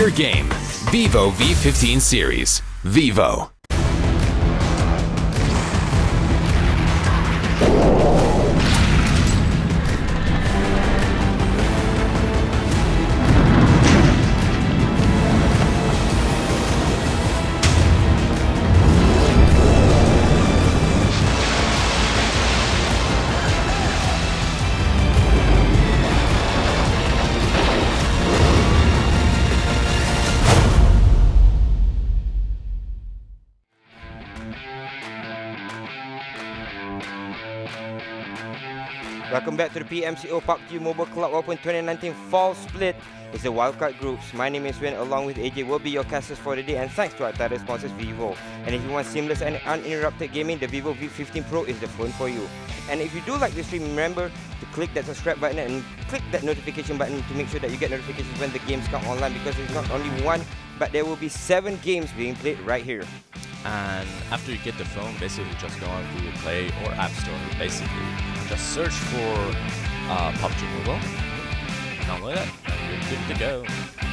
your game. Vivo V15 Series. Vivo. Welcome back to the PMCO PUBG Mobile Club Open 2019 Fall Split. It's the Wildcard groups. My name is Win, along with AJ will be your casters for the day, and thanks to our title sponsors Vivo. And if you want seamless and uninterrupted gaming, the Vivo V15 Pro is the phone for you. And if you do like this stream, remember to click that subscribe button and click that notification button to make sure that you get notifications when the games come online, because it's not only one, but there will be 7 games being played right here. And after you get the phone, basically just go on Google Play or App Store. Basically, just search for PUBG Mobile, download it, and you're good to go.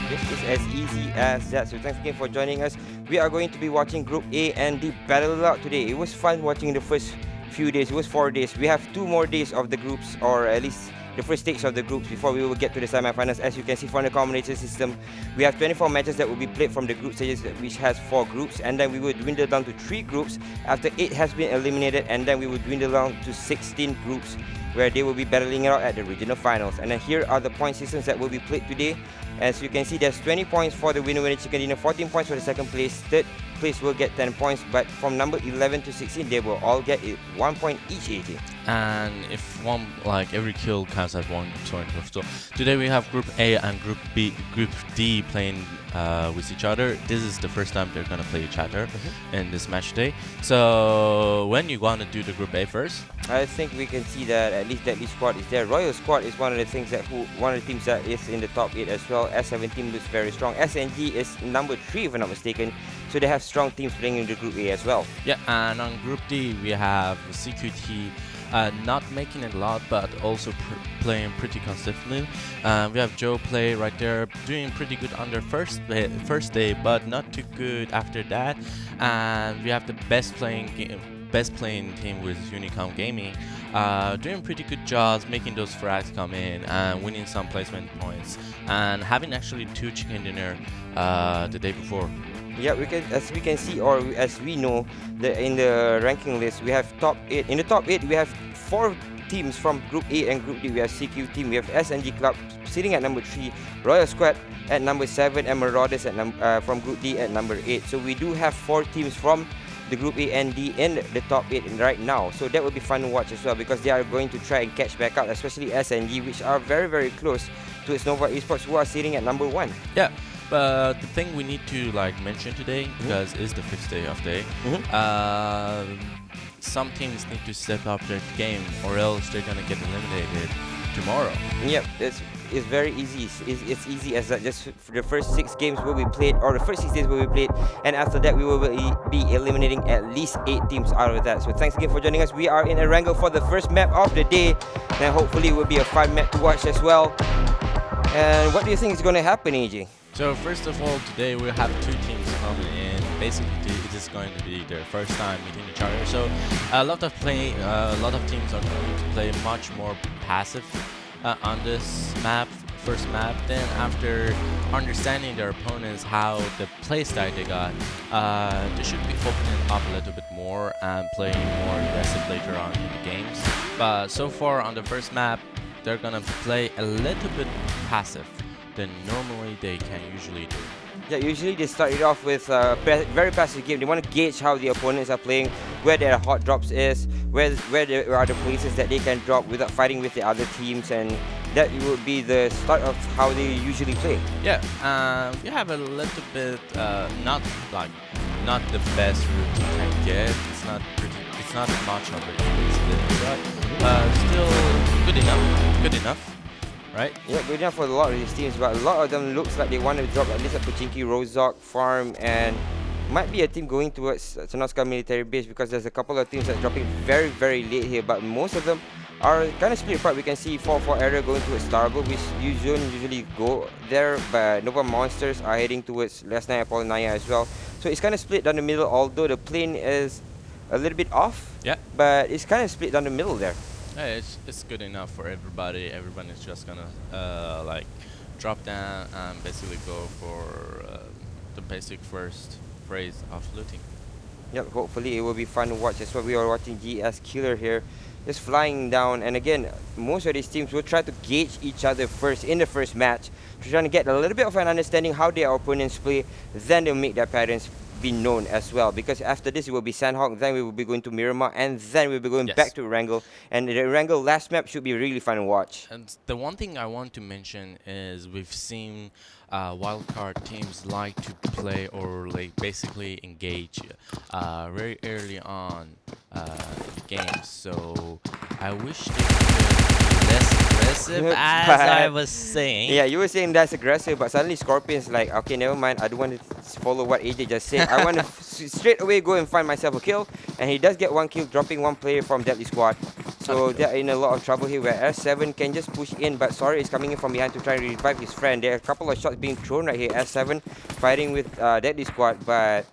This is as easy as that. So thanks again for joining us. We are going to be watching Group A and D battle it out today. It was fun watching the first few days. It was 4 days. We have 2 more days of the groups, or at least the first stage of the groups, before we will get to the semifinals. As you can see from the combination system, we have 24 matches that will be played from the group stages, which has 4 groups, and then we will dwindle down to 3 groups after 8 has been eliminated, and then we will dwindle down to 16 groups where they will be battling it out at the regional finals. And then here are the point systems that will be played today. As you can see, there's 20 points for the winner chicken dinner, 14 points for the second place, third place will get 10 points, but from number 11 to 16 they will all get 1 point each. AJ. And if one, like every kill counts as 1 point. So today we have Group A and Group D playing with each other. This is the first time they're gonna play each other in this match today. So when you wanna do the Group A first? I think we can see that at least DeadlySquad is there. Royal Squad is one of the things that one of the teams that is in the top 8 as well. S7 team looks very strong. SNG is number 3 if I'm not mistaken. So they have strong teams playing in the Group A as well. Yeah, and on Group D we have CQT. Not making it a lot, but also playing pretty consistently. We have JUPLAY right there, doing pretty good on their first day, but not too good after that. And we have the best playing team with Unicom Gaming, doing pretty good jobs, making those frags come in and winning some placement points, and having actually 2 chicken dinner the day before. Yeah, as we can see, or as we know, in the ranking list, we have top 8. In the top 8, we have 4 teams from Group A and Group D. We have CQT Team, we have SNG Club sitting at number 3, Royal Squad at number 7, and Marauders at from Group D at number 8. So we do have 4 teams from the Group A and D in the top 8 right now. So that will be fun to watch as well, because they are going to try and catch back up, especially SNG, which are very, very close to its Nova Esports, who are sitting at number 1. Yeah. But the thing we need to mention today, because it's the 5th day of day, some teams need to step up their game, or else they're gonna get eliminated tomorrow. Yep, it's very easy. It's easy as that. Just the first 6 games will be played, or the first 6 days will be played, and after that we will be eliminating at least 8 teams out of that. So thanks again for joining us. We are in Erangel for the first map of the day, and hopefully it will be a fun map to watch as well. And what do you think is going to happen, AJ? So first of all, today we have 2 teams coming in. Basically, it is going to be their first time meeting each other. So a lot of teams are going to play much more passive on this map, first map. Then after understanding their opponents, how the play style they got, they should be opening up a little bit more and playing more aggressive later on in the games. But so far on the first map, they're gonna play a little bit passive than normally they can usually do. Yeah, usually they start it off with a very passive game. They want to gauge how the opponents are playing, where their hot drops is, where there are the places that they can drop without fighting with the other teams, and that will be the start of how they usually play. Yeah, we have a little bit not the best route you can get. It's not much of it, but still good enough. Right? Yeah, good enough for a lot of these teams, but a lot of them looks like they want to drop at least a Pachinki, Rozok, Farm, and might be a team going towards Sanoska military base, because there's a couple of teams that are dropping very, very late here, but most of them are kind of split apart. We can see 4-4 area going towards Starboard, which usually go there, but Nova Monsters are heading towards Last Night Apollo Naya as well. So it's kind of split down the middle, although the plane is a little bit off. Yeah. But it's kind of split down the middle there. Yeah, it's good enough for everybody. Everyone is just gonna like drop down and basically go for the basic first phase of looting. Yep, hopefully it will be fun to watch. That's what we are watching. GS Killer here, just flying down. And again, most of these teams will try to gauge each other first in the first match, to try to get a little bit of an understanding how their opponents play. Then they'll make their patterns be known as well. Because after this, it will be Sanhok. Then we will be going to Miramar, and then we'll be going back to Erangel. And the Erangel last map should be really fun to watch. And the one thing I want to mention is we've seen wildcard teams like to play or like basically engage very early on the game. So I wish they could be less aggressive, as I was saying. Yeah, you were saying that's aggressive, but suddenly Scorpion's like, okay, never mind. I don't want to follow what AJ just said. I want to straight away go and find myself a kill. And he does get one kill, dropping one player from DeadlySquad. So they're in a lot of trouble here, where S7 can just push in, but Sorry is coming in from behind to try and revive his friend. There are a couple of shots being thrown right here. S7 fighting with DeadlySquad, but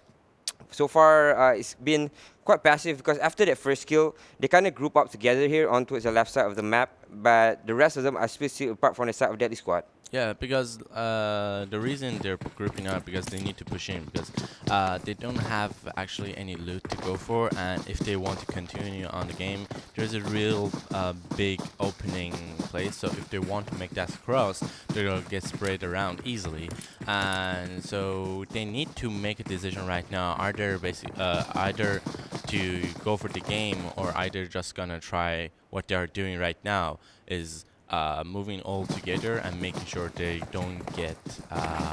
so far it's been quite passive, because after that first kill, they kind of group up together here on towards the left side of the map, but the rest of them are still apart from the side of DeadlySquad. Yeah, because the reason they're grouping up because they need to push in, because they don't have actually any loot to go for, and if they want to continue on the game, there's a real big opening place. So if they want to make that cross, they're gonna get sprayed around easily, and so they need to make a decision right now. Either either to go for the game, or either just gonna try what they are doing right now is moving all together and making sure they don't get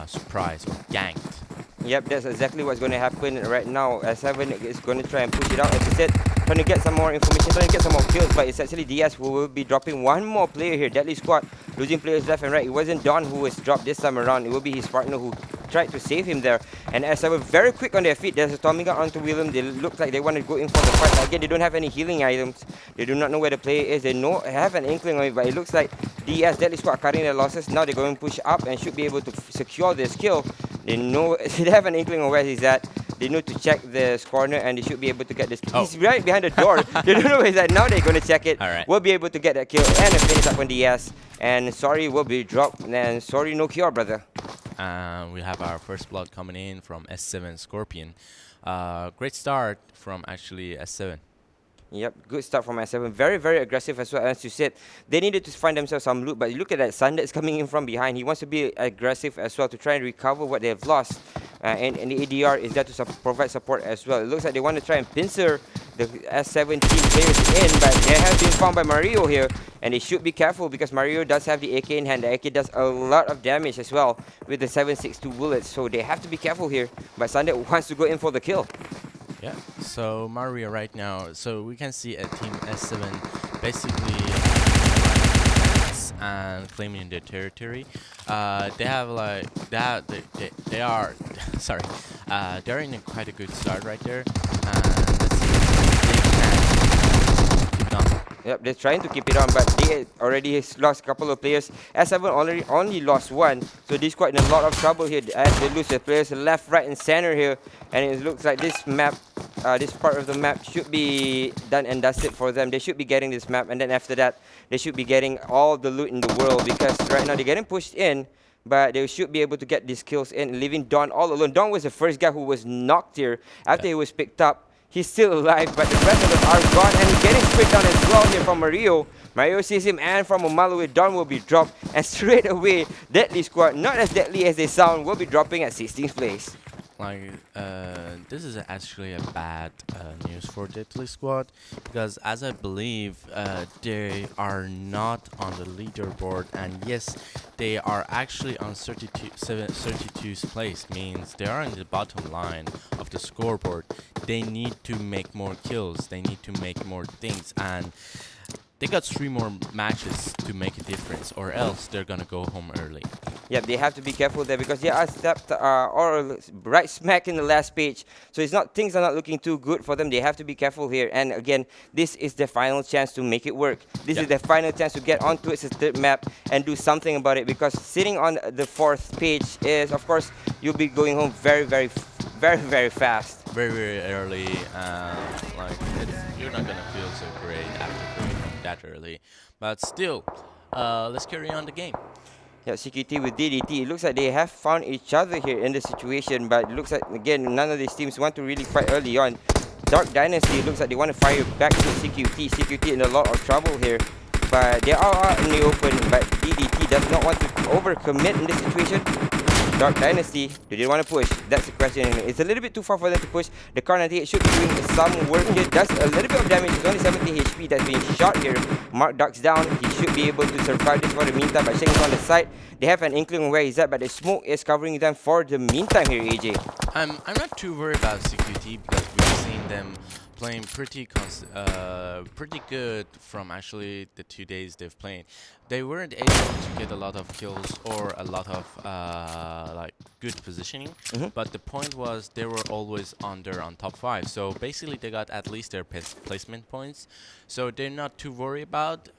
surprised or ganked. Yep, that's exactly what's going to happen right now. S7 is going to try and push it out. As I said, trying to get some more information, trying to get some more kills, but it's actually DS who will be dropping one more player here. DeadlySquad losing players left and right. It wasn't Don who was dropped this time around. It will be his partner who tried to save him there. And S7 very quick on their feet. There's a Tommy gun onto Willem. They look like they want to go in for the fight. Again, they don't have any healing items. They do not know where the player is. They have an inkling of it, but it looks like DS DeadlySquad are cutting their losses. Now they're going to push up and should be able to secure this kill. They know they have an inkling of where he's at. They need to check this corner, and they should be able to get this. He's right behind the door. They don't know where he's at. Now they're going to check it. All right. We'll be able to get that kill and a finish up on DS. And Sorry will be dropped. And Sorry, no cure, brother. We have our first blood coming in from S7 Scorpion. Great start from actually S7. Yep, good start from S7. Very, very aggressive as well. As you said, they needed to find themselves some loot. But you look at that, Sun that's coming in from behind. He wants to be aggressive as well to try and recover what they have lost. And the ADR is there to provide support as well. It looks like they want to try and pincer the S7 team players in, but they have been found by Mario here. And they should be careful, because Mario does have the AK in hand. The AK does a lot of damage as well with the 7.62 bullets. So they have to be careful here. But Sunday wants to go in for the kill. Yeah, so Mario right now, so we can see a team S7 basically and claiming their territory. They have like they are sorry, they're in quite a good start right there, and let's see if they can keep it on. Yep, they're trying to keep it on, but they already lost a couple of players. S7 only lost one, so they're quite in a lot of trouble here as they lose their players left, right, and center here. And it looks like this map, this part of the map should be done and dusted for them. They should be getting this map, and then after that, they should be getting all the loot in the world, because right now they're getting pushed in, but they should be able to get these kills in, leaving Don all alone. Don was the first guy who was knocked here after he was picked up. He's still alive, but the rest of them are gone, and he's getting sprayed down as well here from Mario. Mario sees him, and from Omalu, Don will be dropped, and straight away, DeadlySquad, not as deadly as they sound, will be dropping at 16th place. Like, this is actually a bad news for DeadlySquad, because as I believe, they are not on the leaderboard, and yes, they are actually on 32nd place, means they are in the bottom line of the scoreboard. They need to make more kills, they need to make more things, and they got 3 more matches to make a difference, or else they're gonna go home early. Yep, they have to be careful there because they are stepped or right smack in the last page. So it's not things are not looking too good for them. They have to be careful here. And again, this is their final chance to make it work. This is their final chance to get onto its third map and do something about it. Because sitting on the 4th page is, of course, you'll be going home very, very fast. Very early. Like you're not gonna feel so great after going home that early. But still, let's carry on the game. Yeah, CQT with DDT. It looks like they have found each other here in the situation, but it looks like, again, none of these teams want to really fight early on. Dark Dynasty, it looks like they want to fire back to CQT. CQT in a lot of trouble here, but they are out in the open, but DDT does not want to overcommit in this situation. Dark Dynasty, do they want to push? That's the question. It's a little bit too far for them to push. The car 98 should be doing some work here. Does a little bit of damage. It's only 70 HP that's being shot here. Mark ducks down. He should be able to survive this for the meantime by checking on the side. They have an inkling of where he's at, but the smoke is covering them for the meantime here, AJ. I'm not too worried about CQT because we've seen them playing pretty good from actually the 2 days they've played. They weren't able to get a lot of kills or a lot of like good positioning, but the point was they were always on top 5. So basically they got at least their placement points. So they're not too worried about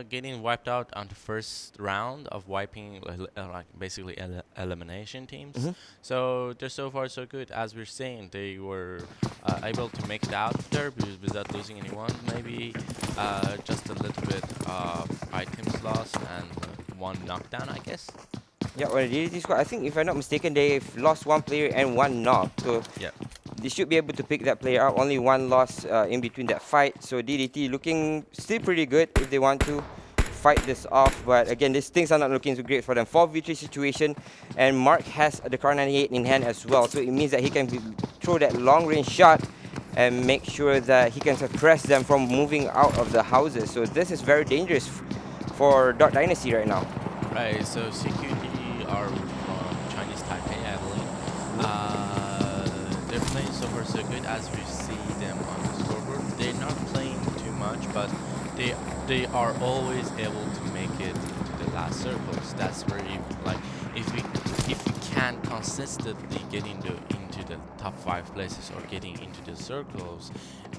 getting wiped out on the first round of wiping like basically elimination teams. So they're so far so good. As we're saying, they were able to make it out there without losing anyone. Maybe just a little bit of items lost and 1 knockdown, I guess. Yeah, well, DDT I think if I'm not mistaken, they've lost 1 player and 1 knock. So they should be able to pick that player out. Only 1 loss in between that fight. So DDT looking still pretty good if they want to fight this off. But again, these things are not looking so great for them. 4v3 situation, and Mark has the Car 98 in hand as well. So it means that he can throw that long range shot and make sure that he can suppress them from moving out of the houses. So this is very dangerous for Dark Dynasty right now. Right, so CQT are from Chinese Taipei, I believe. They're playing so far so good as we see them on the scoreboard. They're not playing too much, but they are always able to make it to the last circles. That's where you, like, if we can consistently get into the top 5 places or getting into the circles,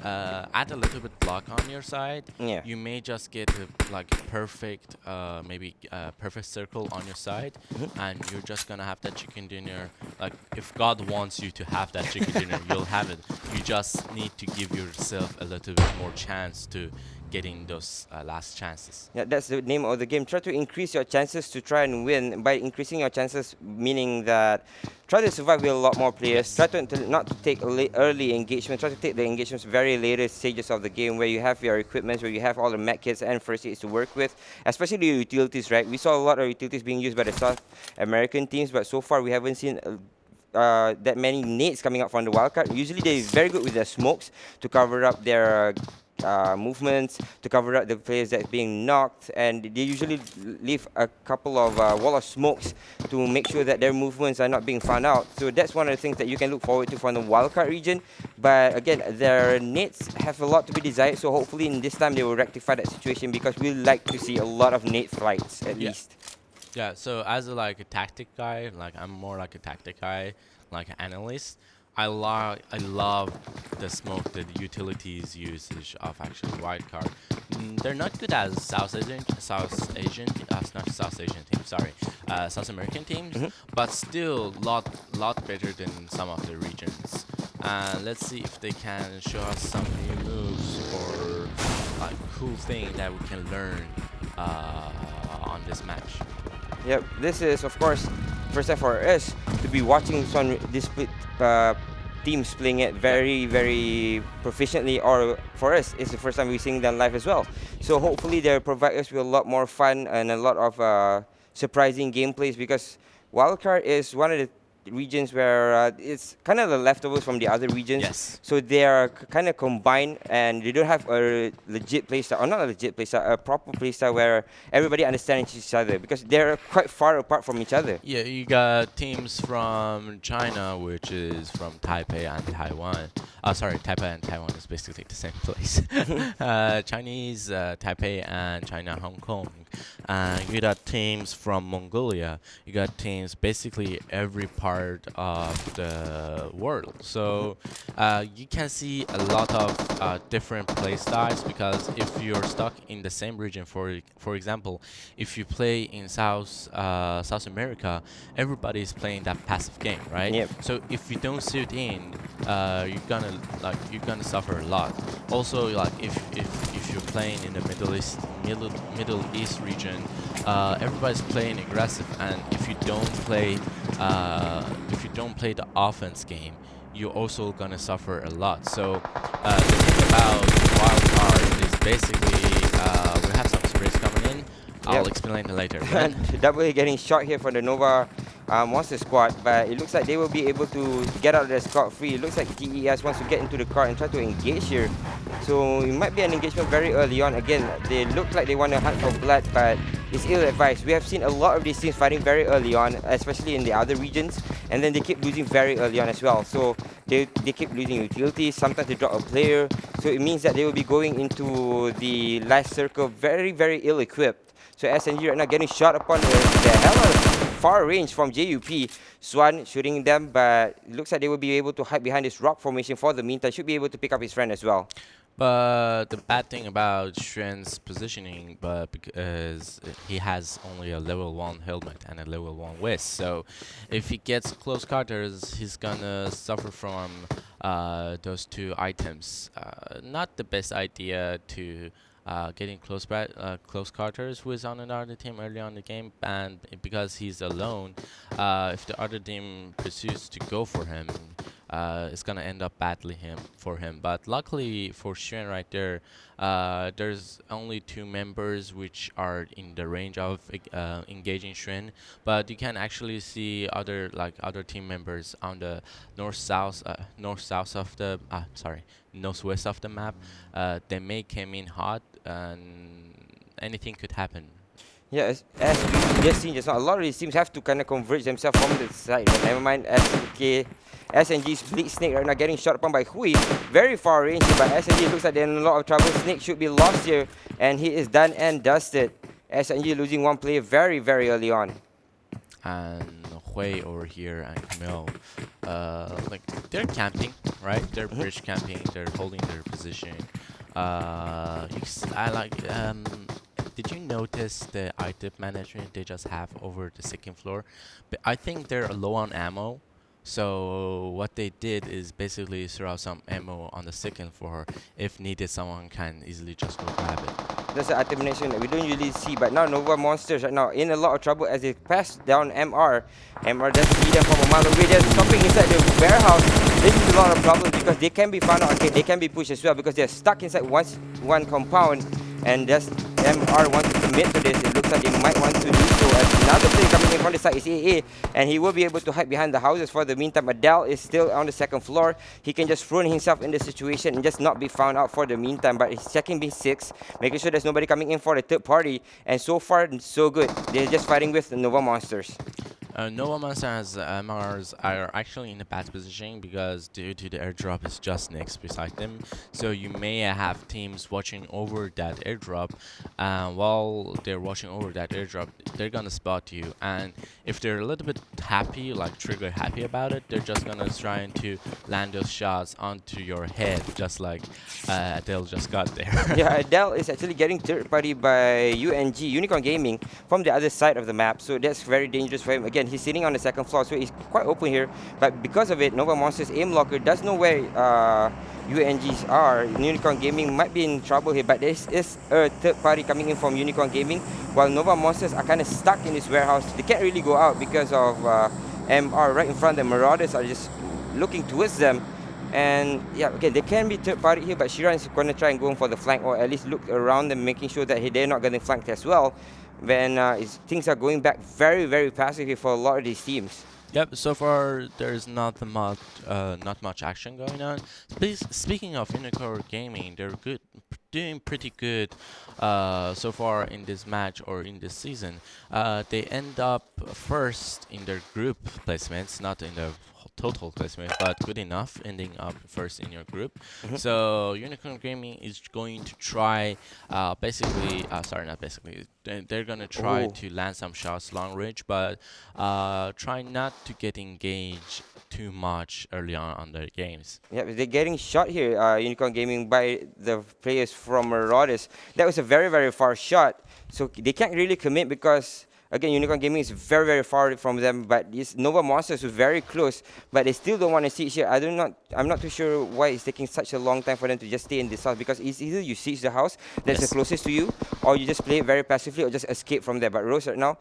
add a little bit luck on your side, you may just get a like perfect perfect circle on your side, and you're just gonna have that chicken dinner. Like, if God wants you to have that chicken dinner, you'll have it. You just need to give yourself a little bit more chance to getting those last chances. Yeah, that's the name of the game. Try to increase your chances to try and win. By increasing your chances, meaning that try to survive with a lot more players. Try to not to take early engagement. Try to take the engagements very later stages of the game where you have your equipment, where you have all the med kits and first aids to work with, especially the utilities, right? We saw a lot of utilities being used by the South American teams, but so far we haven't seen that many nades coming out from the Wildcard. Usually they're very good with their smokes to cover up their movements, to cover up the players that's being knocked, and they usually leave a couple of wall of smokes to make sure that their movements are not being found out. So that's one of the things that you can look forward to from the wildcard region. But again, their nades have a lot to be desired, so hopefully in this time they will rectify that situation, because we like to see a lot of nade fights at least. Yeah, so as a tactic guy, like I'm more like a tactic guy, like an analyst. I love the smoke, the utilities usage of actually Wildcard. They're not good as South American teams, but still lot better than some of the regions. Let's see if they can show us some new moves or like cool thing that we can learn on this match. Yep, this is of course first time for us to be watching this split teams playing it very, very proficiently, or for us, it's the first time we're seeing them live as well. So hopefully they'll provide us with a lot more fun and a lot of surprising gameplays, because Wildcard is one of the regions where it's kind of the leftovers from the other regions. Yes. So they are kind of combined, and they don't have a legit playstyle, or not a legit playstyle, a proper playstyle where everybody understands each other, because they're quite far apart from each other. Yeah, you got teams from China, which is from Taipei and Taiwan. Sorry, Taipei and Taiwan is basically the same place. Chinese, Taipei and China, Hong Kong. You got teams from Mongolia. You got teams basically every part of the world. So you can see a lot of different play styles, because if you're stuck in the same region, for example, if you play in South America, everybody is playing that passive game, right? Yep. So if you don't suit in, you're gonna suffer a lot. Also, like if you're playing in the Middle East region, everybody's playing aggressive, and if you don't play the offense game, you're also gonna suffer a lot. So the thing about Wildcard is basically we have some sprays coming in. I'll explain it later. Double getting shot here for the Nova Monster squad, but it looks like they will be able to get out of their scot-free. It looks like TES wants to get into the car and try to engage here. So it might be an engagement very early on. Again, they look like they want to hunt for blood, but it's ill-advised. We have seen a lot of these teams fighting very early on, especially in the other regions, and then they keep losing very early on as well. So they keep losing utilities, sometimes they drop a player. So it means that they will be going into the last circle very, very ill-equipped. So SNG right now getting shot upon the hell of far range from JUP. Swan shooting them, but it looks like they will be able to hide behind this rock formation for the meantime. Should be able to pick up his friend as well. But the bad thing about Xuan's positioning, because he has only a level 1 helmet and a level 1 vest, so if he gets close quarters, he's gonna suffer from those two items. Not the best idea to getting close quarters with on another team early on in the game, and because he's alone, if the other team pursues to go for him, it's gonna end up badly for him. But luckily for Xuan right there, there's only 2 members which are in the range of engaging Xuan, but you can actually see other team members on the northwest of the map. They may come in hot, and anything could happen. Yeah, as we just seen just now, a lot of these teams have to kind of converge themselves from the side. But never mind, SNG's Blitz Snake right now getting shot upon by Hui. Very far range here, but SNG looks like they're in a lot of trouble. Snake should be lost here, and he is done and dusted. SNG losing 1 player very, very early on. And Hui over here and Camille, like they're camping, right? They're bridge camping. They're holding their position. Did you notice the item management they just have over the second floor? But I think they're low on ammo. So what they did is basically throw out some ammo on the second floor. If needed, someone can easily just go grab it. That's an item management that we don't usually see, but now Nova Monsters right now in a lot of trouble as they pass down MR. MR doesn't see them from a mile away. They're stopping inside the warehouse. This is a lot of problems because they can be found out. Okay, they can be pushed as well because they're stuck inside one compound, and just MR wants to commit to this. It looks like they might want to do so. As another player coming in from the side is AA, and he will be able to hide behind the houses for the meantime. Adele is still on the second floor. He can just throw himself in the situation and just not be found out for the meantime. But he's checking B6, making sure there's nobody coming in for the third party. And so far, so good. They're just fighting with the Nova Monsters. Nova Monsters MRs are actually in a bad position because due to the airdrop is just next beside them. So you may have teams watching over that airdrop. While they're watching over that airdrop, they're gonna spot you. And if they're a little bit happy, like trigger happy about it, they're just gonna try to land those shots onto your head, just like Adele just got there. Yeah, Adele is actually getting third party by UNG, Unicorn Gaming, from the other side of the map. So that's very dangerous for him. Again, he's sitting on the second floor, so he's quite open here. But because of it, Nova Monsters aim locker does know where UNGs are. Unicorn Gaming might be in trouble here, but there is a third party coming in from Unicorn Gaming, while Nova Monsters are kind of stuck in this warehouse. They can't really go out because of MR right in front. The Marauders are just looking towards them. And yeah, okay, they can be third party here, but Shiran is going to try and go for the flank, or at least look around them, making sure that they're not getting flanked as well. When things are going back very, very passively for a lot of these teams. Yep. So far, there's not much action going on. Speaking of Unicorn Gaming, they're doing pretty good so far in this match or in this season. They end up first in their group placements, not in the total placement, but good enough, ending up first in your group. So Unicorn Gaming is going to try, sorry, not basically. They're gonna try to land some shots long range, but try not to get engaged too much early on their games. Yeah, they're getting shot here, Unicorn Gaming, by the players from Marauders. That was a very, very far shot. So they can't really commit because, again, Unicorn Gaming is very, very far from them. But this Nova Monsters was very close. But they still don't want to siege here. I'm not too sure why it's taking such a long time for them to just stay in this house. Because it's either you siege the house that's the closest to you, or you just play it very passively, or just escape from there. But Rose right now,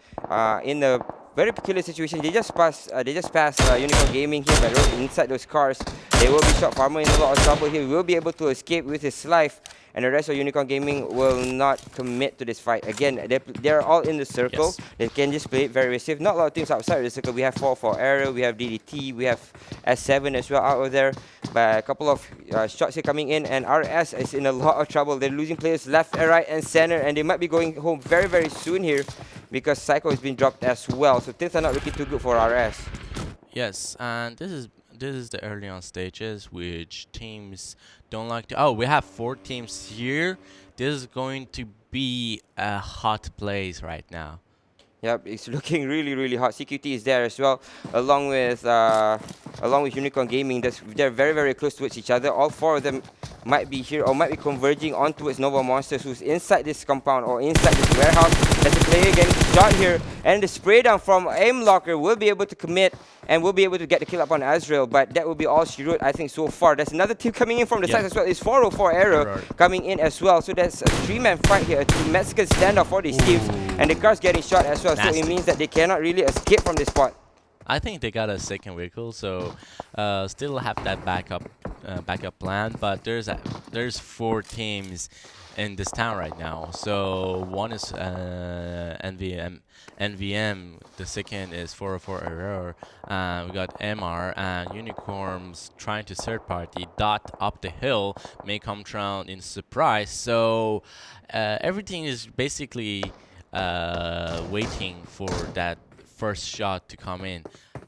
in the very peculiar situation, they just pass Unicorn Gaming here, but Rose inside those cars. They will be shot. Farmer in a lot of trouble here. Will be able to escape with his life. And the rest of Unicorn Gaming will not commit to this fight. Again, they're all in the circle. Yes. They can just play it very safe. Not a lot of teams outside of the circle. We have 4-4 Arrow, we have DDT, we have S7 as well out of there. But a couple of shots here coming in, and RS is in a lot of trouble. They're losing players left, right, and center, and they might be going home very, very soon here because Psycho has been dropped as well. So things are not looking too good for RS. Yes, and this is the early on stages which teams don't like to. Oh, we have 4 teams here. This is going to be a hot place right now. Yep, it's looking really, really hot. CQT is there as well, along with Unicorn Gaming. They're very, very close towards each other. All 4 of them might be here or might be converging on towards Nova Monsters, who's inside this compound or inside this warehouse. There's a player getting shot here, and the spray down from Aim Locker will be able to commit and will be able to get the kill up on Azrael, but that will be all she wrote, I think, so far. There's another team coming in from the side as well. It's 404 Arrow coming in as well. So there's a 3-man fight here, a Mexican standoff for these teams, and the car's getting shot as well. Nasty. So it means that they cannot really escape from this spot. I think they got a second vehicle, so still have that backup plan. But there's 4 teams in this town right now. So one is NVM, the second is 404 Error. We got MR and Unicorns trying to third party. Dot up the hill may come down in surprise. So everything is basically waiting for that first shot to come in.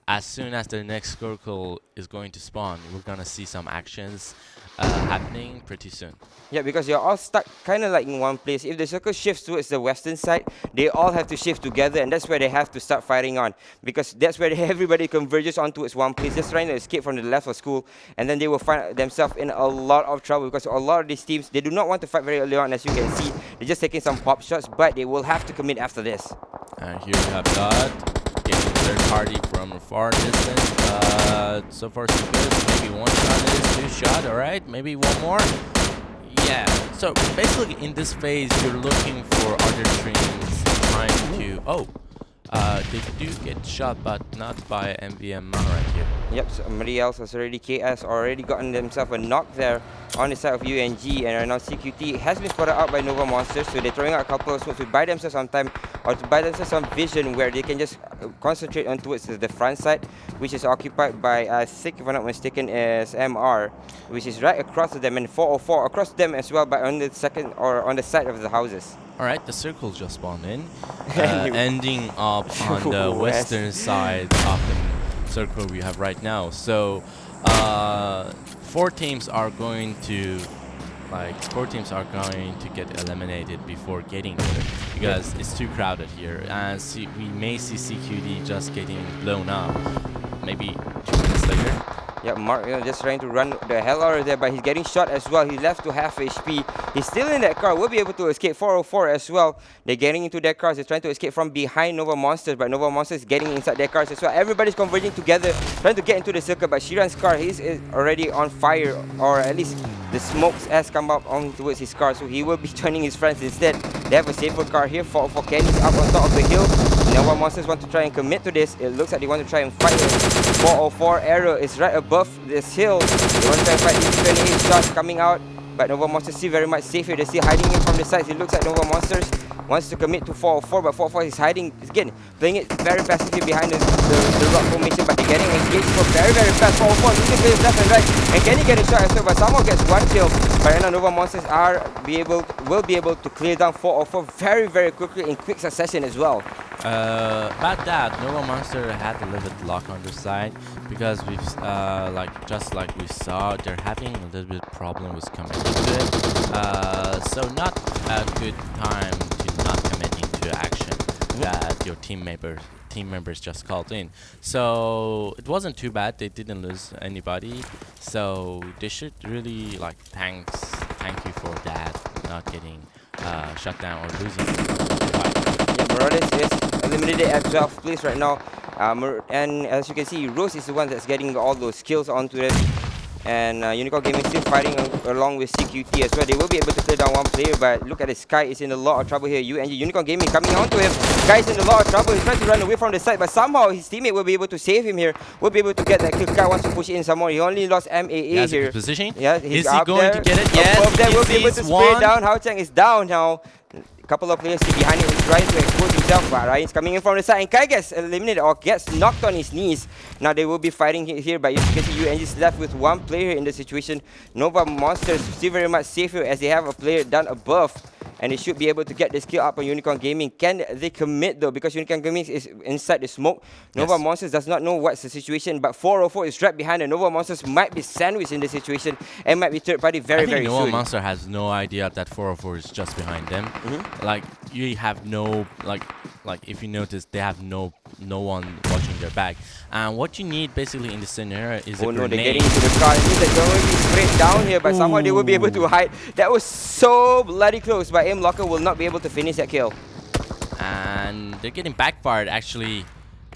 As soon as the next circle is going to spawn, we're gonna see some actions happening pretty soon. Yeah, because you're all stuck kind of like in one place. If the circle shifts towards the western side, they all have to shift together, and that's where they have to start fighting on, because that's where everybody converges on towards one place, just trying to escape from the left of school, and then they will find themselves in a lot of trouble because a lot of these teams, they do not want to fight very early on, as you can see. They're just taking some pop shots, but they will have to commit after this. And here we have Dot getting third party from a far distance. So far so good. Maybe one shot is 2 shot, alright? Maybe one more. Yeah. So basically in this phase you're looking for other teams trying to they do get shot, but not by MVM right here. Yep, somebody else has already, KS already gotten themselves a knock there on the side of UNG, and right now CQT has been spotted out by Nova Monsters, so they're throwing out a couple of smokes to buy themselves some time or to buy themselves some vision where they can just concentrate on towards the front side, which is occupied by, I think if I'm not mistaken, is MR, which is right across them, and 404 across them as well, but on the second or on the side of the houses. Alright, the circle just spawned in, ending up on the western side of the circle we have right now. So 4 teams are going to get eliminated before getting there because it's too crowded here, and we may see CQD just getting blown up maybe 2 minutes later. Yeah, Mark just trying to run the hell out of there, but he's getting shot as well. He's left to half HP. He's still in that car. Will be able to escape. 404 as well. They're getting into their cars. They're trying to escape from behind Nova Monsters, but Nova Monsters is getting inside their cars as well. Everybody's converging together, trying to get into the circle, but Shiran's car, he's already on fire, or at least the smokes has come up on towards his car, so he will be joining his friends instead. They have a safer car here. For Kenny's up on top of the hill. Nova Monsters want to try and commit to this. It looks like they want to try and fight it. 404 Arrow is right above this hill. They want to try and fight these 28 shots coming out. But Nova Monsters still very much safe here. They're still hiding in from the sides. It looks like Nova Monsters wants to commit to 4-4, but 4-4 is hiding again, playing it very passively behind the rock formation, but they're getting engaged for very fast. 4-4 losing players left and right, and Kenny getting shot as well, but someone gets one kill. But right now Nova Monsters will be able to clear down 4-4 very quickly in quick succession as well. About that, Nova Monster had a little bit luck on their side because we've just like we saw, they're having a little bit problem with committing to it. So not a good time to not committing to action that your team members just called in. So it wasn't too bad. They didn't lose anybody. So they should really like thank you for that, not getting shut down or losing. Yeah, Marauders is eliminated at 12th place right now. And as you can see, Rose is the one that's getting all those kills onto them. And Unicorn Gaming still fighting along with CQT as well. They will be able to clear down one player, but look at the Sky is in a lot of trouble here. UNG Unicorn Gaming coming onto him. Sky is in a lot of trouble. He's trying to run away from the side, but somehow his teammate will be able to save him here. Will be able to get that kill. Sky wants to push in some more. He only lost MAA here. Position. Yeah, is he going to get it? Yes. Above that will be able to spray down. Hao Cheng is down now. A couple of players still behind him. He's trying to expose himself, but Ryan's coming in from the side, and Kai gets eliminated or gets knocked on his knees. Now they will be fighting here, but you can see UNG is left with one player in the situation. Nova Monsters still very much safer as they have a player down above, and they should be able to get the skill up on Unicorn Gaming. Can they commit though? Because Unicorn Gaming is inside the smoke. Nova Monsters does not know what's the situation, but 404 is right behind, and Nova Monsters might be sandwiched in the situation and might be third party very soon. Nova Monster has no idea that 404 is just behind them. Like you have no like if you notice, they have no one watching their back. And what you need basically in this scenario is a grenade. No, they're getting into the car. It means that they're going to be straight down here, but somehow they will be able to hide. That was so bloody close, but Aim Locker will not be able to finish that kill. And they're getting backfired actually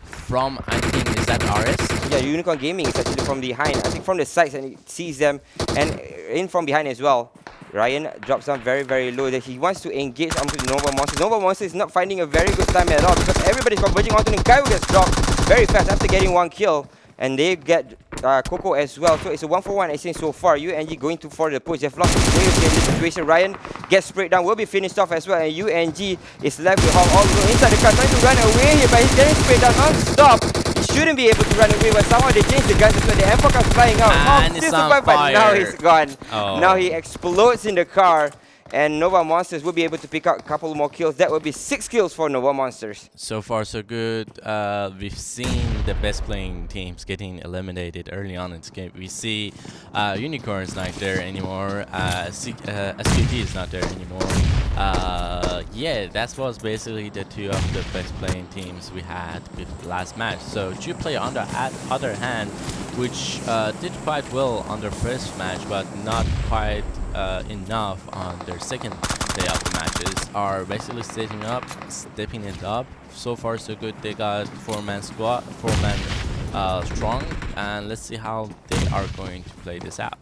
from, I think, is that RS? Yeah, Unicorn Gaming is actually from behind. I think from the sides, and it sees them, and in from behind as well. Ryan drops down very low. That he wants to engage onto the Nova Monster. Nova Monster is not finding a very good time at all because everybody's converging onto him. Kaiwo gets dropped very fast after getting one kill, and they get Coco as well. So it's a 1-for-1 exchange so far. UNG going for the push. They've lost the players in this situation. Ryan gets sprayed down, will be finished off as well, and UNG is left with Hong all the way inside the car, trying to run away here, but he's getting sprayed down non-stop. He shouldn't be able to run away, but somehow they changed the guns as well. The M4 comes flying out. And Hong still survived, but now he's gone. Now he explodes in the car. And Nova Monsters will be able to pick up a couple more kills. That will be 6 kills for Nova Monsters. So far, so good. We've seen the best playing teams getting eliminated early on in this game. We see Unicorn is not there anymore. SQT is not there anymore. Yeah, that was basically the two of the best playing teams we had with the last match. So JUPLAY on the other hand, which did quite well on their first match, but not quite enough on their second day of the matches, are basically stepping it up. So far so good. They got 4-man squad, 4-man strong, and let's see how they are going to play this out.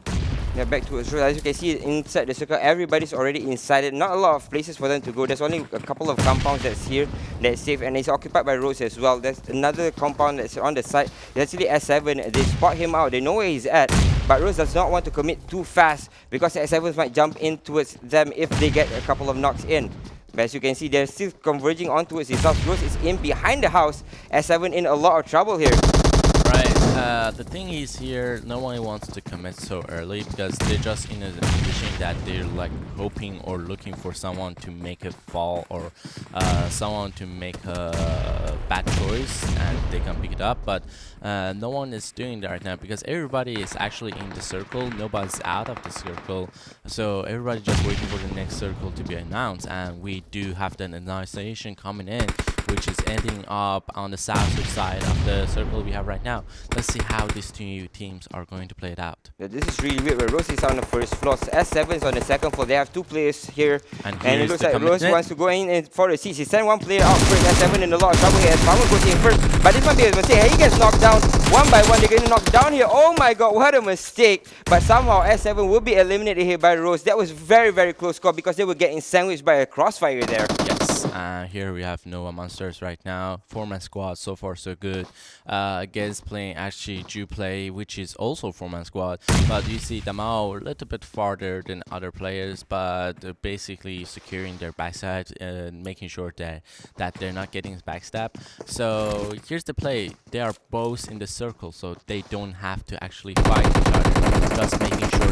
Yeah, back to it. So as you can see inside the circle, everybody's already inside it. Not a lot of places for them to go. There's only a couple of compounds that's here, that's safe, and it's occupied by Rose as well. There's another compound that's on the side. It's actually S7. They spot him out. They know where he's at, but Rose does not want to commit too fast because the S7s might jump in towards them if they get a couple of knocks in. But as you can see, they're still converging on towards his house. Rose is in behind the house. S7 in a lot of trouble here. Right. The thing is here, no one wants to commit so early because they're just in a position that they're like hoping or looking for someone to make a fall or someone to make a bad choice and they can pick it up. But no one is doing that right now because everybody is actually in the circle. Nobody's out of the circle. So everybody's just waiting for the next circle to be announced. And we do have the announcement coming in, which is ending up on the south side of the circle we have right now. Let's see how these two teams are going to play it out. Yeah, this is really weird where Rose is on the first floor. S7 is on the second floor. They have 2 players here. And it looks like Rose wants to go in for the seats. He sent 1 player out first. S7 in a lot of trouble here as Farmer goes in first. But this might be a mistake. He gets knocked down one by one. They're getting knocked down here. Oh my god, what a mistake. But somehow S7 will be eliminated here by Rose. That was very close call because they were getting sandwiched by a crossfire there. Yes. Yes, here we have Nova Monsters right now. 4-man squad, so far so good. Against playing actually JUPLAY, which is also 4-man squad. But you see Damao a little bit farther than other players, but they're basically securing their backside and making sure that they're not getting backstab. So here's the play. They are both in the circle, so they don't have to actually fight each other. Just making sure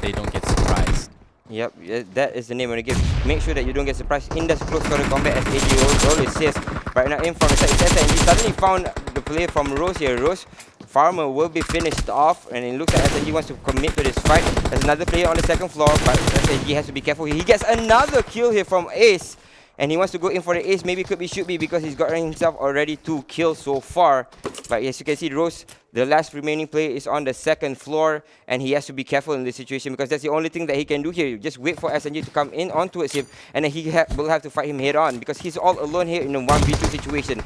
they don't get surprised. Yep, that is the name of the game. Make sure that you don't get surprised in this close quarter combat, as AJ always says. Right now, in from the side, it's SNG suddenly found the play from Rose here. Rose Farmer will be finished off, and it looks like SNG wants to commit to this fight. There's another player on the second floor, but SNG has to be careful. He gets another kill here from Ace, and he wants to go in for the ace. Maybe could be, should be, because he's gotten himself already 2 kills so far. But as you can see, Rose, the last remaining player, is on the second floor, and he has to be careful in this situation because that's the only thing that he can do here. You just wait for SNG to come in on towards him, and then he will have to fight him head on because he's all alone here in a 1v2 situation.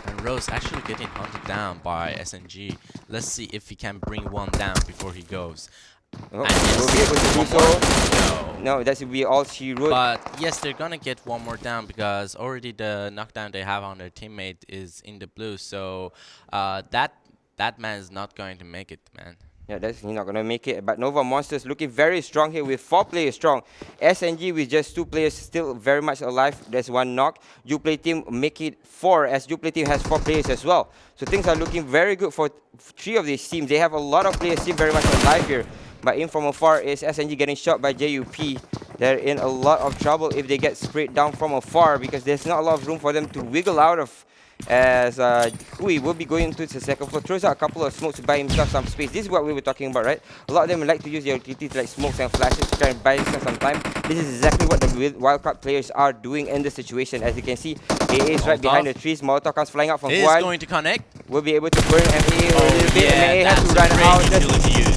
And Rose actually getting hunted down by SNG. Let's see if he can bring one down before he goes. Oh, will be able to do so. No, that should be all she wrote. But yes, they're gonna get one more down because already the knockdown they have on their teammate is in the blue. So that man is not going to make it, man. Yeah, he's not going to make it. But Nova Monsters looking very strong here with 4 players strong. SNG with just 2 players still very much alive. There's 1 knock. JUPLAY Team make it 4, as JUPLAY Team has 4 players as well. So things are looking very good for 3 of these teams. They have a lot of players still very much alive here. But in from afar is SNG getting shot by JUP. They're in a lot of trouble if they get sprayed down from afar because there's not a lot of room for them to wiggle out of, as Hui will be going to the second floor, throws out a couple of smokes to buy himself some space. This is what we were talking about, right? A lot of them like to use their utilities like smokes and flashes to try and buy themselves some time. This is exactly what the Wildcard players are doing in this situation. As you can see, AA is right behind the trees. Molotov comes flying out from Fuad. Is going to connect. Will be able to burn MAA a little bit. Yeah, MAA has to run out. Use.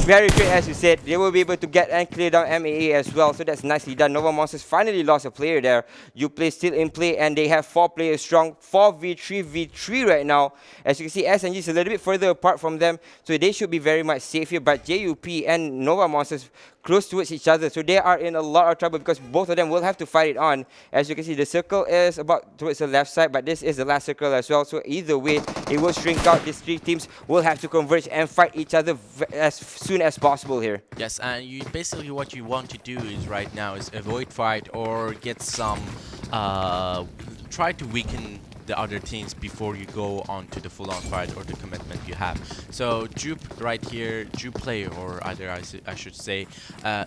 Very great, as you said. They will be able to get and clear down MAA as well. So that's nicely done. Nova Monsters finally lost a player there. JUPLAY still in play, and they have 4 players strong. 4v3v3 right now. As you can see, SNG is a little bit further apart from them, so they should be very much safe here. But JUP and Nova Monsters close towards each other, so they are in a lot of trouble because both of them will have to fight it on. As you can see, the circle is about towards the left side, but this is the last circle as well. So either way, it will shrink out. These 3 teams will have to converge and fight each other as soon as possible here. Yes, and you basically what you want to do is right now is avoid fight or get some try to weaken the other teams before you go on to the full-on fight or the commitment you have. So Jup right here, JUPLAY, or either I should say,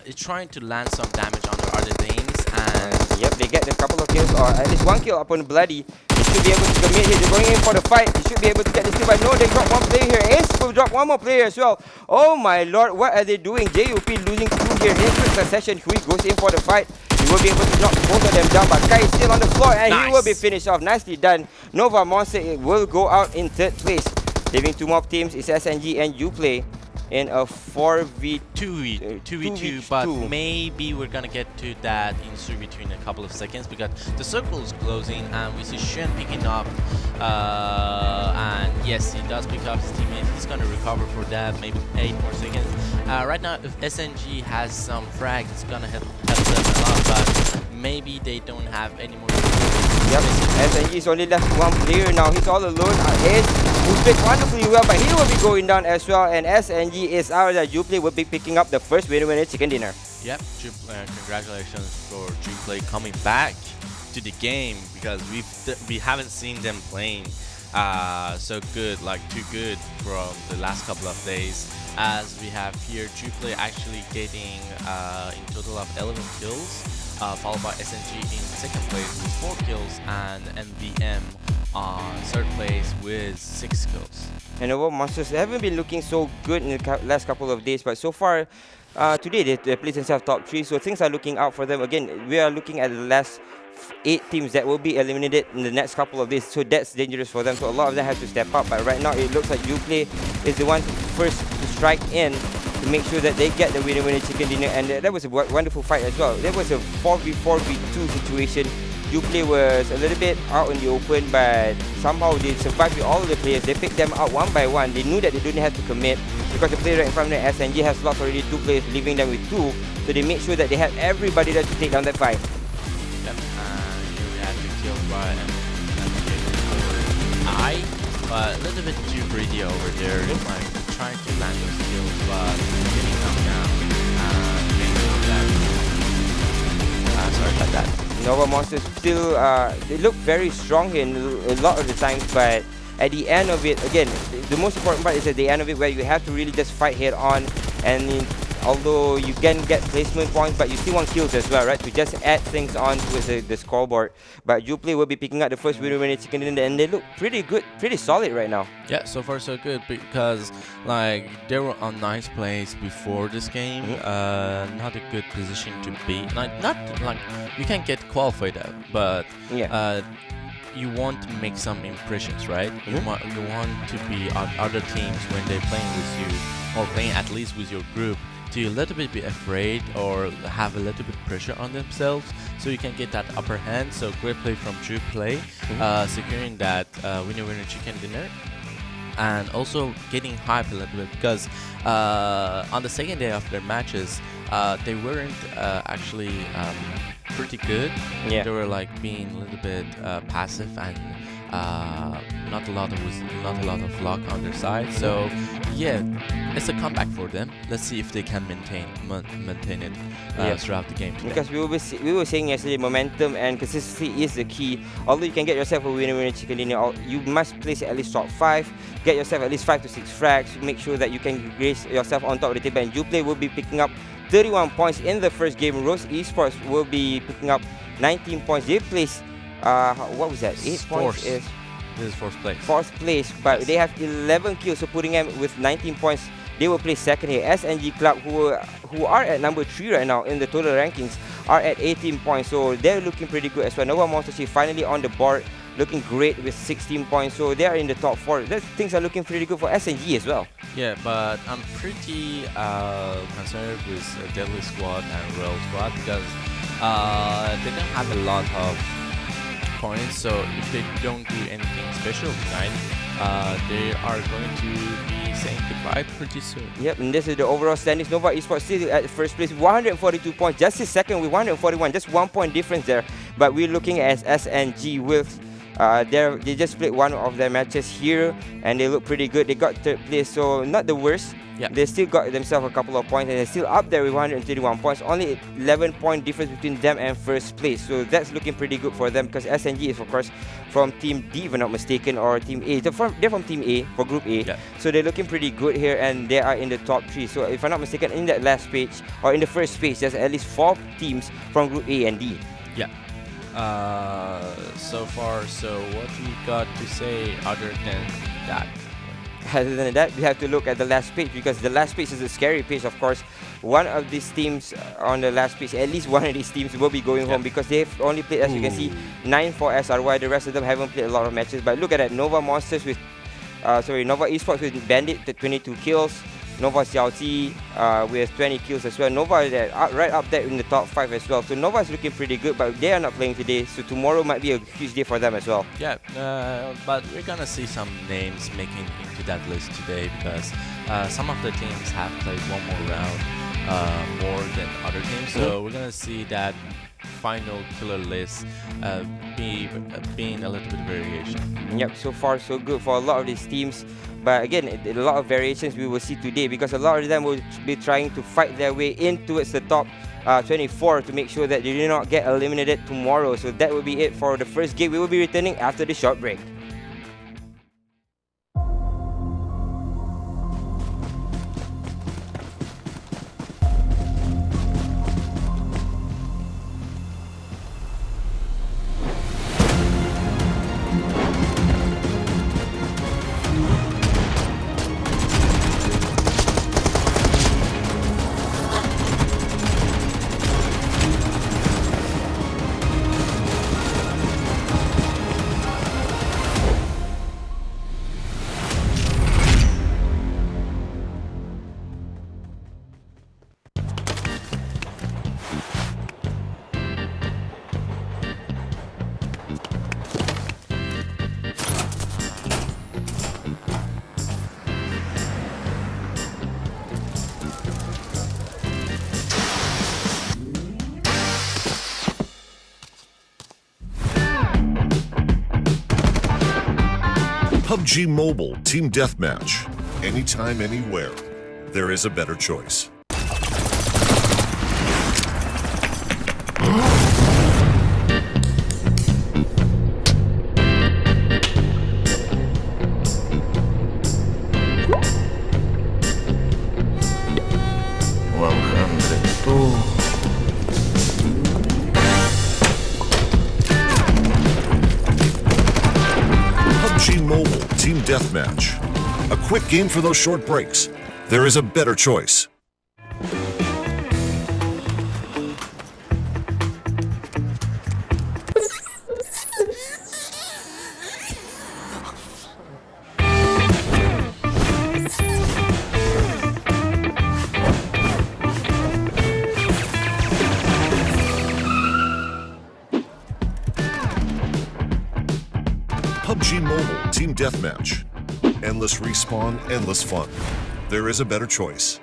is trying to land some damage on the other teams, and yep, they get a couple of kills, or at least 1 kill upon Bloody. They should be able to commit here. They're going in for the fight. They should be able to get this kill, but no, they drop 1 player here. Ace will drop 1 more player as well. Oh my lord, what are they doing? JUP losing 2 here in quick succession. Hui goes in for the fight. He will be able to knock both of them down, but Kai is still on the floor, and he will be finished off. Nicely done. Nova Monster will go out in 3rd place. Leaving 2 more teams is SNG and JUPLAY in a 2v2, but maybe we're gonna get to that in between a couple of seconds because the circle is closing and we see Shen picking up, and yes, he does pick up his teammate. He's gonna recover for that, maybe 8 more seconds. Right now, if SNG has some frag, it's gonna help them a lot, but maybe they don't have any more. Yep, SNG is only left 1 player now. He's all alone. Ace, who played wonderfully well, but he will be going down as well. And SNG is out. That JUPLAY will be picking up the first winner chicken dinner. Yep, congratulations for JUPLAY coming back to the game because we haven't seen them playing so good, like too good from the last couple of days. As we have here, JUPLAY actually getting in total of 11 kills. Followed by SNG in 2nd place with 4 kills, and MVM on 3rd place with 6 kills. And Nova Monsters haven't been looking so good in the last couple of days, but so far today they placed themselves top 3, so things are looking out for them. Again, we are looking at the last 8 teams that will be eliminated in the next couple of days, so that's dangerous for them. So a lot of them have to step up, but right now it looks like JUPLAY is the one first to strike in to make sure that they get the winner chicken dinner, and that was a wonderful fight as well. That was a 4v4v2 situation. JUPLAY was a little bit out in the open, but somehow they survived with all of the players. They picked them out 1 by 1. They knew that they didn't have to commit because the player right in front of them, SNG, has lost already 2 players, leaving them with 2. So they made sure that they had everybody there to take down that fight. Yep. try and navigate for I, but a little bit too greedy over there, like trying to land those kills, but getting knocked down and getting that. Sorry about that. Nova Monsters still, they look very strong here in a lot of the times, but at the end of it, again, the most important part is at the end of it where you have to really just fight head on, and although you can get placement points, but you still want kills as well, right? To just add things on to the scoreboard. But JUPLAY will be picking up the first winner chicken dinner, and they look pretty good, pretty solid right now. Yeah, so far so good, because like they were on ninth place before this game. Not a good position to be. Not like you can get qualified out, but yeah. You want to make some impressions, right? You want to be on other teams when they're playing with you, or playing at least with your group, to a little bit be afraid or have a little bit pressure on themselves, so you can get that upper hand. So great play from JUPLAY, securing that winner chicken dinner, and also getting hype a little bit, because on the second day of their matches, they weren't actually pretty good. Yeah. They were like being a little bit passive and not a lot of luck on their side. So yeah, it's a comeback for them. Let's see if they can maintain it throughout the game today. Because we were saying yesterday, momentum and consistency is the key. Although you can get yourself a winner chicken dinner, you must place at least top 5, get yourself at least 5 to 6 frags, make sure that you can grace yourself on top of the table. And JUPLAY will be picking up 31 points in the first game. Rose Esports will be picking up 19 points. They placed, what was that? 8 points is... This is fourth place. Fourth place, but they have 11 kills, so putting them with 19 points, they will place second here. SNG Club, who are at number 3 right now in the total rankings, are at 18 points, so they're looking pretty good as well. Nova Monsters finally on the board, looking great with 16 points, so they are in the top 4. Things are looking pretty good for SNG as well. Yeah, but I'm pretty concerned with DeadlySquad and ROYALE Squad, because they don't have a lot of points, so if they don't do anything special tonight, they are going to be saying goodbye pretty soon. Yep, and this is the overall standings. Nova Esports still at first place, 142 points. Just is second with 141, just 1 point difference there. But we're looking at SNG with they just played one of their matches here, and they look pretty good. They got third place, so not the worst. Yeah. They still got themselves a couple of points, and they're still up there with 131 points. Only 11-point difference between them and first place. So that's looking pretty good for them, because SNG is, of course, from Team D, if I'm not mistaken, or Team A. They're from Team A, for Group A. Yeah. So they're looking pretty good here, and they are in the top 3. So if I'm not mistaken, in that last page, or in the first page, there's at least 4 teams from Group A and D. Yeah. So far, so what we got to say other than that? Other than that, we have to look at the last page, because the last page is a scary page, of course. One of these teams on the last page, at least one of these teams will be going home, because they've only played, as you can see, 9 for SRY. The rest of them haven't played a lot of matches. But look at that, Nova Monsters with, Nova Esports with Bandit to 22 kills. Nova Xiaozi with 20 kills as well. Nova is right up there in the top 5 as well. So Nova is looking pretty good, but they are not playing today. So tomorrow might be a huge day for them as well. Yeah, but we're gonna see some names making into that list today, because some of the teams have played one more round more than other teams. So we're gonna see that final killer list being a little bit of variation. Yep, so far so good for a lot of these teams. But again, a lot of variations we will see today, because a lot of them will be trying to fight their way in towards the top 24 to make sure that they do not get eliminated tomorrow. So that will be it for the first game. We will be returning after the short break. PUBG Mobile Team Deathmatch. Anytime, anywhere. There is a better choice. PUBG Mobile Team Deathmatch. A quick game for those short breaks. There is a better choice. PUBG Mobile Team Deathmatch. Endless respawn, endless fun. There is a better choice.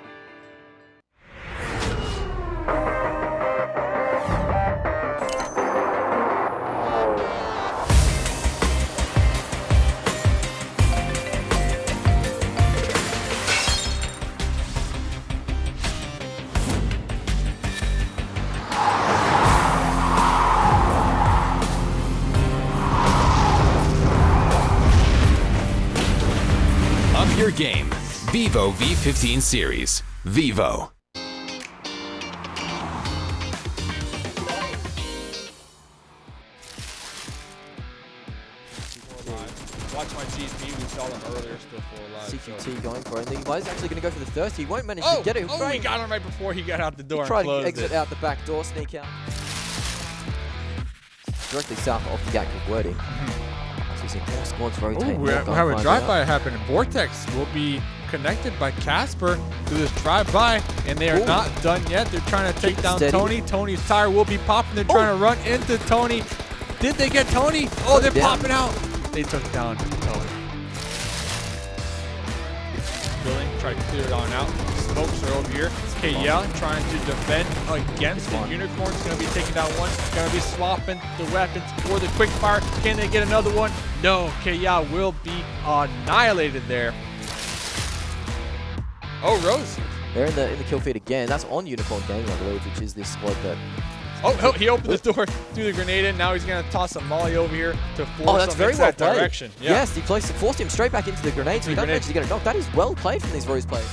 Up your game. Vivo V15 Series. Vivo. Watch my CSP, we saw them earlier still for live. CQT going for it. He was actually going to go for the thirst. He won't manage to get it. Oh, he got him right before he got out the door. He tried and closed to exit it. out the back door, sneak out. Directly south of the active wording. So we've seen more squads rotate. We have a drive-by happening. Vortex will be connected by Casper to this drive-by, and they are not done yet. They're trying to take down Tony. Tony's tire will be popping. They're trying to run into Tony. Did they get Tony? Oh, they're popping out. They took down Tony. Billing tried to clear it on out. Smokes are over here. KL trying to defend against the Unicorns. Going to be taking down one. Going to be swapping the weapons for the quick fire. Can they get another one? No. KL will be annihilated there. Oh, Rose. They're in the kill feed again. That's on Unicorn Gaming, I believe, which is this squad that... Oh, he opened the door, threw the grenade in. Now he's going to toss a molly over here to force him into that direction. Yeah. Yes, he forced him straight back into the grenade, so he doesn't actually get a knock. That is well played from these Rose players.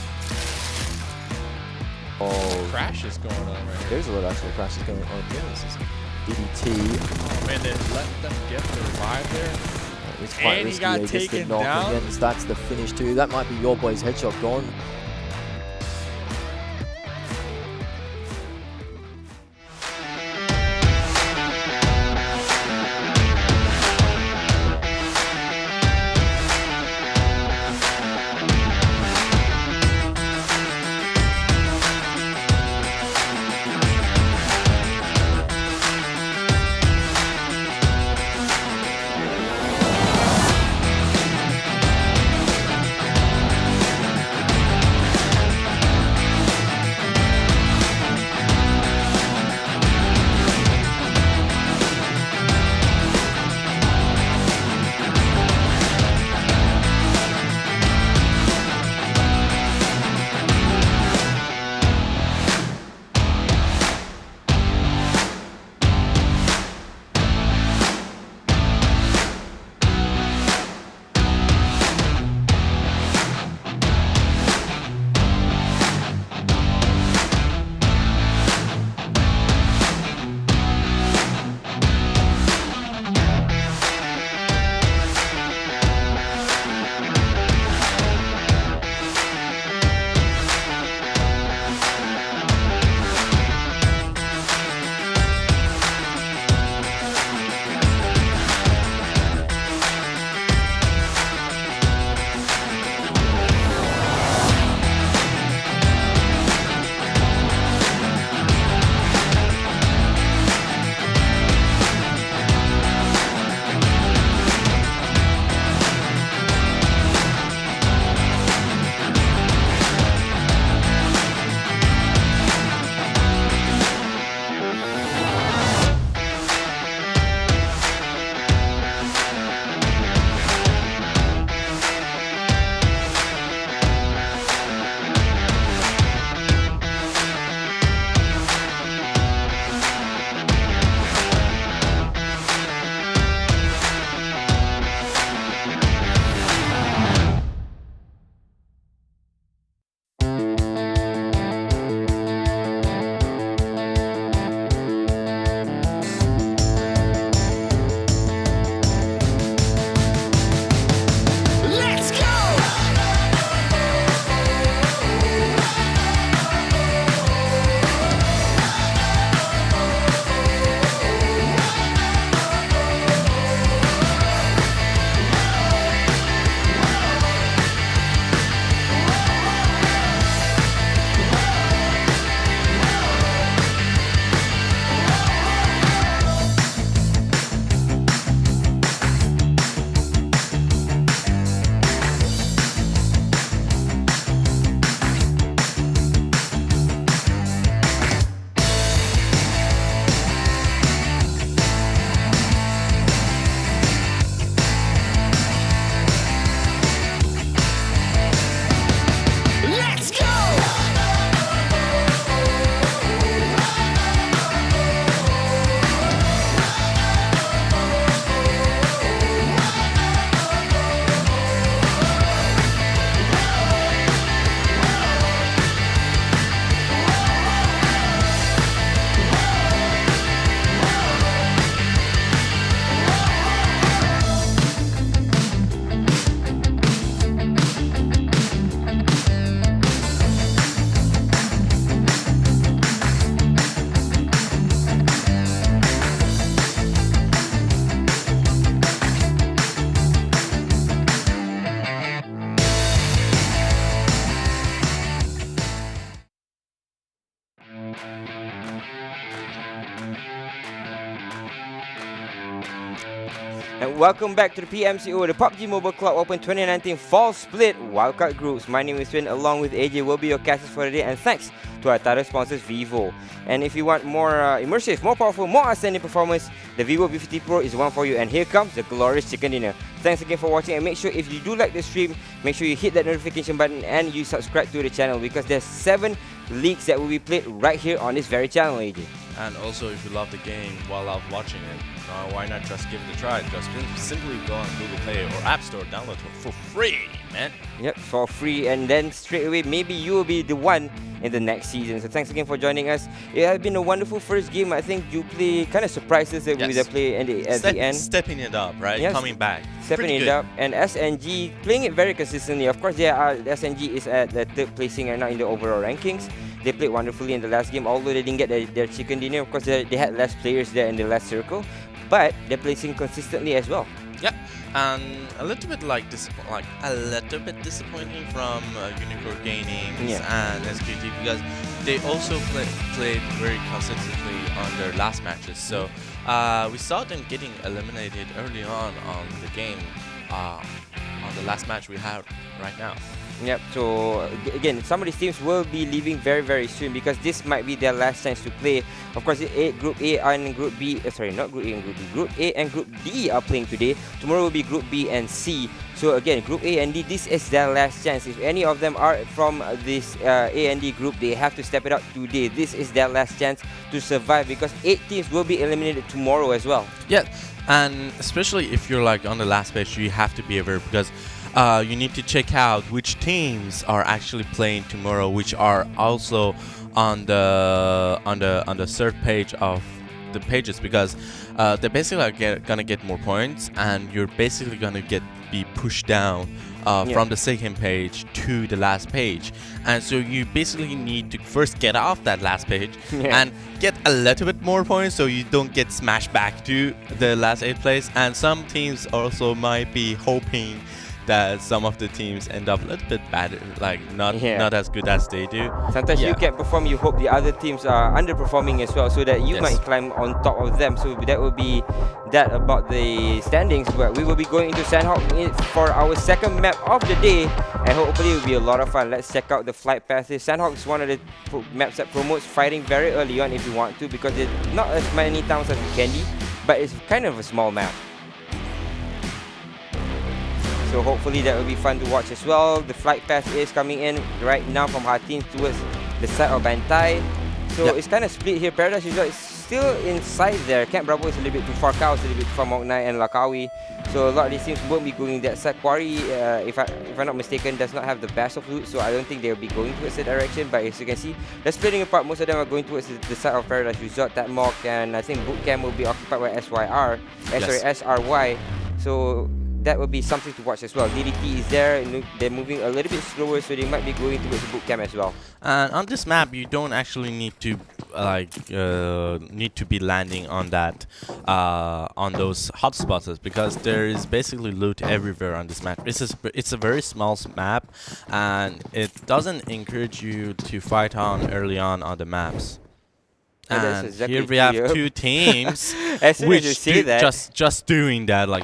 Oh, Crash is going on right here. There's a lot of actual crashes going on here. This is DDT. Oh man, they let them get the revive there. It's quite And risky. he got Gets the taken knock down. Again, that's the finish too. That might be your boy's headshot gone. And welcome back to the PMCO, the PUBG Mobile Club Open 2019 Fall Split Wildcard Groups. My name is Twin, along with AJ will be your casters for the day, and thanks to our title sponsors Vivo. And if you want more immersive, more powerful, more outstanding performance, the Vivo V50 Pro is one for you. And here comes the glorious chicken dinner. Thanks again for watching, and make sure if you do like the stream, make sure you hit that notification button and you subscribe to the channel, because there's 7 leagues that will be played right here on this very channel, AJ. And also, if you love the game while watching it, why not just give it a try? Just simply go on Google Play or App Store, download it for free, man. Yep, for free, and then straight away, maybe you will be the one in the next season. So thanks again for joining us. It has been a wonderful first game. I think JUPLAY kind of surprised us with the play at the end. Stepping it up, right? Yes. Coming back. Stepping it up. And SNG playing it very consistently. Of course, SNG is at the 3rd placing right now in the overall rankings. They played wonderfully in the last game, although they didn't get their chicken dinner. Of course, they had less players there in the last circle, but they're placing consistently as well. Yep, and a little bit disappointing from Unicorn Gaming and SQT, because they also played very consistently on their last matches. So we saw them getting eliminated early on the game, on the last match we had right now. Yep, so again, some of these teams will be leaving very, very soon, because this might be their last chance to play. Of course, Group A and Group B, sorry, not Group A and Group B, Group A and Group D are playing today. Tomorrow will be Group B and C. So again, Group A and D, this is their last chance. If any of them are from this A and D group, they have to step it up today. This is their last chance to survive, because 8 teams will be eliminated tomorrow as well. Yeah, and especially if you're like on the last page, you have to be aware, because you need to check out which teams are actually playing tomorrow, which are also on the 3rd page of the pages, because they're basically gonna get more points, and you're basically gonna be pushed down from the 2nd page to the last page. And so you basically need to first get off that last page and get a little bit more points, so you don't get smashed back to the last 8th place. And some teams also might be hoping that some of the teams end up a little bit bad, like not as good as they do. Sometimes you can't perform, you hope the other teams are underperforming as well, so that you might climb on top of them. So that will be that about the standings. But we will be going into Sanhok for our 2nd map of the day, and hopefully it will be a lot of fun. Let's check out the flight path. Sanhok is one of the maps that promotes fighting very early on if you want to, because there's not as many towns as Vikendi, but it's kind of a small map. So hopefully that will be fun to watch as well. The flight path is coming in right now from Hatin towards the side of Bantai. So it's kind of split here. Paradise Resort is still inside there. Camp Bravo is a little bit too far. Kao is a little bit too far. Mognai and Lakawi. So a lot of these teams won't be going that side. Quarry, if I'm not mistaken, does not have the best of loot, so I don't think they'll be going towards that direction. But as you can see, they're splitting apart. Most of them are going towards the side of Paradise Resort, Tatmok, and I think Bootcamp will be occupied by SYR. Sorry, SRY. So that will be something to watch as well. DDT is there. They're moving a little bit slower, so they might be going towards the bootcamp as well. And on this map, you don't actually need to be landing on that on those hotspots, because there is basically loot everywhere on this map. It's a very small map, and it doesn't encourage you to fight on early on the maps. And here we have 2 teams which just doing that, like,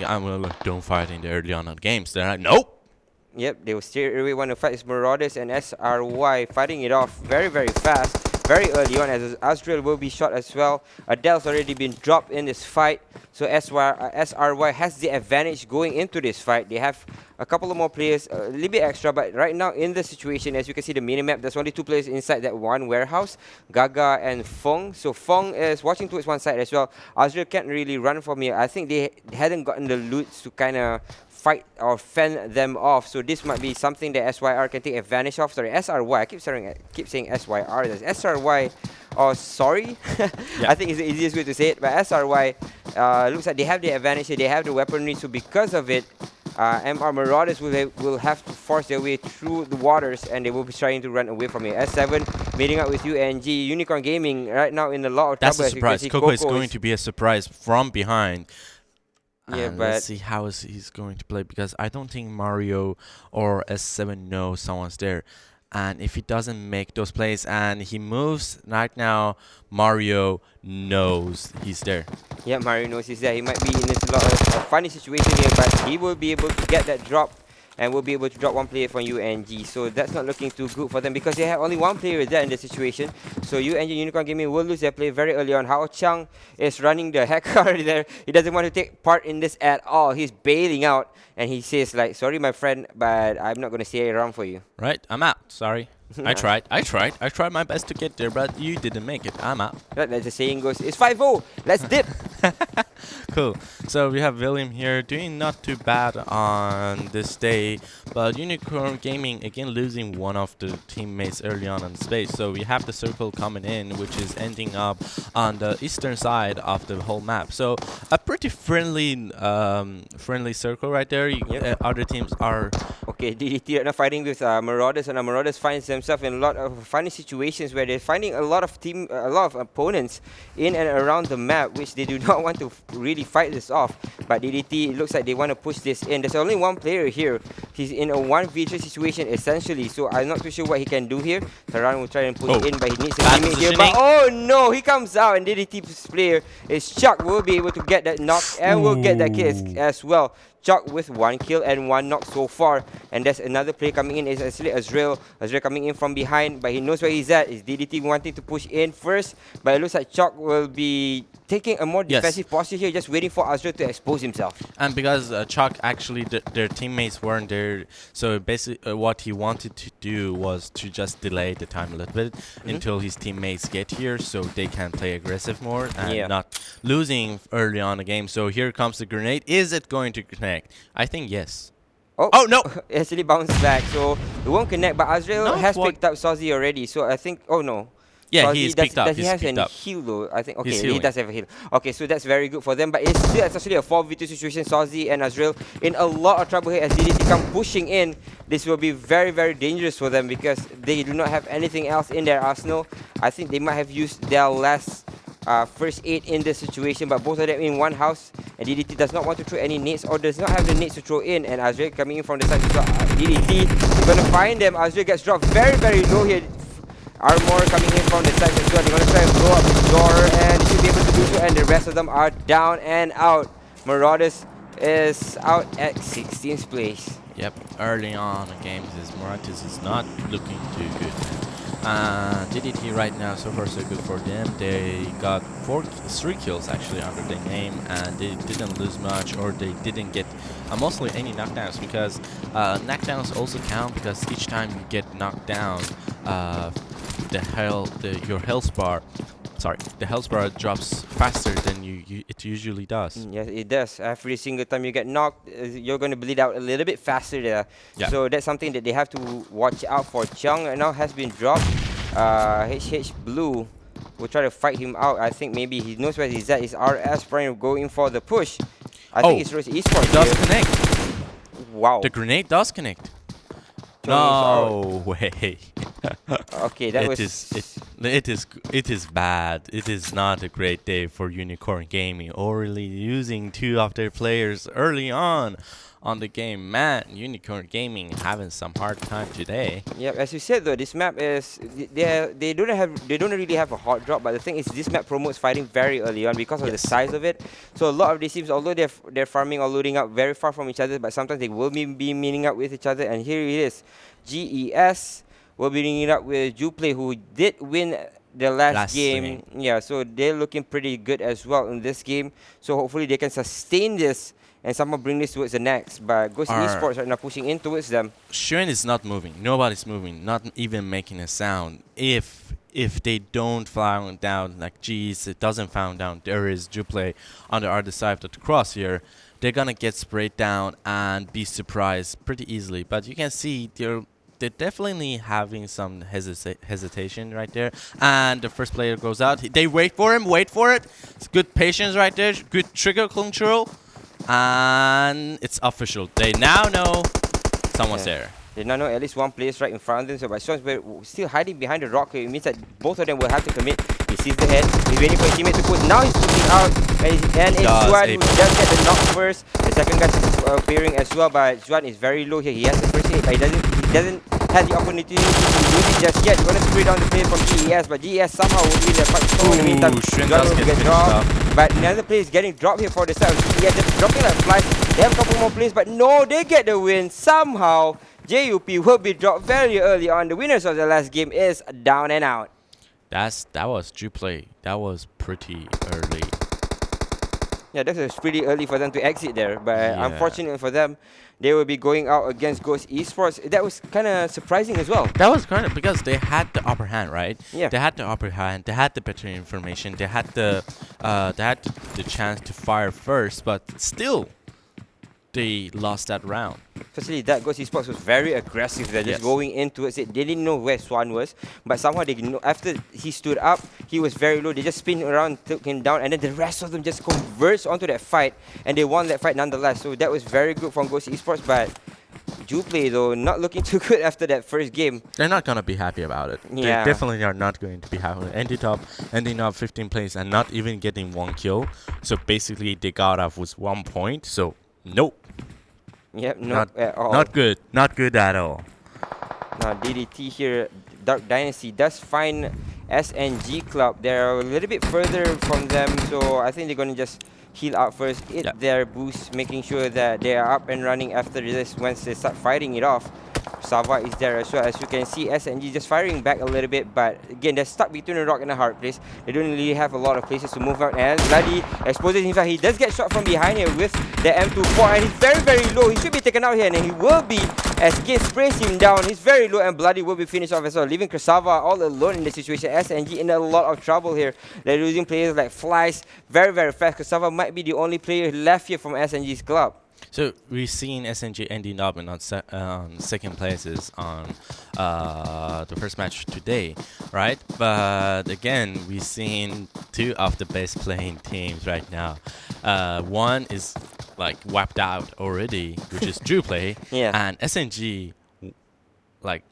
don't fight in the early on games. They're like, nope. Yep, they will straight away want to fight. It's Marauders and SRY fighting it off very, very fast, very early on, as Azrael will be shot as well. Adele's already been dropped in this fight, so SRY has the advantage going into this fight. They have a couple of more players, a little bit extra, but right now in the situation, as you can see the minimap, there's only 2 players inside that one warehouse, Gaga and Fong. So Fong is watching towards one side as well. Azrael can't really run from here. I think they hadn't gotten the loots to kind of fight or fend them off, so this might be something that SYR can take advantage of. Sorry, SRY, I keep saying SYR. That's SRY. Oh, sorry. I think it's the easiest way to say it, but SRY looks like they have the advantage here. They have the weaponry, so because of it, MR Marauders will have to force their way through the waters, and they will be trying to run away from it. S7 meeting up with UNG. Unicorn Gaming right now in a lot of trouble. That's a surprise. Coco is going to be a surprise from behind. Yeah, and but let's see how he's going to play, because I don't think Mario or S7 know someone's there. And if he doesn't make those plays and he moves right now, Mario knows he's there. Yeah, Mario knows he's there. He might be in this lot of a funny situation here, but he will be able to get that drop and will be able to drop one player from UNG. So that's not looking too good for them because they have only one player there in the situation. So UNG Unicorn Gaming will lose their play very early on. Hao Chang is running the heck out of there. He doesn't want to take part in this at all. He's bailing out and he says like, sorry my friend, but I'm not going to stay around for you. Right, I'm out. Sorry. I tried my best to get there, but you didn't make it. I'm out. Right, as the saying goes, it's 5-0. Let's dip. Cool. So we have William here doing not too bad on this day, but Unicorn Gaming again losing one of the teammates early on in space. So we have the circle coming in, which is ending up on the eastern side of the whole map. So a pretty friendly circle right there. Other teams are okay. DDT right now fighting with Marauders, and Marauders finds themselves in a lot of funny situations where they're finding a lot of opponents in and around the map, which they do not want to really fight this off. But DDT, it looks like they want to push this in. There's only one player here. He's in a 1v3 situation essentially, so I'm not too sure what he can do here. Taran will try and push in, but he needs a teammate here. But oh no, he comes out, and DDT's player is Chuck. Will be able to get that knock and will get that kill as well. Chuck with 1 kill and 1 knock so far. And there's another player coming in. It's actually Azrael. Azrael coming in from behind, but he knows where he's at. Is DDT wanting to push in first, but it looks like Chuck will be taking a more defensive posture here, just waiting for Azrael to expose himself. And because Chuck actually, their teammates weren't there, so basically what he wanted to do was to just delay the time a little bit until his teammates get here, so they can play aggressive more and not losing early on the game. So here comes the grenade. Is it going to connect? I think yes. Oh no! It actually bounced back, so it won't connect. But Azrael has picked up Sozi already, so I think. Oh no. Yeah, Sozi he's picked up. Does he have a heal though? I think okay, he does have a heal. Okay, so that's very good for them. But it's still actually a 4v2 situation. Sozi and Azrael in a lot of trouble here as DDT come pushing in. This will be very, very dangerous for them because they do not have anything else in their arsenal. I think they might have used their last first aid in this situation, but both of them in one house, and DDT does not want to throw any nades or does not have the nades to throw in, and Azrael coming in from the side. So DDT is going to find them. Azrael gets dropped very, very low here. Armor coming in from the side as well. They're going to try and blow up the door, and they should be able to do so, and the rest of them are down and out. Marauders is out at 16th place. Yep, early on in games, Mauritius is not looking too good. DDT right now, so far so good for them. They got 3 kills actually under their name, and they didn't lose much, or they didn't get mostly any knockdowns, because knockdowns also count, because each time you get knocked down, your health bar drops faster than it usually does. Yes, it does. Every single time you get knocked, you're going to bleed out a little bit faster there. Yeah. So that's something that they have to watch out for. Chung right now has been dropped. HH Blue will try to fight him out. I think maybe he knows where he's at. Is RS trying to go in for the push? I think it's Esports. It does connect. Wow. The grenade does connect. No way. Okay, that it is bad. It is not a great day for Unicorn Gaming. Already losing 2 of their players early on the game. Man, Unicorn Gaming having some hard time today. Yep, as you said though, this map is they don't really have a hot drop, but the thing is this map promotes fighting very early on because of the size of it. So a lot of these teams, although they're farming or loading up very far from each other, but sometimes they will be meeting up with each other. And here it is, GES will be meeting up with JUPLAY, who did win the last game. Yeah, so they're looking pretty good as well in this game. So hopefully they can sustain this and somehow bring this towards the next. But Ghost Esports right now pushing in towards them. Shuan is not moving. Nobody's moving. Not even making a sound. If they don't find down, like geez, it doesn't find down, there is JUPLAY on the other side of the cross here. They're gonna get sprayed down and be surprised pretty easily. But you can see they're definitely having some hesitation right there. And the first player goes out. They wait for him. Wait for it. It's good patience right there. Good trigger control. And it's official. They now know someone's there. They now know at least one player right in front of them. So, but Sean's still hiding behind the rock. It means that both of them will have to commit. He sees the head. He's waiting for his teammate to push. Now he's pushing out. And it's Juan who does get the knock first. The second guy is appearing as well. But Juan is very low here. He has the first hit, but he doesn't had the opportunity to use it just yet. They're going to spray down the play from GES, but GES somehow will win the fight. So in the meantime, Xuan John does will get get finished dropped. off. But another player is getting dropped here for the side of GES. Just dropping like flies. They have a couple more plays, but no, they get the win. Somehow, JUP will be dropped very early on. The winners of the last game is down and out. That was JUPLAY. That was pretty early. Yeah, that was pretty early for them to exit there. But Yeah. unfortunately for them, they will be going out against Ghost Esports. That was kind of surprising as well. That was kind of because they had the upper hand, right? Yeah. They had the upper hand. They had the better information. They had the chance to fire first, but still, they lost that round. Especially that Ghost Esports was very aggressive. They're just Yes. going into it. They didn't know where Swan was, but somehow they know after he stood up, he was very low. They just spin around, took him down, and then the rest of them just converged onto that fight, and they won that fight nonetheless. So that was very good from Ghost Esports, but JUPLAY though not looking too good after that first game. They're not gonna be happy about it. Yeah. They definitely are not going to be happy. Ending up 15 plays and not even getting 1 kill. So basically, they got off with 1 point. So nope. Yep, Not at all. Not good. Not good at all. Now DDT here, Dark Dynasty does find SNG Club. They're a little bit further from them, so I think they're going to just heal out first, hit Yep. their boost, making sure that they are up and running after this once they start fighting it off. Sava is there as well. As you can see, SNG just firing back a little bit, but again, they're stuck between a rock and a hard place. They don't really have a lot of places to move out, and Bloody exposes himself. He does get shot from behind here with the M24, and he's very, very low. He should be taken out here, and he will be as Kid sprays him down. He's very low, and Bloody will be finished off as well, leaving Krasava all alone in the situation. SNG in a lot of trouble here. They're losing players like Flies very, very fast. Krasava might be the only player left here from SNG's club. So we've seen SNG ending up in on second places on the first match today, right? But again, we've seen 2 of the best playing teams right now. One is like wiped out already, which is JUPLAY, Yeah. and SNG like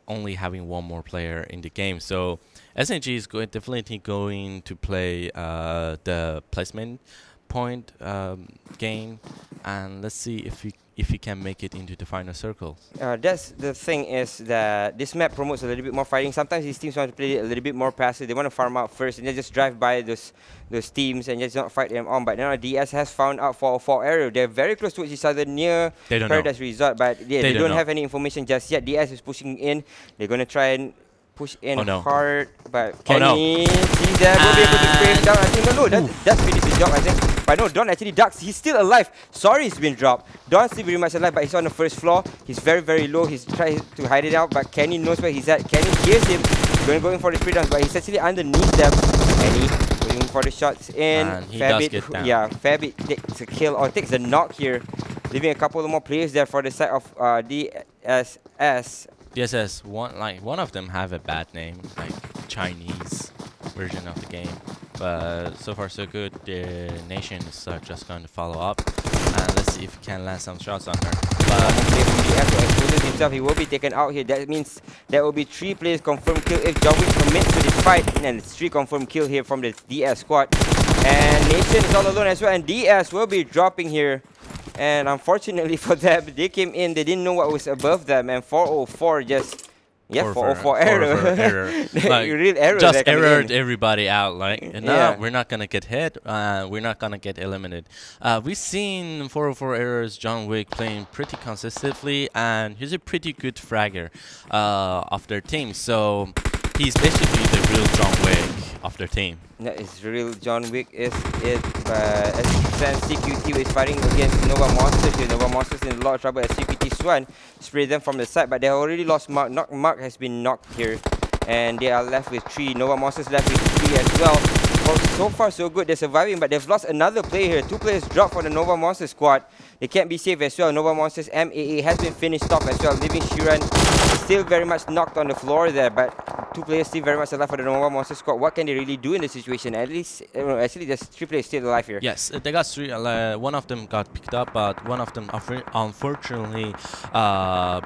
only having 1 more player in the game. So SNG is definitely going to play the placement point game, and let's see if we can make it into the final circle. That's the thing, is that this map promotes a little bit more fighting. Sometimes these teams want to play a little bit more passive. They want to farm out first and then just drive by those teams and just not fight them on. But now DS has found out for Arrow. They're very close to each other near They don't know. Paradise Resort, but yeah, they don't don't know. have any information just yet. DS is pushing in. They're going to try and push in Oh, no. hard, but Oh, no. Kenny sees that, will be able to spray him down. I think, no, that's finished his job, I think. But no, Don actually ducks. He's still alive. Sorry, he's been dropped. Don's still very much alive, but he's on the first floor. He's very, very low. He's trying to hide it out, but Kenny knows where he's at. Kenny hears him. He's going to go in for the spray downs, but he's actually underneath them. Kenny going for the shots in. And he does get down. Yeah, Fabit takes a kill or takes a knock here, leaving a couple of more players there for the side of DSS. DSS, one of them have a bad name, like Chinese version of the game. But so far so good. The nation is just going to follow up, and let's see if he can land some shots on her. But Himself, he will be taken out here. That means there will be 3 players confirmed kill if John Wick commits to this fight, and it's 3 confirmed kill here from the DS squad. And Nation is all alone as well, and DS will be dropping here. And unfortunately for them, they came in, they didn't know what was above them, and 404 just... Yeah, 404 error. Like, Real error. just there coming errored in. everybody out. Like, no, Yeah. we're not gonna get hit. We're not gonna get eliminated. We've seen 404 errors. John Wick playing pretty consistently, and he's a pretty good fragger of their team. So he's basically the real John Wick of their team. That is real. John Wick is it. But as it stands, CQT is fighting against Nova Monsters here. Nova Monsters in a lot of trouble as CQT Swan spray them from the side, but they already lost Mark. Mark has been knocked here, and they are left with 3. Nova Monsters left with 3 as well. So far so good. They're surviving, but they've lost another player here. 2 players dropped for the Nova Monsters squad. They can't be saved as well. Nova Monsters MAA has been finished off as well, leaving Shiran still very much knocked on the floor there, but 2 players still very much alive for the Nova Monsters squad. What can they really do in this situation? At least, actually, there's 3 players still alive here. Yes, they got 3. One of them got picked up, but one of them unfortunately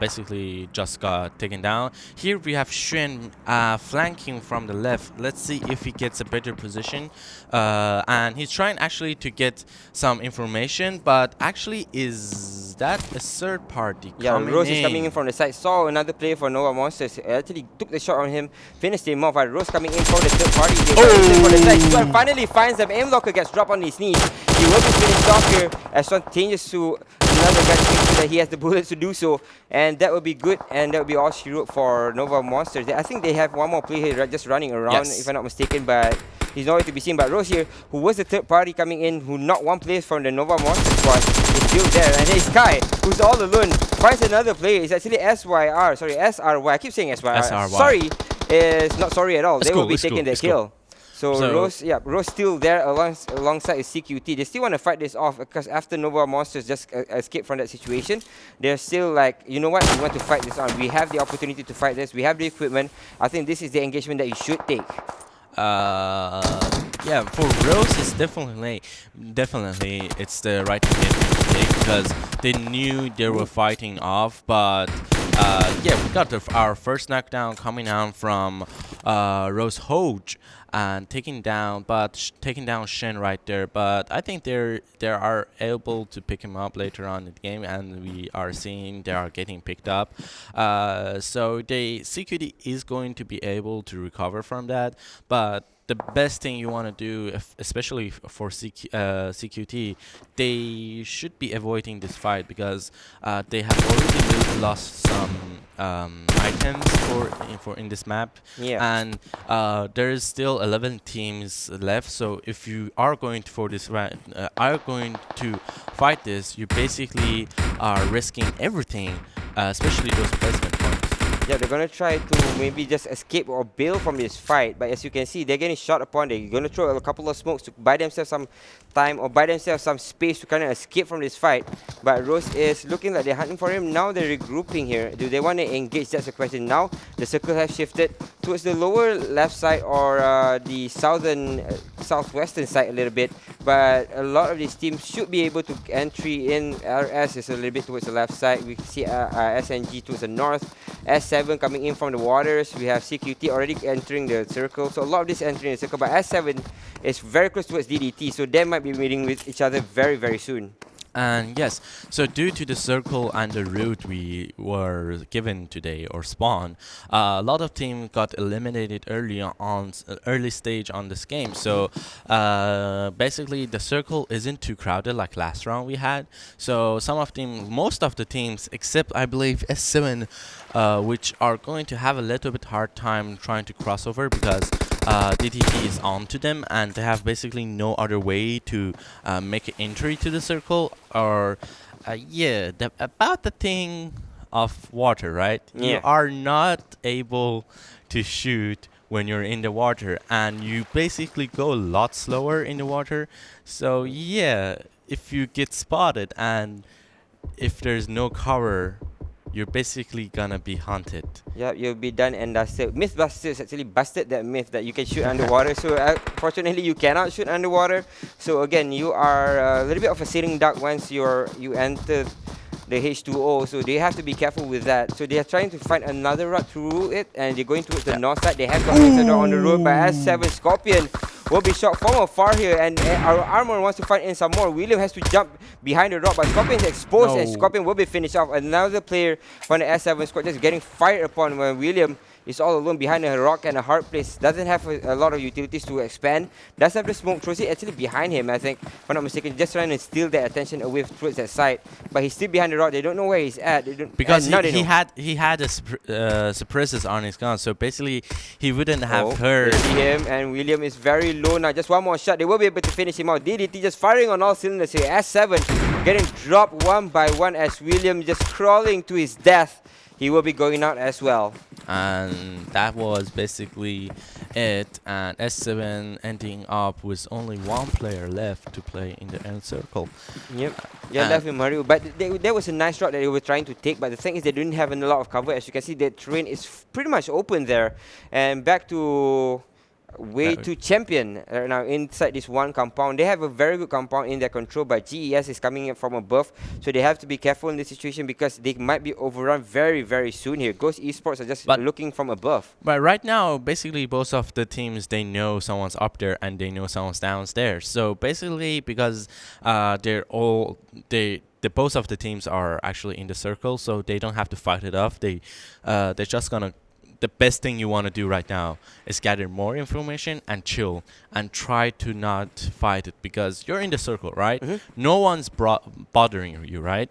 basically just got taken down. Here we have Xuan flanking from the left. Let's see if he gets a better position. And he's trying actually to get some information, but actually is that a third party Yeah, coming Rose in? is coming in from the side. Saw another player player for Nova Monsters actually took the shot on him, finished him off. Rose coming in for the third party. They for the side. And finally finds them. Aim locker gets dropped on his knees. He will be finished off here as one changes to another guy to make sure that he has the bullets to do so. And that would be good. And that would be all she wrote for Nova Monsters. I think they have one more player here just running around, if I'm not mistaken, but he's nowhere to be seen. But Rose here, who was the third party coming in, who knocked one player from the Nova Monster squad, is still there. And there's Sky, who's all alone, finds another player. It's actually SRY. I keep saying SYR. SRY. Sorry, is not sorry at all. It's they will cool, be it's taking cool, the it's kill. cool. So Rose still there alongside his CQT. They still want to fight this off because after Nova Monsters just escaped from that situation, they're still like, you know what, we want to fight this on. We have the opportunity to fight this. We have the equipment. I think this is the engagement that you should take. Yeah, for Rose, it's definitely it's the right thing to take because they knew they were fighting off. But yeah, we got our first knockdown coming out from Rose Hodge and taking down Shen right there. But I think they are able to pick him up later on in the game, and we are seeing they are getting picked up. So the CQT is going to be able to recover from that, but the best thing you want to do, especially for CQT, they should be avoiding this fight because they have already lost some items in this map, and there is still 11 teams left. So if you are going to fight this, you basically are risking everything, especially those placement points. Yeah, they're going to try to maybe just escape or bail from this fight. But as you can see, they're getting shot upon. They're going to throw a couple of smokes to buy themselves some time or buy themselves some space to kind of escape from this fight. But Rose is looking like they're hunting for him. Now they're regrouping here. Do they want to engage? That's the question. Now the circle has shifted towards the lower left side or the southwestern side a little bit. But a lot of these teams should be able to entry in. RS is a little bit towards the left side. We can see SNG towards the north. S7 coming in from the waters. We have CQT already entering the circle. So a lot of this entering the circle. But S7 is very close towards DDT. So they might be meeting with each other very, very soon. And yes, so due to the circle and the route we were given today or spawn, a lot of teams got eliminated early stage on this game. So basically the circle isn't too crowded like last round we had. So most of the teams except I believe S7, which are going to have a little bit hard time trying to cross over because DTT is on to them and they have basically no other way to make an entry to the circle. Or about the thing of water, right? Yeah. You are not able to shoot when you're in the water, and you basically go a lot slower in the water. So yeah, if you get spotted and if there's no cover, you're basically gonna be hunted. Yeah, you'll be done and dusted. Mythbusters actually busted that myth that you can shoot underwater. So fortunately, you cannot shoot underwater. So again, you are a little bit of a sitting duck once you enter the H2O. So they have to be careful with that. So they are trying to find another route through it, and they're going towards the north side. They have got on the road, but S7 Scorpion will be shot from afar here, and our Armor wants to find in some more. William has to jump behind the rock, but Scorpion is exposed, and Scorpion will be finished off. Another player from the S7 squad just getting fired upon when William is all alone behind a rock and a hard place. Doesn't have a lot of utilities to expand. Does have the smoke. Throws it actually behind him, I think, if I'm not mistaken. Just trying to steal their attention away towards that side. But he's still behind the rock. They don't know where he's at. Because he had a suppressors on his gun, so basically he wouldn't have heard him. And William is very low now. Just one more shot. They will be able to finish him out. DDT just firing on all cylinders here. S7 getting dropped one by one as William just crawling to his death. He will be going out as well. And that was basically it. And S7 ending up with only one player left to play in the end circle. Yep. Yeah, left with Mario. But there was a nice shot that they were trying to take. But the thing is, they didn't have a lot of cover. As you can see, the terrain is pretty much open there. And back to way to champion now inside this one compound. They have a very good compound in their control, but GES is coming in from above, so they have to be careful in this situation because they might be overrun very, very soon here. Ghost Esports are just looking from above. But right now, basically, both of the teams, they know someone's up there and they know someone's downstairs. So basically, because both of the teams are actually in the circle, so they don't have to fight it off. They're just gonna. The best thing you want to do right now is gather more information and chill and try to not fight it, because you're in the circle, right? No one's bothering you, right?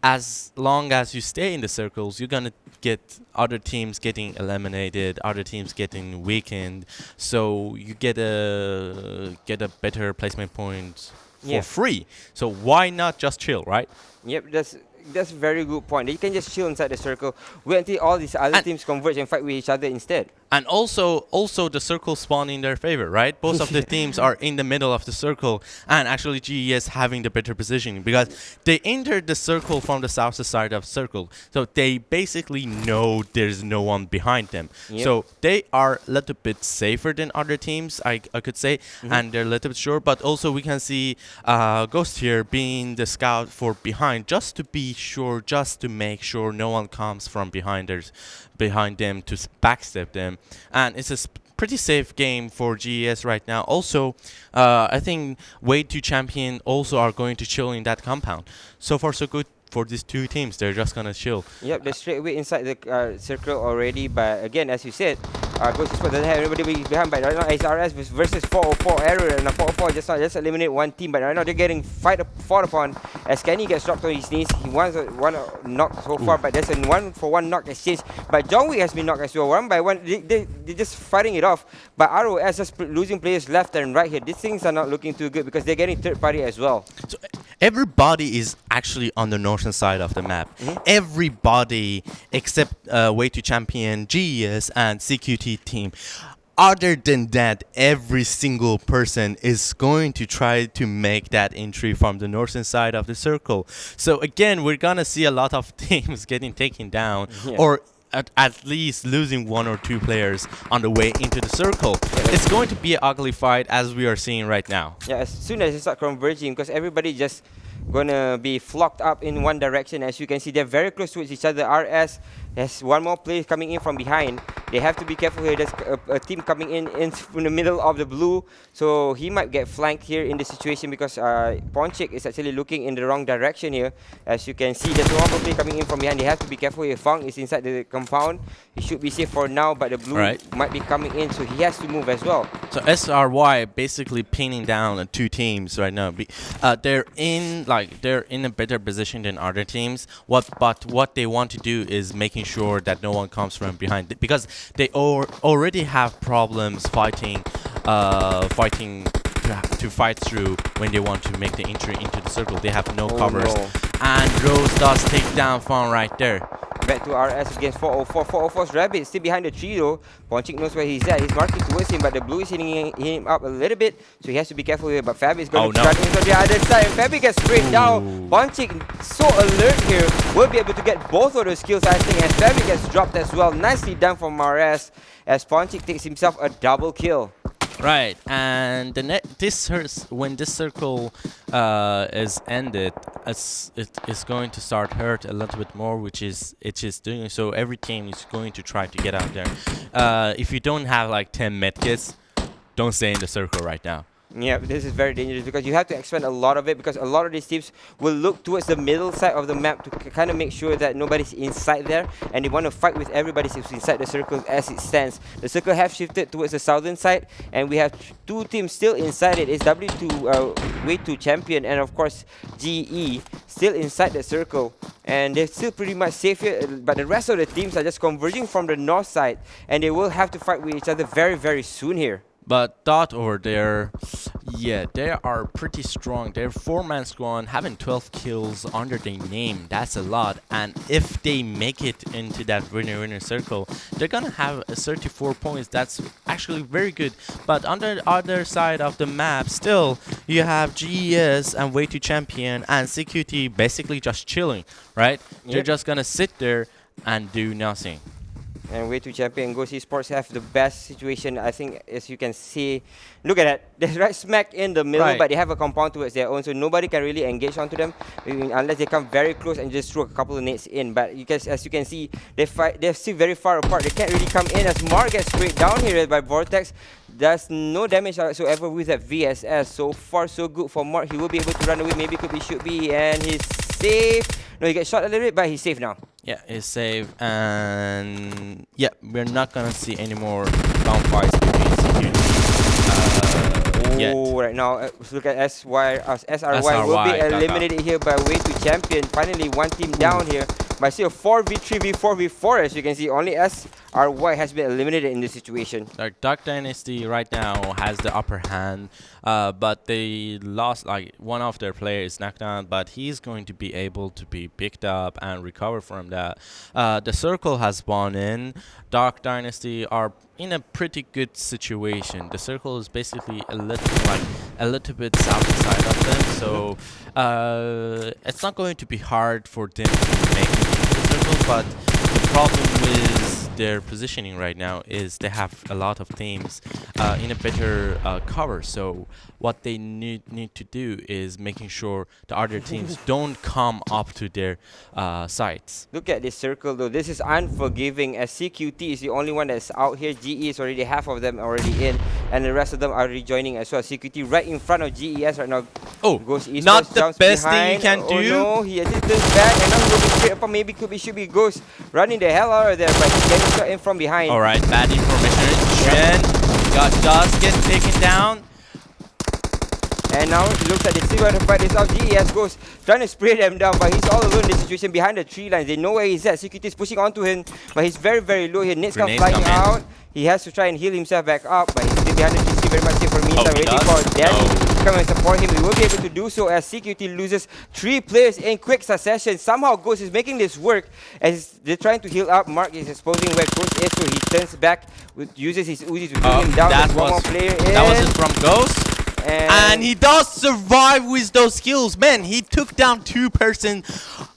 As long as you stay in the circles, you're gonna get other teams getting eliminated, other teams getting weakened, so you get a better placement point for free. So why not just chill, right? Yep, that's a very good point. You can just chill inside the circle, wait until all these other teams converge and fight with each other instead. And also the circle spawn in their favor, right? Both of the teams are in the middle of the circle, and actually GES having the better positioning because they entered the circle from the south side of the circle. So they basically know there's no one behind them. Yep. So they are a little bit safer than other teams, I could say, and they're a little bit sure. But also we can see Ghost here being the scout for behind, just to be sure, just to make sure no one comes from behind them to backstep them. And it's a pretty safe game for GES right now. Also, I think Way to Champion also are going to chill in that compound. So far, so good for these two teams. They're just going to chill. Yep, they're straight away inside the circle already. But again, as you said, Ghost Esports doesn't have anybody behind. But right now, SRS versus 404 Error, and 404 just eliminate one team. But right now, they're getting fought upon as Kenny gets dropped on his knees. He wants one knock so far, but there's a 1-for-1 knock exchange. But John Wick has been knocked as well. One by one, they're just fighting it off. But ROS just losing players left and right here. These things are not looking too good because they're getting third party as well. So everybody is actually on the northern side of the map. Everybody except Way to Champion, GES, and CQT Team. Other than that, every single person is going to try to make that entry from the northern side of the circle. So again, we're gonna see a lot of teams getting taken down, or at least losing one or two players on the way into the circle. It's going to be an ugly fight as we are seeing right now. Yeah, as soon as they start converging, because everybody just gonna be flocked up in one direction. As you can see, they're very close to each other. RS has one more player coming in from behind. They have to be careful here. There's a team coming in from the middle of the blue, so he might get flanked here in this situation because Ponchik is actually looking in the wrong direction here. As you can see, there's one more player coming in from behind. They have to be careful here. Fang is inside the compound. He should be safe for now, but the blue might be coming in, so he has to move as well. So SRY basically pinning down two teams right now. They're in a better position than other teams. But what they want to do is making sure that no one comes from behind, because they already have problems fighting to fight through when they want to make the entry into the circle. They have no covers. No. And Rose does take down Fang right there. Back to RS against 404. 404's Rabbit still behind the tree though. Ponchik knows where he's at. He's marking towards him, but the blue is hitting him up a little bit, so he has to be careful here. But Fabi is going to run into the other side, and Fabi gets sprayed down. Ponchik, so alert here, will be able to get both of those kills, I think, and Fabi gets dropped as well. Nicely done from RS as Ponchik takes himself a double kill. Right, and when this circle is ended, it is going to start hurt a little bit more, which it is doing. So every team is going to try to get out there. If you don't have like 10 medkits, don't stay in the circle right now. Yeah, this is very dangerous because you have to expend a lot of it, because a lot of these teams will look towards the middle side of the map to kind of make sure that nobody's inside there, and they want to fight with everybody who's inside the circle as it stands. The circle have shifted towards the southern side, and we have two teams still inside it. It's W2 Way to Champion and of course GE still inside the circle, and they're still pretty much safe here, but the rest of the teams are just converging from the north side, and they will have to fight with each other very, very soon here. But Dot over there, yeah, they are pretty strong. They're 4-man squad, having 12 kills under their name. That's a lot. And if they make it into that winner-winner circle, they're gonna have 34 points. That's actually very good. But on the other side of the map, still, you have GES and Way to Champion and CQT basically just chilling, right? Yep. They're just gonna sit there and do nothing. And Way to Champion and Ghost Esports have the best situation, I think, as you can see. Look at that. They're right smack in the middle, but they have a compound towards their own, so nobody can really engage onto them unless they come very close and just throw a couple of nades in. But as you can see, they're still very far apart. They can't really come in as Mar gets sprayed down here by Vortex. There's no damage whatsoever with that VSS. So far, so good for Mark. He will be able to run away. Maybe could be, should be, and he's safe. No, he got shot a little bit, but he's safe now. Yeah, he's safe, and yeah, we're not gonna see any more round fights between CQT. Yet. Right now, let's look at SRY will be eliminated here by way to champion. Finally, one team down here. But still 4v3, v4, as you can see, only SRY has been eliminated in this situation. Dark Dynasty right now has the upper hand, but they lost, like, one of their players knocked down, but he's going to be able to be picked up and recover from that. The Circle has spawned in. Dark Dynasty are in a pretty good situation. The Circle is basically a little bit south side of them, so it's not going to be hard for them to make it into the Circle, but the problem with their positioning right now is they have a lot of teams in a better cover. So what they need to do is making sure the other teams don't come up to their sites. Look at this Circle though. This is unforgiving, as CQT is the only one that's out here. GE is already half of them already in, and the rest of them are rejoining as well. CQT right in front of GES right now. Oh, Goes Esports, not the jumps best behind. thing you can do. No, he just turns back, and now he will be straight up. Maybe should be Ghost running the hell out of there, but he's getting shot in from behind. All right, bad information. Shen does get taken down. And now it looks like they still want to fight this out. GES goes trying to spray them down, but he's all alone in this situation behind the tree lines. They know where he's at. CQT is pushing onto him, but he's very, very low here. Nits come flying out. He has to try and heal himself back up, but he's still behind the tree. Still very much safe for me. Waiting for Daddy to come and support him. He will be able to do so as CQT loses 3 players in quick succession. Somehow Ghost is making this work as they're trying to heal up. Mark is exposing where Ghost is, so he turns back, uses his Uzi to bring him down. There's one more player in. That was it from Ghost. And he does survive with those skills. Man, he took down 2 person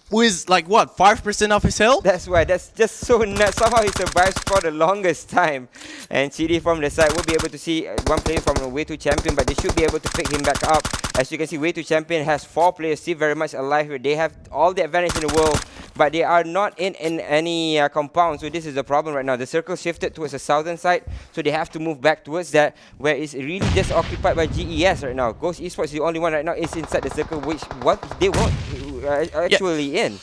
with, like, what, 5% of his health? That's why. That's just so nuts. Somehow he survives for the longest time. And CD from the side will be able to see one player from the way to champion, but they should be able to pick him back up. As you can see, way to champion has 4 players still very much alive here. They have all the advantage in the world, but they are not in any compound. So this is the problem right now. The Circle shifted towards the southern side, so they have to move back towards that, where it's really just occupied by GES right now. Ghost Esports is the only one right now is inside the Circle, which what they won't actually in.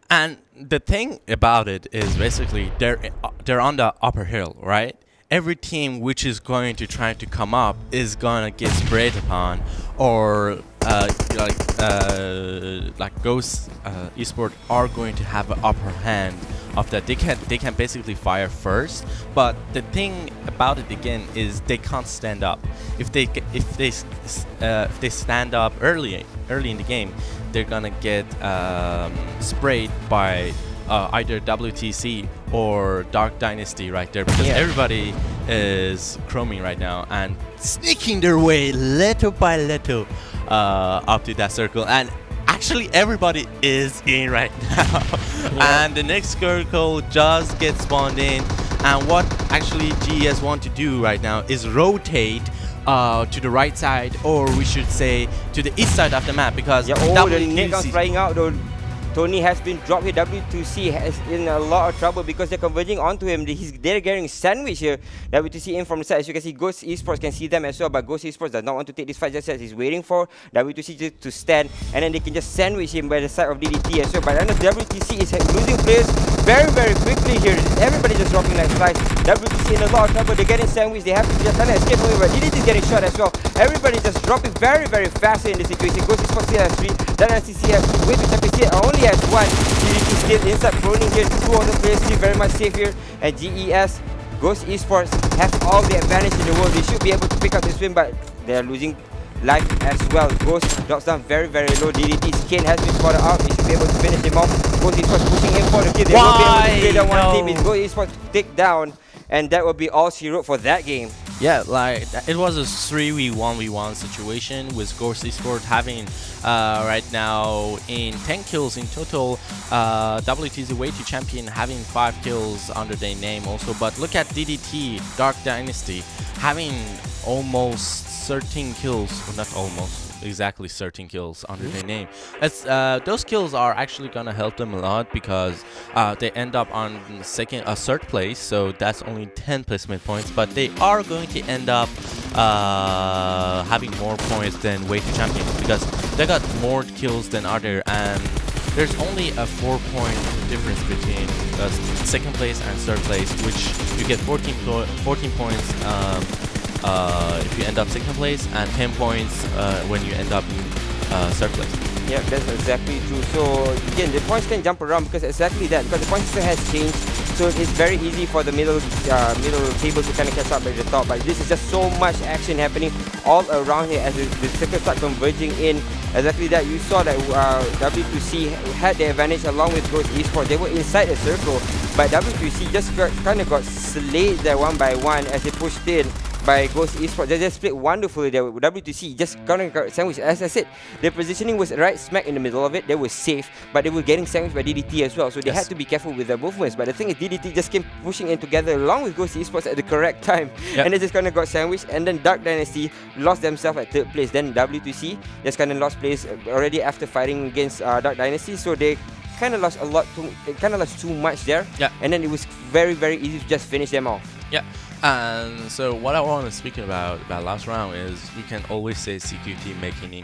And the thing about it is basically they're on the upper hill, right? Every team which is going to try to come up is gonna get sprayed upon, or like Ghost Esports are going to have an upper hand of that. They can basically fire first, but the thing about it again is they can't stand up. If they stand up early in the game, they're gonna get sprayed by either WTC or Dark Dynasty right there, because everybody is chroming right now and sneaking their way little by little up to that Circle, and actually everybody is in right now. And the next Circle just gets spawned in, and what actually GES want to do right now is rotate to the right side, or we should say to the east side of the map, because the net comes flying out though. Tony has been dropped here. W2C is in a lot of trouble because they're converging onto him. They're getting sandwiched here. W2C in from the side. As you can see, Ghost Esports can see them as well, but Ghost Esports does not want to take this fight just as he's waiting for W2C to stand, and then they can just sandwich him by the side of DDT as well. But then the WTC is losing players very, very quickly here. Everybody just dropping like flies. WTC in a lot of trouble. They're getting sandwiched. They have to just kind of escape from it, but DDT is getting shot as well. Everybody just dropping very, very fast in this situation. Ghost Esports still has 3. DYNASTY has 2. Way to champion only has 1. DDT still inside, proning here. 2 other players still very much safe here. And GES, Ghost Esports have all the advantage in the world. They should be able to pick up this win, but they're losing life as well. Ghost drops down very, very low. DDT's Kane has been spotted out. They should be able to finish him off. Ghost Esports pushing in for the kill. They will be able to clear down one team. It's Ghost Esports take down, and that will be all she wrote for that game. Yeah, like it was a 3v1v1 situation with Ghost Esports having right now in 10 kills in total. WTZ way to champion having 5 kills under their name also. But look at DDT, Dark Dynasty, having almost 13 kills, or not almost, exactly 13 kills under their name. Those kills are actually gonna help them a lot, because they end up on third place, so that's only 10 placement points, but they are going to end up having more points than way to champion, because they got more kills than other, and there's only a 4-point difference between second place and third place, which you get 14 points if you end up second place, and 10 points when you end up in third place. Yeah, that's exactly true. So again, the points can jump around because exactly that, because the point system has changed. So it's very easy for the middle table to kind of catch up at the top. But this is just so much action happening all around here as the circles start converging in. Exactly that, you saw that W2C had the advantage along with Ghost Esports. They were inside the circle, but W2C just kind of got slayed there one by one as they pushed in by Ghost Esports. They just played wonderfully there. W2C just kind of got sandwiched. As I said, their positioning was right smack in the middle of it. They were safe, but they were getting sandwiched by DDT as well. So they had to be careful with their movements. But the thing is, DDT just came pushing in together along with Ghost Esports at the correct time. And they just kind of got sandwiched. And then Dark Dynasty lost themselves at third place. Then W2C just kind of lost place already after fighting against Dark Dynasty. So they kind of lost a lot. They kind of lost too much there. And then it was very, very easy to just finish them off. And so what I want to speak about last round is you can always say CQT making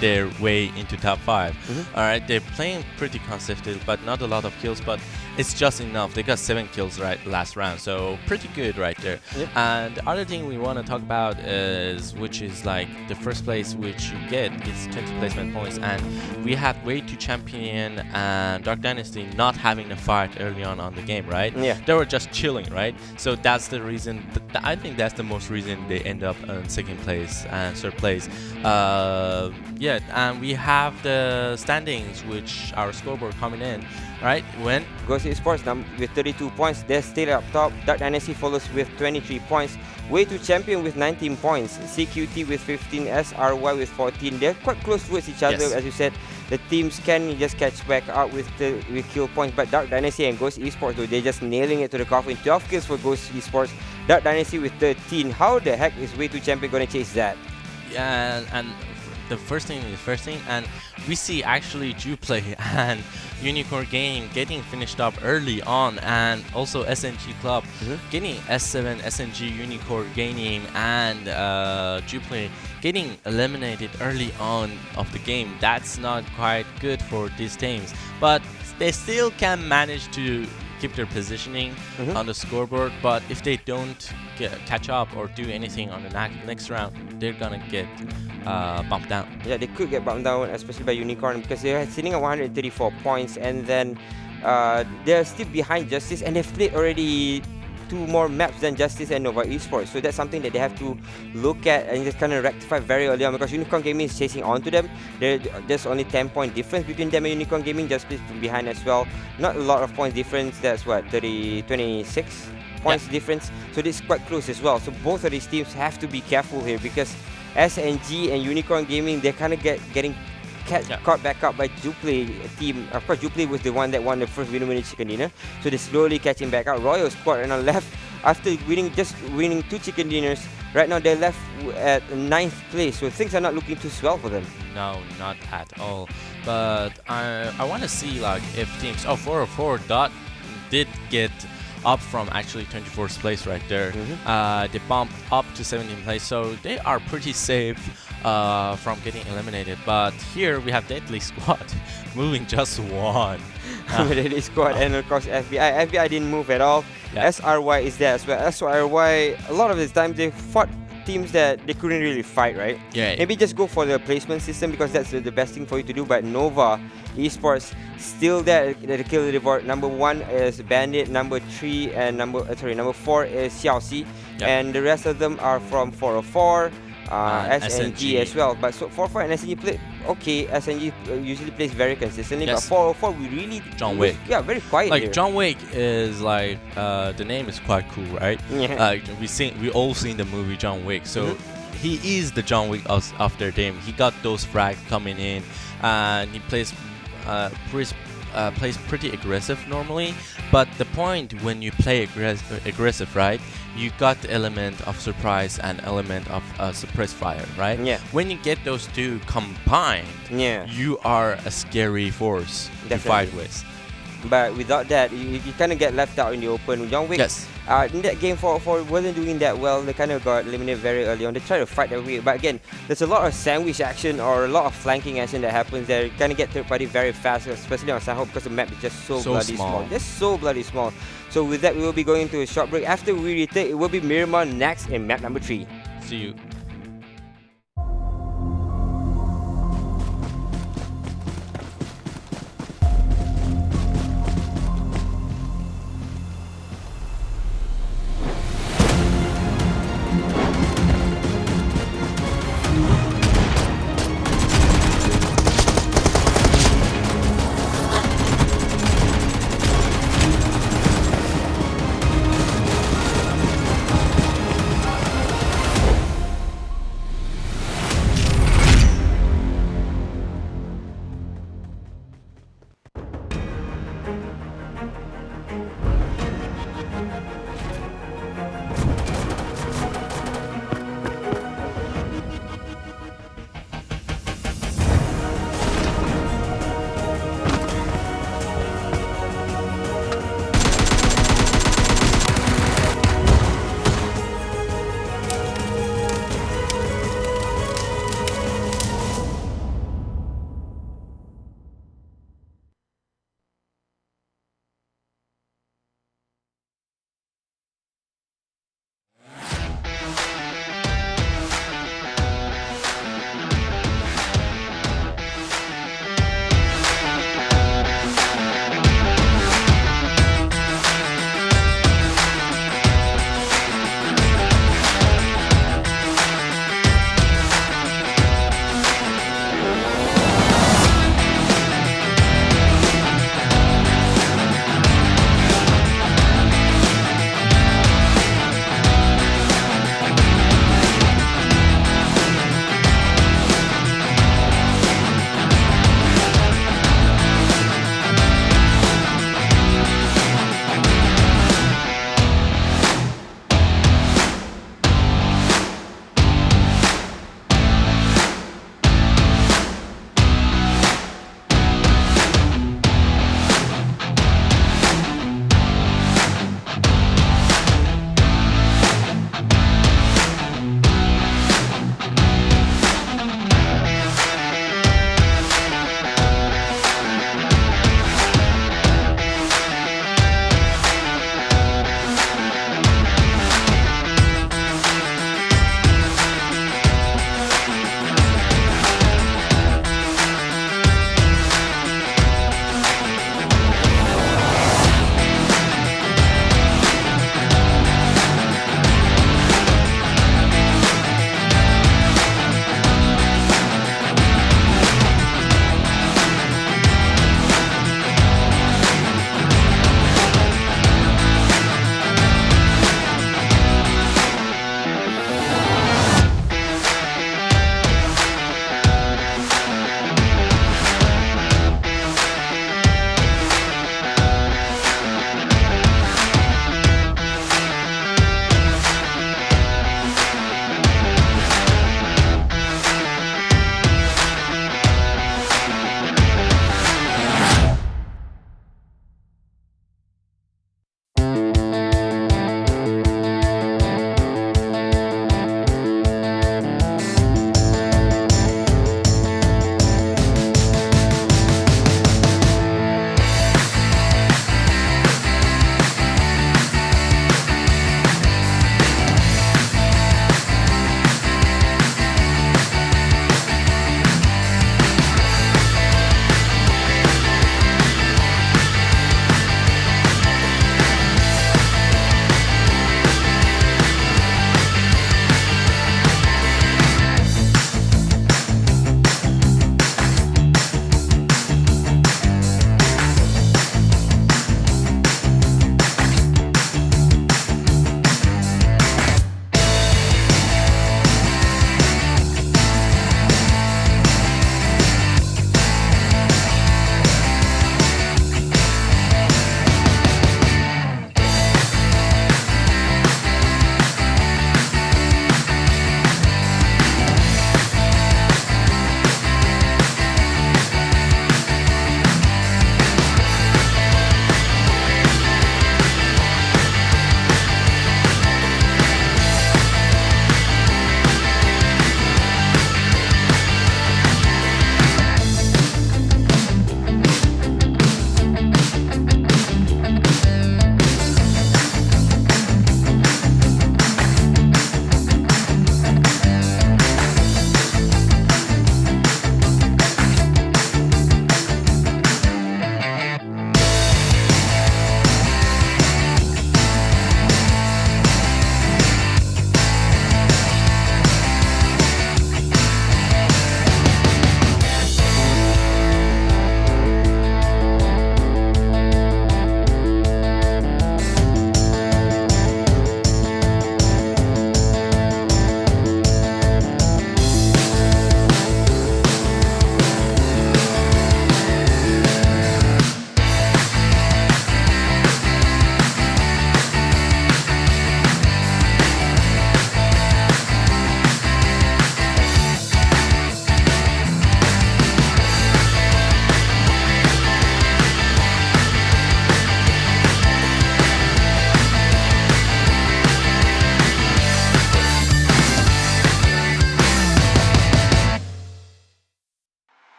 their way into top 5. All right, they're playing pretty consistent, but not a lot of kills, but it's just enough. They got 7 kills last round, so pretty good right there. And the other thing we want to talk about is, which is like the first place which you get is 20 placement points, and we had Way to Champion and Dark Dynasty not having a fight early on the game, right? They were just chilling, right? So that's the reason, I think that's the most reason they end up in second place and third place. And we have the standings, which our scoreboard coming in, right? When Ghost Esports with 32 points, they're still up top. Dark Dynasty follows with 23 points. Way to Champion with 19 points. CQT with 15, SRY with 14. They're quite close towards each other, as you said. The teams can just catch back up with kill points, but Dark Dynasty and Ghost Esports, though, they're just nailing it to the coffin. 12 kills for Ghost Esports. Dark Dynasty with 13. How the heck is Way to Champion going to chase that? And the first thing, and we see actually JUPLAY and Unicorn Gaming getting finished up early on, and also SNG Club getting S7, SNG, Unicorn Gaming, and JUPLAY getting eliminated early on of the game. That's not quite good for these teams, but they still can manage to keep their positioning on the scoreboard. But if they don't catch up or do anything on the next round, they're gonna get bumped down. Yeah, they could get bumped down, especially by Unicorn, because they're sitting at 134 points, and then they're still behind Justice, and they've played already 2 more maps than Justice and Nova Esports. So that's something that they have to look at and just kind of rectify very early on, because Unicorn Gaming is chasing on to them. There's only 10-point difference between them and Unicorn Gaming, just behind as well. Not a lot of points difference. That's what, 26 points difference. So this is quite close as well. So both of these teams have to be careful here, because SNG and Unicorn Gaming, they're kind of getting caught back up by JUPLAY Team. Of course, JUPLAY was the one that won the first winner chicken dinner, so they're slowly catching back up. Royal Squad right now left after winning 2 chicken dinners. Right now they're left at 9th place, so things are not looking too swell for them. No, not at all. But I want to see like if teams 404 dot did get up from actually 24th place right there. They bumped up to 17th place, so they are pretty safe from getting eliminated. But here we have DeadlySquad moving just 1. DeadlySquad and of course FBI. FBI didn't move at all. SRY is there as well. SRY, a lot of the time they fought teams that they couldn't really fight, right? Maybe just go for the placement system, because that's the best thing for you to do. But Nova Esports still there at the kill reward. Number 1 is Bandit, number 3 and number 4 is Xiaoxi, and the rest of them are from 404, SNG as well. But so 404 and SNG play okay. SNG usually plays very consistently, but 404 we really John Wick. Very quiet. Like here. John Wick is like the name is quite cool, right? We all seen the movie John Wick, so he is the John Wick of their team. He got those frags coming in, and he plays pretty aggressive normally. But the point when you play aggressive, right, you got the element of surprise and element of suppressed fire, right? When you get those two combined, you are a scary force to fight with. But without that, you kind of get left out in the open. John Wick, In that game, 4 wasn't doing that well. They kind of got eliminated very early on. They tried to fight their way, but again, there's a lot of sandwich action or a lot of flanking action that happens there. You kind of get third party very fast, especially on Sanhok because the map is just so bloody small. Just so bloody small. So with that, we will be going to a short break. After we retake, it will be Miramar next in map number 3. See you.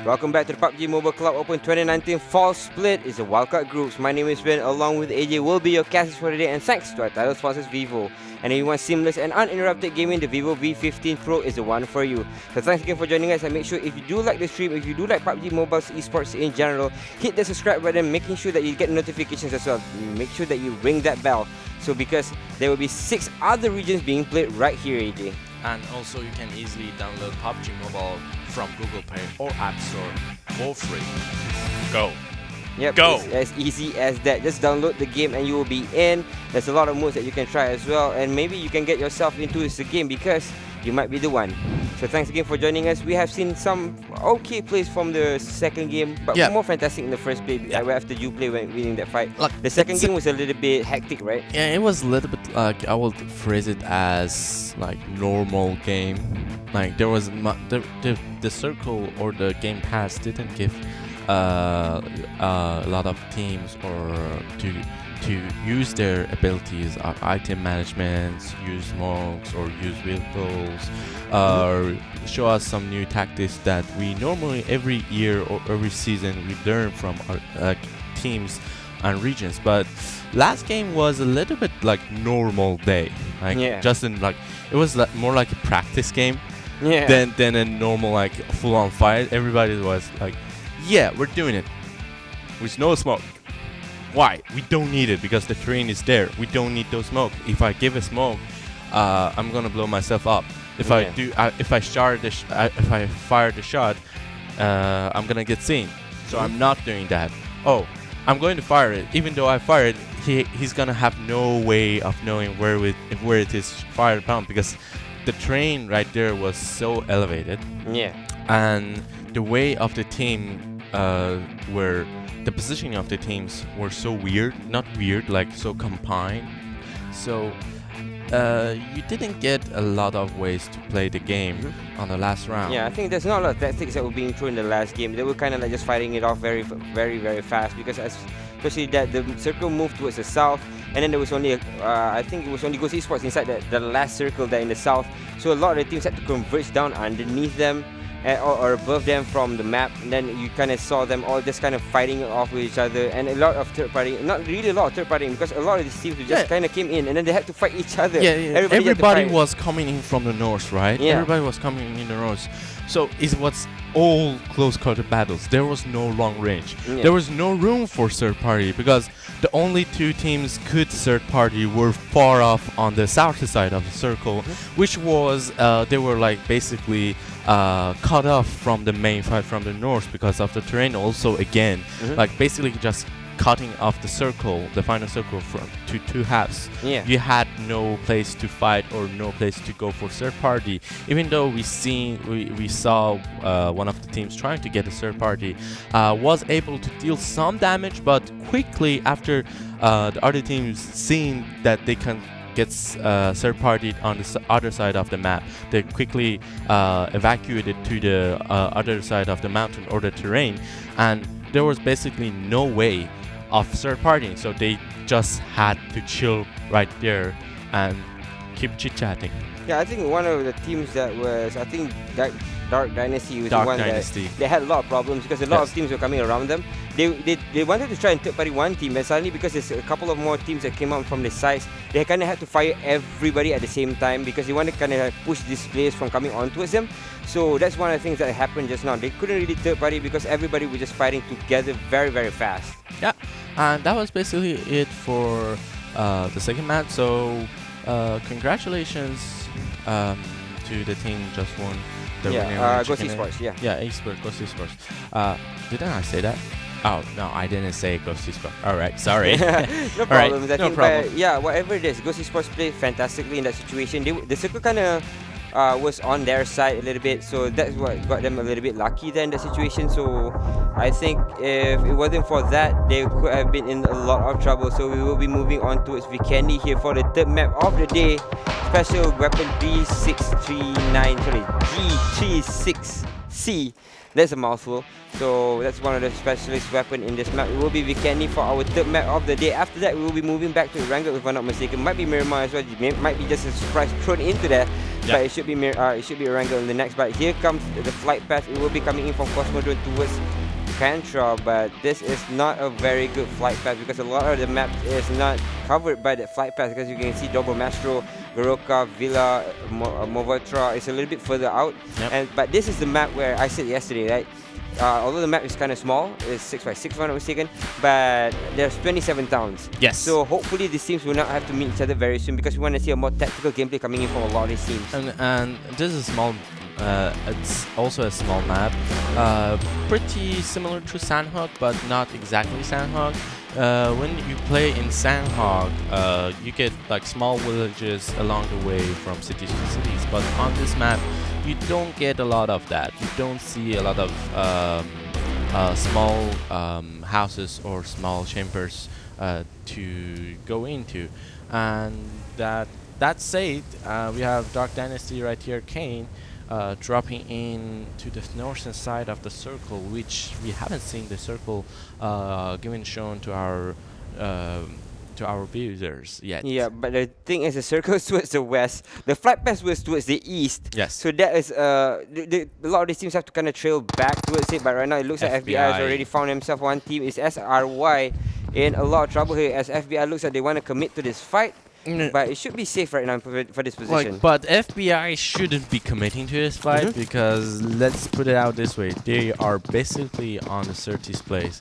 Welcome back to the PUBG Mobile Club Open 2019 Fall Split. It's a wildcard groups. My name is Ben, along with AJ will be your casters for today, and thanks to our title sponsors Vivo. And if you want seamless and uninterrupted gaming, the Vivo V15 Pro is the one for you. So thanks again for joining us, and make sure if you do like the stream, if you do like PUBG Mobile's esports in general, hit the subscribe button, making sure that you get notifications as well. Make sure that you ring that bell. So because there will be 6 other regions being played right here, AJ. And also you can easily download PUBG Mobile from Google Play or App Store for free. Go! Yep, Go! it's as easy as that. Just download the game and you will be in. There's a lot of modes that you can try as well, and maybe you can get yourself into the game because you might be the one. So thanks again for joining us. We have seen some okay plays from the second game, but more fantastic in the first play after JUPLAY winning that fight. Like, the second game was a little bit hectic, right? Yeah, it was a little bit like, I would phrase it as like normal game. Like there was the circle or the game pass didn't give a lot of teams or to use their abilities, item management, use smokes or use vehicles, show us some new tactics that we normally every year or every season we learn from our teams and regions. But last game was a little bit like normal day, like just in like it was more like a practice game than a normal like full-on fight. Everybody was like, yeah, we're doing it with no smoke. Why? We don't need it because the terrain is there. We don't need those smoke. If I give a smoke, I'm gonna blow myself up. If I do, if I fire the shot, I'm gonna get seen. So I'm not doing that. Oh, I'm going to fire it. Even though I fire it, he's gonna have no way of knowing where it is fired from because the terrain right there was so elevated. Yeah. And the way of the team were. The positioning of the teams were so weird, not weird, like so combined. So you didn't get a lot of ways to play the game on the last round. Yeah, I think there's not a lot of tactics that were being thrown in the last game. They were kind of like just fighting it off very fast because especially that the circle moved towards the south, and then there was only I think it was only Ghost Esports inside the last circle there in the south. So a lot of the teams had to converge down underneath them. Or above them from the map, and then you kind of saw them all just kind of fighting off with each other, and a lot of third party, not really a lot of third party, because a lot of these teams just kind of came in and then they had to fight each other. Everybody was coming in from the north, right? Yeah. Everybody was coming in the north. So it was all close-quarter battles. There was no long range. There was no room for third party because the only 2 teams could third party were far off on the south side of the circle, which was they were like basically cut off from the main fight from the north because of the terrain. Also, again, like basically just cutting off the circle, the final circle to 2 halves. You had no place to fight or no place to go for third party. Even though we saw one of the teams trying to get a third party was able to deal some damage, but quickly after the other teams seeing that they can get third party on the other side of the map, they quickly evacuated to the other side of the mountain or the terrain, and there was basically no way of third partying, so they just had to chill right there and keep chit-chatting. Yeah, I think one of the teams that was, I think Dark Dynasty was the one that they had a lot of problems because a lot of teams were coming around them. They wanted to try and third party one team, and suddenly because there's a couple of more teams that came out from the sides, they kind of had to fire everybody at the same time because they wanted to kind of push these players from coming on towards them. So that's one of the things that happened just now. They couldn't really third party because everybody was just fighting together very fast. Yeah, and that was basically it for the second match. So congratulations to the team just won. Ghost Esports, Yeah, Esports, Ghost Esports. Didn't I say that? Oh, no, I didn't say Ghost Esports. Alright, sorry. No problem. Right, no problem. Yeah, whatever it is, Ghost Esports played fantastically in that situation. The circle kind of was on their side a little bit, so that's what got them a little bit lucky there in that situation. So I think if it wasn't for that, they could have been in a lot of trouble. So we will be moving on towards Vikendi here for the third map of the day. Special weapon G36C. That's a mouthful. So that's one of the specialist weapon in this map. It will be Vikendi for our third map of the day. After that, we will be moving back to Erangel, if I'm not mistaken. Might be Miramar as well. It might be just a surprise thrown into there. but it should be Erangel in the next. But here comes the flight path. It will be coming in from Cosmodrome towards Cantra, but this is not a very good flight path because a lot of the map is not covered by that flight path, because you can see Double Mastro, Goroka, Villa, Movatra is a little bit further out. But this is the map where I said yesterday, right? Although the map is kind of small, it's 6x6 if I'm not mistaken, but there's 27 towns. Yes. So hopefully these teams will not have to meet each other very soon, because we want to see a more tactical gameplay coming in from a lot of these teams. And this is small. It's also a small map, pretty similar to Sanhok, but not exactly Sanhok. When you play in Sanhok, you get like small villages along the way from cities to cities, but on this map, you don't get a lot of that. You don't see a lot of small houses or small chambers to go into. And that said, we have Dark Dynasty right here, Kane, dropping in to the northern side of the circle, which we haven't seen the circle given shown to our viewers yet. Yeah, but the thing is, the circle is towards the west, the flight path was towards the east. Yes. So that is a lot of these teams have to kind of trail back towards it. But right now it looks like FBI has already found himself one team. Is SRY in a lot of trouble here, as FBI looks like they want to commit to this fight. But it should be safe right now for this position. But FBI shouldn't be committing to this fight because, let's put it out this way, they are basically on the 30th place.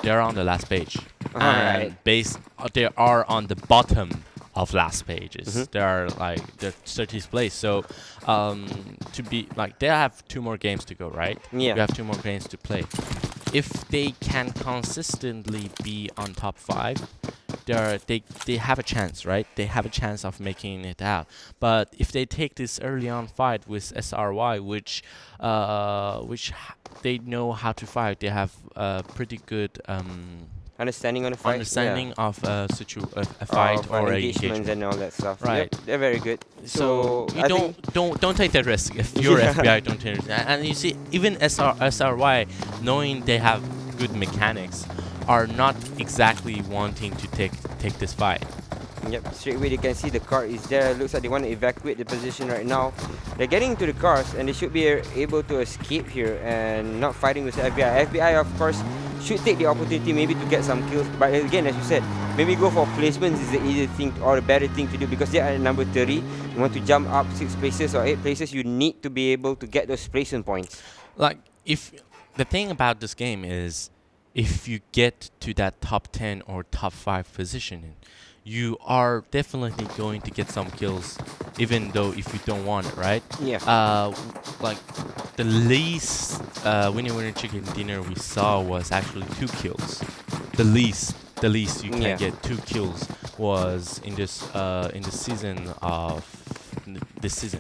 They're on the last page. They are on the bottom of last pages. They are like the 30th place. So to be like, they have 2 more games to go, right? Yeah. You have 2 more games to play. If they can consistently be on top 5, they have a chance, right? They have a chance of making it out. But if they take this early on fight with SRY, which they know how to fight, they have a pretty good understanding on the fight, of a fight or engagement and all that stuff. Right, yep, they're very good. So you don't take that risk if you're FBI. Don't take it. And you see, even SRY, knowing they have good mechanics, are not exactly wanting to take this fight. Yep, straight away you can see the car is there. Looks like they want to evacuate the position right now. They're getting into the cars and they should be able to escape here and not fighting with the FBI. FBI, of course, should take the opportunity maybe to get some kills. But again, as you said, maybe go for placements is the easier thing or the better thing to do, because they are at number 30. You want to jump up 6 places or 8 places, you need to be able to get those placement points. Like, if the thing about this game is, if you get to that top 10 or top 5 position, you are definitely going to get some kills, even though if you don't want it, right? Yeah. Like the least winner chicken dinner we saw was actually 2 kills. The least you can get 2 kills was in this season.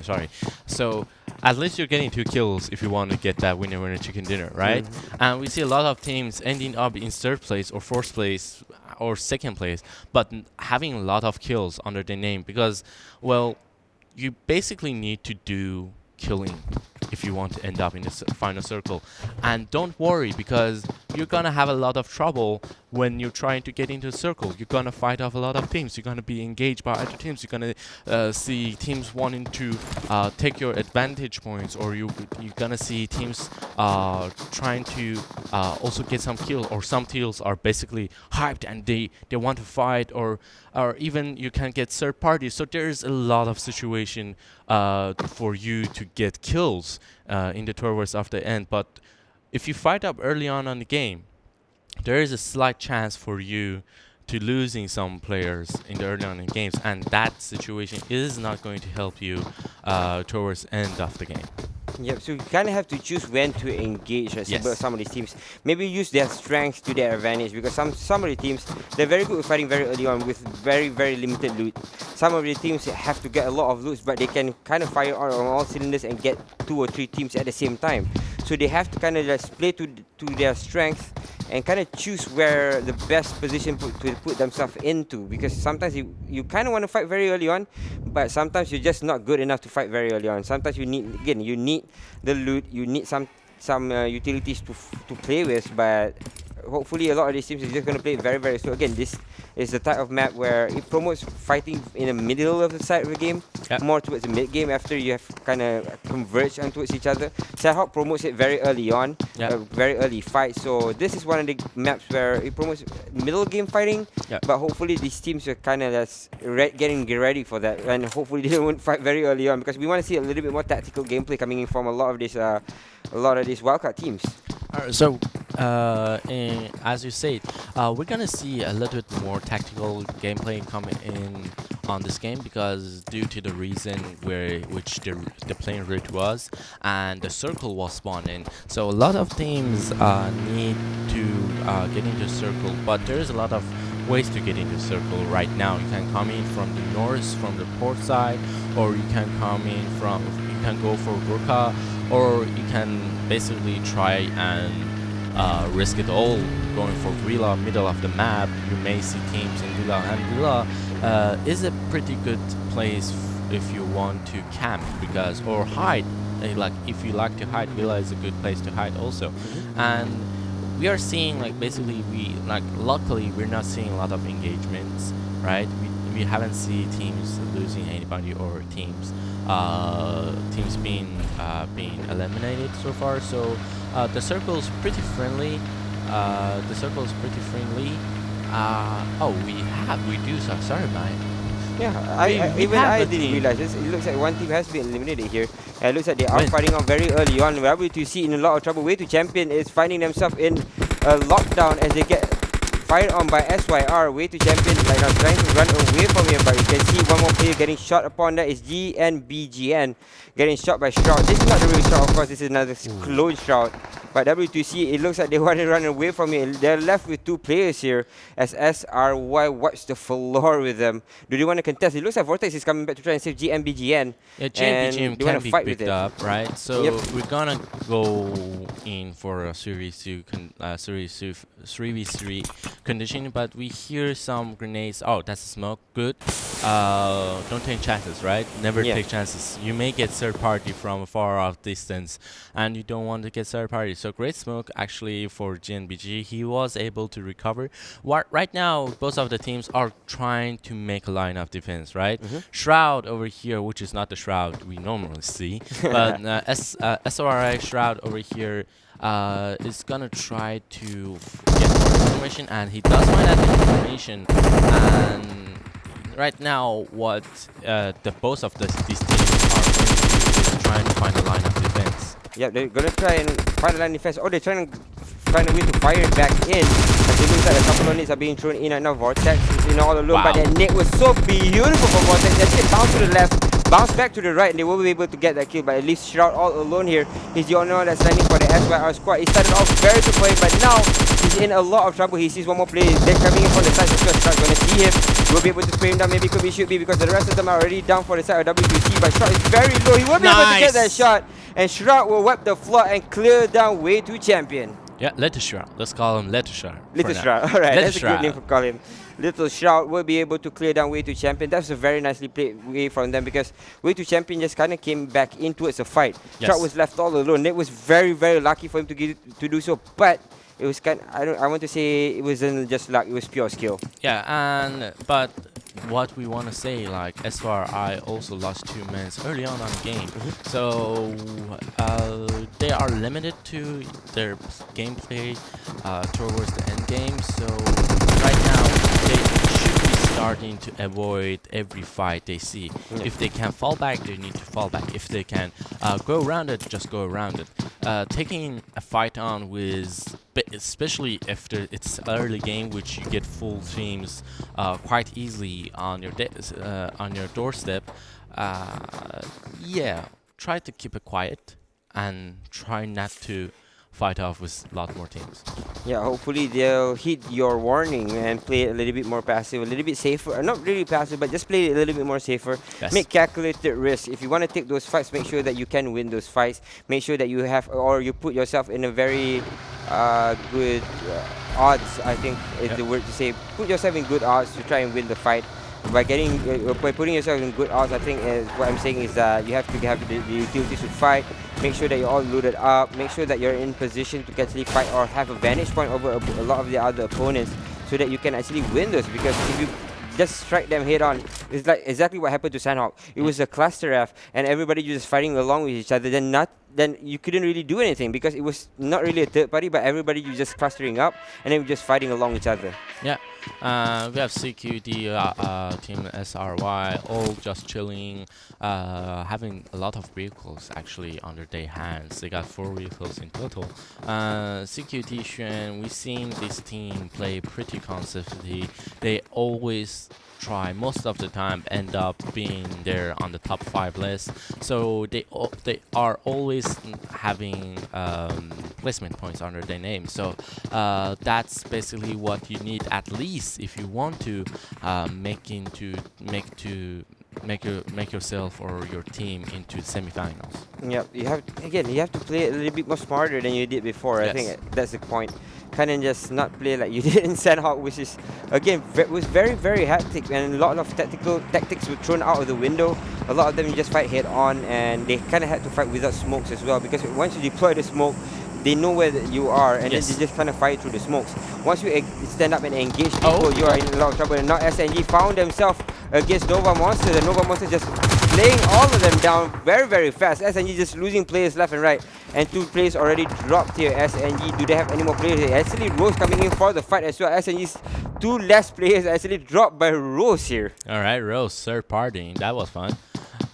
Sorry. So at least you're getting 2 kills if you want to get that winner chicken dinner, right? And we see a lot of teams ending up in 3rd place or 4th place or 2nd place, but having a lot of kills under their name, because, well, you basically need to do killing if you want to end up in the final circle. And don't worry, because you're gonna have a lot of trouble when you're trying to get into the circle. You're gonna fight off a lot of teams. You're gonna be engaged by other teams. You're gonna see teams wanting to take your advantage points, or you're gonna see teams trying to also get some kills, or some teams are basically hyped and they want to fight, or even you can get third parties. So there's a lot of situation for you to get kills in the towards of the end. But if you fight up early on the game, there is a slight chance for you to losing some players in the early on in games, and that situation is not going to help you towards end of the game. Yep, so you kind of have to choose when to engage some of these teams. Maybe use their strengths to their advantage, because some of the teams, they're very good with fighting very early on with very, very limited loot. Some of the teams have to get a lot of loot, but they can kind of fire on all cylinders and get 2 or 3 teams at the same time. So they have to kind of just play to their strength and kind of choose where the best position to put themselves into, because sometimes you kind of want to fight very early on, but sometimes you're just not good enough to fight very early on. Sometimes you need the loot, you need some utilities to play with, but hopefully a lot of these teams are just going to play it very, very slow. Again, this is the type of map where it promotes fighting in the middle of the side of the game, more towards the mid game after you have kind of converged towards each other. Sanhok promotes it very early on, very early fight. So this is one of the maps where it promotes middle game fighting, but hopefully these teams are kind of getting ready for that, and hopefully they won't fight very early on, because we want to see a little bit more tactical gameplay coming in from a lot of these wildcard teams. So, as you said, we're gonna see a little bit more tactical gameplay coming in on this game, because due to the reason which the playing route was and the circle was spawned in, so a lot of teams need to get into the circle, but there is a lot of ways to get into the circle right now. You can come in from the north, from the port side, or you can come in from, you can go for Gurkha, or you can basically try and risk it all going for Villa, middle of the map. You may see teams in Villa, and Villa is a pretty good place if you want to camp, because, or hide. Like if you like to hide, Villa is a good place to hide also. And we are seeing, like, basically luckily we're not seeing a lot of engagements, right? We haven't seen teams losing anybody, or teams being eliminated so far. So the circle's pretty friendly. We do. So sorry, mate. Yeah, I didn't realize this. It looks like one team has been eliminated here. And it looks like they are fighting on very early on. We're able to see in a lot of trouble. Way to Champion is finding themselves in a lockdown as they get fired on by SYR. Way to Champion right now trying to run away from him, but you can see one more player getting shot upon. That is GNBGN getting shot by Shroud. This is not the real Shroud, of course. This is another clone Shroud. But W2C, it looks like they want to run away from it. They're left with two players here as SRY wipes the floor with them. Do they want to contest? It looks like Vortex is coming back to try and save GNBGN. Yeah, GNBGN can be picked up, right? So we're gonna go in for a series 3v3 condition, but we hear some grenades. Oh, that's a smoke. Good. Don't take chances, right? Never take chances. You may get third party from a far off distance, and you don't want to get third party. So great smoke actually for GNBG. He was able to recover. Right now, both of the teams are trying to make a line of defense, right? Shroud over here, which is not the Shroud we normally see, but SRI Shroud over here is gonna try to get more information, and he does find that information. And right now, what both of these teams are going to do is trying to find a line of defense. Yeah, they're gonna try and find a line of defense. Oh, they're trying to find a way to fire it back in. As it looks like a couple of nades are being thrown in right now. Vortex is in all alone, but that nade was so beautiful for Vortex. That shit bounced to the left, bounced back to the right, and they will be able to get that kill. But at least Shroud all alone here. He's the only one that's landing for the SYR squad. He started off very good for him, but now he's in a lot of trouble. He sees one more player. They're coming in from the side, so Shroud's gonna see him. Will be able to spray him down. Maybe could be, should be, because the rest of them are already down for the side of W2C. But Shroud is very low. He will be able to get that shot, and Shroud will wipe the floor and clear down Way to Champion. Yeah, Little Shroud. Let's call him Little Shroud. Little Shroud. Alright, that's a good name for calling him. Little Shroud will be able to clear down Way to Champion. That's a very nicely played way from them, because Way to Champion just kind of came back in towards the fight. Shroud was left all alone. It was very, very lucky for him to do so, but it was kind of, I want to say it wasn't just luck, it was pure skill. Yeah, but what we want to say, like, SRI also lost 2 minutes early on the game, so they are limited to their gameplay towards the end game. So right now they should be starting to avoid every fight they see. If they can fall back, they need to fall back. If they can go around it, just go around it. Taking a fight on with, especially after it's early game, which you get full teams quite easily on your doorstep. Yeah, try to keep it quiet and try not to fight off with a lot more teams. Yeah, hopefully they'll heed your warning and play it a little bit more passive, a little bit safer. Not really passive, but just play it a little bit more safer. Yes. Make calculated risk. If you want to take those fights, make sure that you can win those fights. Make sure that you have, or you put yourself in a very good odds, I think is the word to say. Put yourself in good odds to try and win the fight. By by putting yourself in good odds, I think what I'm saying is that you have to have the utilities to fight. Make sure that you're all loaded up. Make sure that you're in position to actually fight or have a vantage point over a lot of the other opponents, so that you can actually win those. Because if you just strike them head on, it's like exactly what happened to Sanhok. It was a cluster F, and everybody just fighting along with each other. Then you couldn't really do anything because it was not really a third party, but everybody you just clustering up and then just fighting along each other. Yeah, we have CQT Team SRY all just chilling, having a lot of vehicles actually under their hands. They got 4 vehicles in total. CQT Xuan, we've seen this team play pretty consistently. They always try, most of the time end up being there on the top 5 list, so they are always having placement points under their name. So that's basically what you need, at least if you want to make yourself or your team into semifinals. Yep, you have to play it a little bit more smarter than you did before. Yes. I think that's the point. Kind of just not play like you did in Sanhok, which is again was very, very hectic, and a lot of tactics were thrown out of the window. A lot of them you just fight head on, and they kind of had to fight without smokes as well, because once you deploy the smoke, they know where you are, and then they just kind of fight through the smokes. Once you stand up and engage people, you are in a lot of trouble. And now SNG found themselves against Nova Monster. The Nova Monster just playing all of them down very, very fast. SNG just losing players left and right, and 2 players already dropped here. SNG, do they have any more players? Actually, Rose coming in for the fight as well. SNG's 2 less players actually dropped by Rose here. All right, Rose third party, that was fun.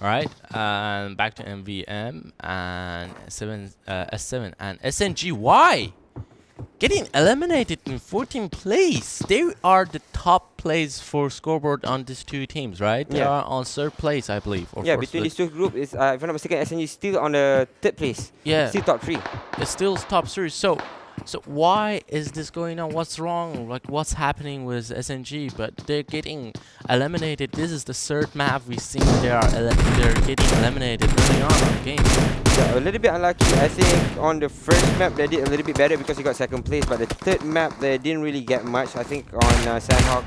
All right, back to MVM and S7 and SNG. Why? Getting eliminated in 14th place. They are the top place for scoreboard on these 2 teams, right? They are on 3rd place, I believe. Or yeah, between these 2 groups, if I'm not mistaken, SNG is still on the 3rd place. Yeah. Still top 3. It's still top 3. So why is this going on? What's wrong? Like, what's happening with SNG? But they're getting eliminated. This is the 3rd map we've seen. They're getting eliminated early on in the game. Yeah, a little bit unlucky. I think on the first map they did a little bit better because they got 2nd place. But the 3rd map they didn't really get much. I think on Sanhok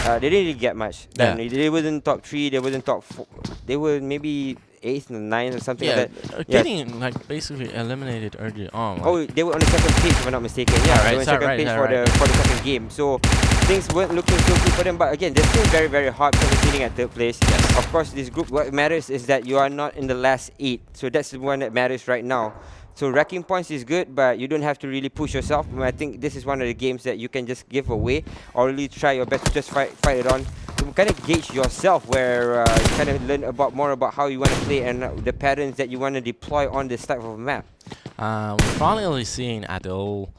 they didn't really get much. Yeah. They wasn't top 3. They wasn't top 4. They were maybe 8th and 9th or something like that. Getting like basically eliminated early on. Like. Oh, they were on the 2nd page if I'm not mistaken. Yeah, they were on 2nd page for the 2nd game. So things weren't looking so good for them. But again, they're still very, very hard because they're sitting at 3rd place. Yes. Of course, this group, what matters is that you are not in the last 8. So that's the one that matters right now. So racking points is good, but you don't have to really push yourself. I think this is one of the games that you can just give away, or really try your best to just fight it on. To kind of gauge yourself, where you kind of learn more about how you want to play and the patterns that you want to deploy on this type of map. We're finally seeing Adil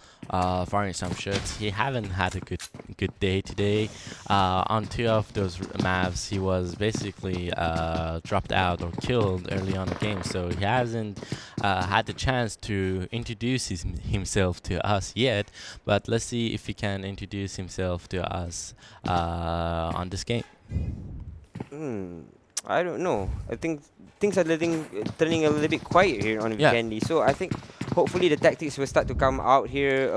firing some shots. He haven't had a good day today. On 2 of those maps, he was basically dropped out or killed early on the game, so he hasn't had the chance to introduce himself to us yet. But let's see if he can introduce himself to us on this game. I don't know. I think things are turning a little bit quiet here on Vikendi. So I think hopefully the tactics will start to come out here.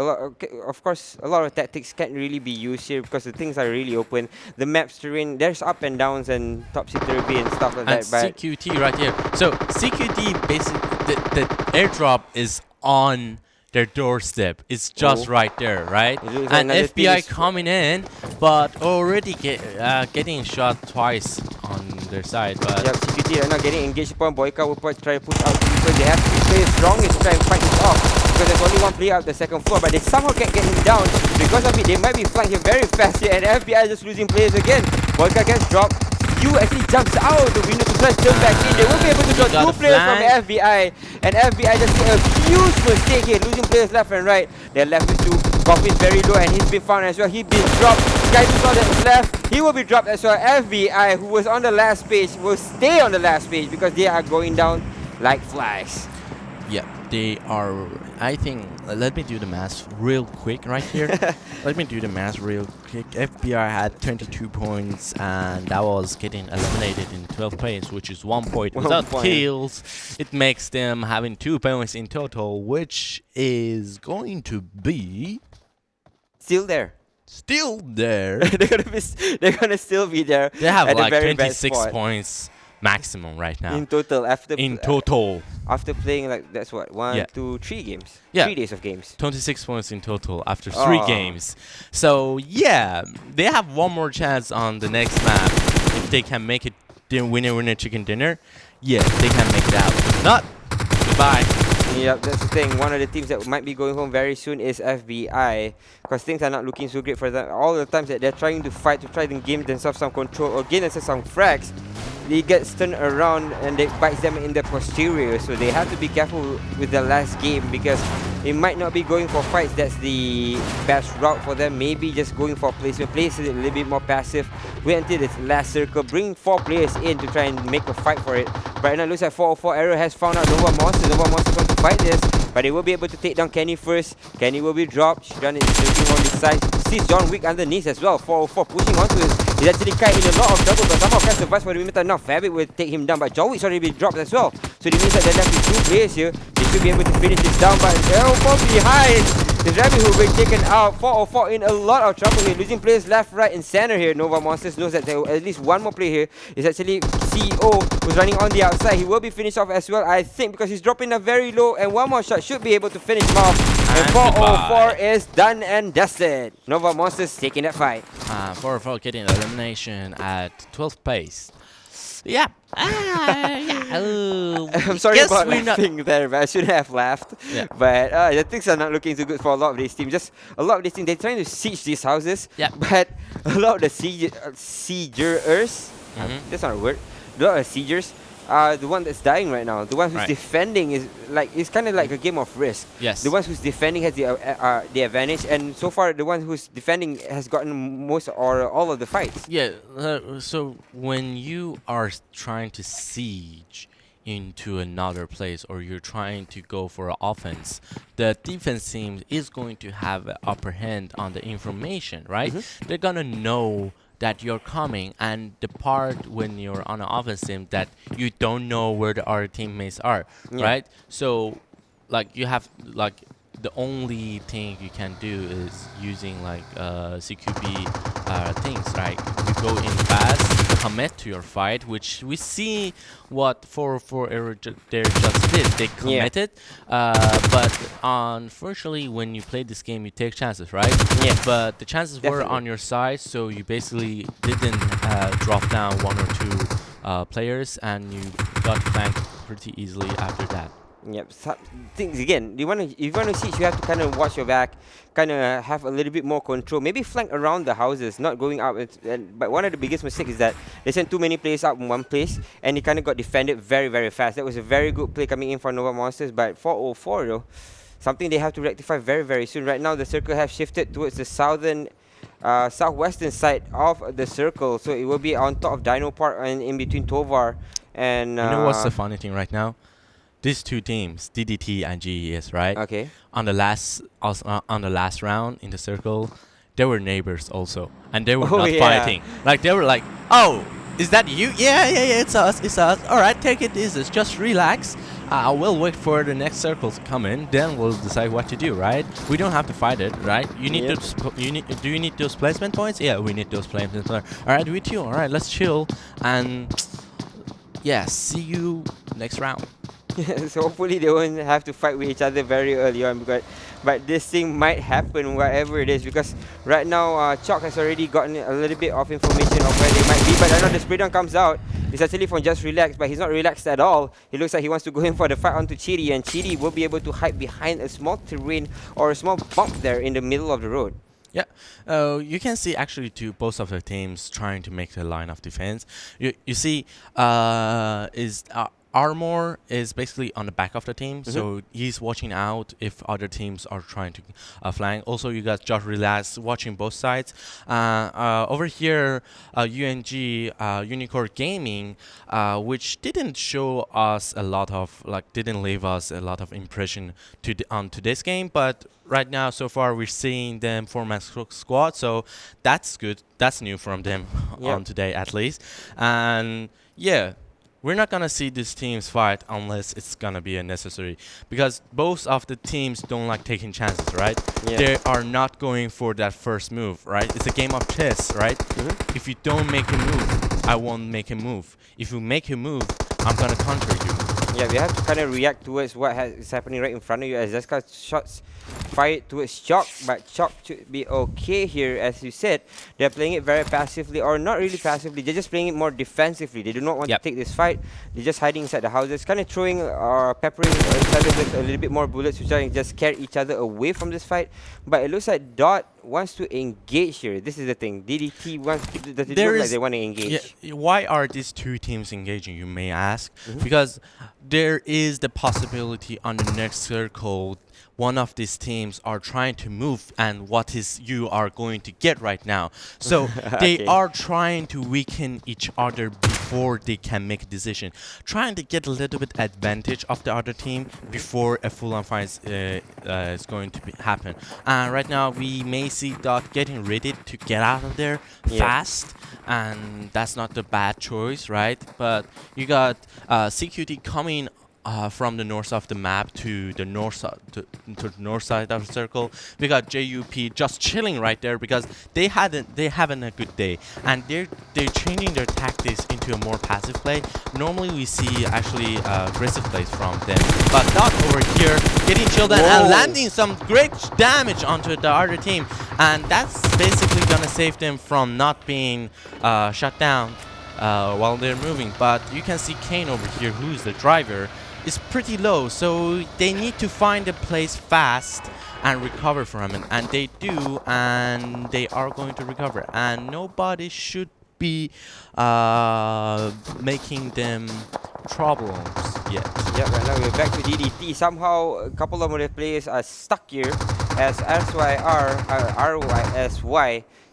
Of course, a lot of tactics can't really be used here because the things are really open. The map's terrain, there's up and downs and topsy-turvy and stuff like that. But CQT right here. So CQT basically the airdrop is on their doorstep. It's just right there, right? And FBI coming in, but already getting shot twice on their side. But yeah, CQT right now getting engaged upon. Boyka will try to push out people. They have to play strongest to try and fight this off because there's only one player out the 2nd floor, but they somehow can't get him down. Because of it, they might be flying here very fast here, and FBI just losing players again. Boyka gets dropped. You actually jumps out of the window to try to turn back in. They won't be able to draw 2 players from FBI, and FBI just made a huge mistake here, losing players left and right. They're left with 2. Goffin is very low, and he's been found as well. He's been dropped. Guy who saw that left, he will be dropped as well. FBI, who was on the last page, will stay on the last page because they are going down like flies. yeah, they are. I think. Let me do the math real quick right here. Let me do the math real quick. FBI had 22 points, and that was getting eliminated in 12th place, which is 1 point without kills. It makes them having 2 points in total, which is going to be Still there. still there. They're gonna still be there. They have at like the very best 26 spot. points. maximum right now. In total, after playing like that's what 1, 2, 3 games. Yeah. 3 days of games. 26 points in total after 3 games. So yeah, they have one more chance on the next map. If they can make it winner chicken dinner, yeah, they can make it out. If not, goodbye. Yep, that's the thing. One of the teams that might be going home very soon is FBI, because things are not looking so great for them. All the times that they're trying to fight to try to gain themselves some control or gain themselves some frags, they get turned around and they bites them in the posterior. So they have to be careful with the last game, because it might not be going for fights. That's the best route for them. Maybe just going for placement. Place it a little bit more passive. Wait until this last circle. Bring 4 players in to try and make a fight for it. Right now, it looks like 404 Arrow has found out Nova Monsters. Nova Monsters want to fight this, but they will be able to take down Kenny first. Kenny will be dropped. Shidran is looking on the side. Sees John Wick underneath as well. 404 pushing onto it. He's actually kind in a lot of trouble, but somehow can survive for the meantime. Now Fabric will take him down, but John Wick's already been dropped as well. So it means that they're left with 2 players here. They should be able to finish this down, but they're from behind. The Rabbit who will be taken out. 404 in a lot of trouble here. Losing players left, right, and center here. Nova Monsters knows that there at least one more player here. It's actually CEO who's running on the outside. He will be finished off as well, I think, because he's dropping down very low, and one more shot should be able to finish him off. And 404 is done and dusted. Nova Monsters taking that fight. 404 getting elimination at 12th place. Yeah. I'm sorry about laughing there, but I shouldn't have laughed. Yeah. But the things are not looking so good for a lot of these teams. Just a lot of these teams, they're trying to siege these houses. Yeah. But a lot of the siegers, that's not a word. A lot of siegers are the one that's dying right now. The one who's defending is like, it's kind of like a game of risk. Yes. The one who's defending has the advantage, and so far the one who's defending has gotten most or all of the fights. Yeah. So when you are trying to siege into another place, or you're trying to go for an offense, the defense team is going to have an upper hand on the information, right? They're gonna know that you're coming, and the part when you're on an offense team that you don't know where the other teammates are, right? So like you have like the only thing you can do is using like CQB things, right? You go in fast, commit to your fight, which we see what 404 Arrow there just did. They committed, but unfortunately when you play this game you take chances, right? Yeah. But the chances were on your side, so you basically didn't drop down 1 or 2 players, and you got flanked pretty easily after that. Yep. Things again. If you want to siege, you have to kind of watch your back, kind of have a little bit more control. Maybe flank around the houses, not going up. But one of the biggest mistakes is that they sent too many players out in one place, and they kind of got defended very, very fast. That was a very good play coming in for Nova Monsters, but 404 though, something they have to rectify very, very soon. Right now, the circle has shifted towards the southwestern side of the circle, so it will be on top of Dino Park and in between Tovar and. You know what's the funny thing right now? These 2 teams, DDT and GES, right? Okay. On the last round in the circle, they were neighbors also, and they were not fighting. Like they were like, "Oh, is that you? Yeah, it's us. All right, take it easy. Just relax. We'll wait for the next circle to come in. Then we'll decide what to do, right? We don't have to fight it, right? You need those. Do you need those placement points? Yeah, we need those placement points. All right, with you. All right, let's chill and yeah, see you next round." So hopefully they won't have to fight with each other very early on, but this thing might happen whatever it is, because right now Chalk has already gotten a little bit of information of where they might be, but I know the spray down comes out. It's actually from Just Relax, but he's not relaxed at all. He looks like he wants to go in for the fight onto Chiri, and Chiri will be able to hide behind a small terrain or a small bump there in the middle of the road. Yeah, you can see actually both of the teams trying to make the line of defense. You see, Armor is basically on the back of the team, so he's watching out if other teams are trying to flank. Also, you got Josh Relax watching both sides. Over here, UNG Unicorn Gaming, which didn't show us a lot of, didn't leave us a lot of impression on today's game, but right now, so far, we're seeing them form as squad, so that's good. That's new from them on today, at least. And yeah. we're not gonna see these teams fight unless it's gonna be a necessary, because both of the teams don't like taking chances, right? Yeah. They are not going for that first move, right? It's a game of chess, right? If you don't make a move, I won't make a move. If you make a move, I'm gonna counter you. Yeah, we have to kind of react towards what is happening right in front of you, as Zeska's shots fired towards Chalk, but Chalk should be okay here. As you said, they're playing it very passively, or not really passively, they're just playing it more defensively. They do not want to take this fight. They're just hiding inside the houses, kind of throwing, peppering each other with a little bit more bullets to try and just scare each other away from this fight. But it looks like Dot wants to engage here. This is the thing. DDT wants to, does it look like they want to engage? Yeah, why are these two teams engaging, you may ask? Because there is the possibility on the next circle one of these teams are trying to move, and what is you are going to get right now. So they are trying to weaken each other before they can make a decision, trying to get a little bit advantage of the other team before a full-on fight is going to happen. And right now we may see Dot getting ready to get out of there fast, and that's not the bad choice, right? But you got CQT coming from the north of the map to the north to the north side of the circle. We got JUP just chilling right there because they having a good day, and they're changing their tactics into a more passive play. Normally we see actually aggressive plays from them, but not over here, getting chilled and landing some great damage onto the other team, and that's basically gonna save them from not being shut down while they're moving. But you can see Kane over here, who is the driver, is pretty low, so they need to find a place fast and recover from it, and they do, and they are going to recover, and nobody should be making them problems yet. Yeah, right now we're back to DDT. Somehow a couple of the players are stuck here, as RYSY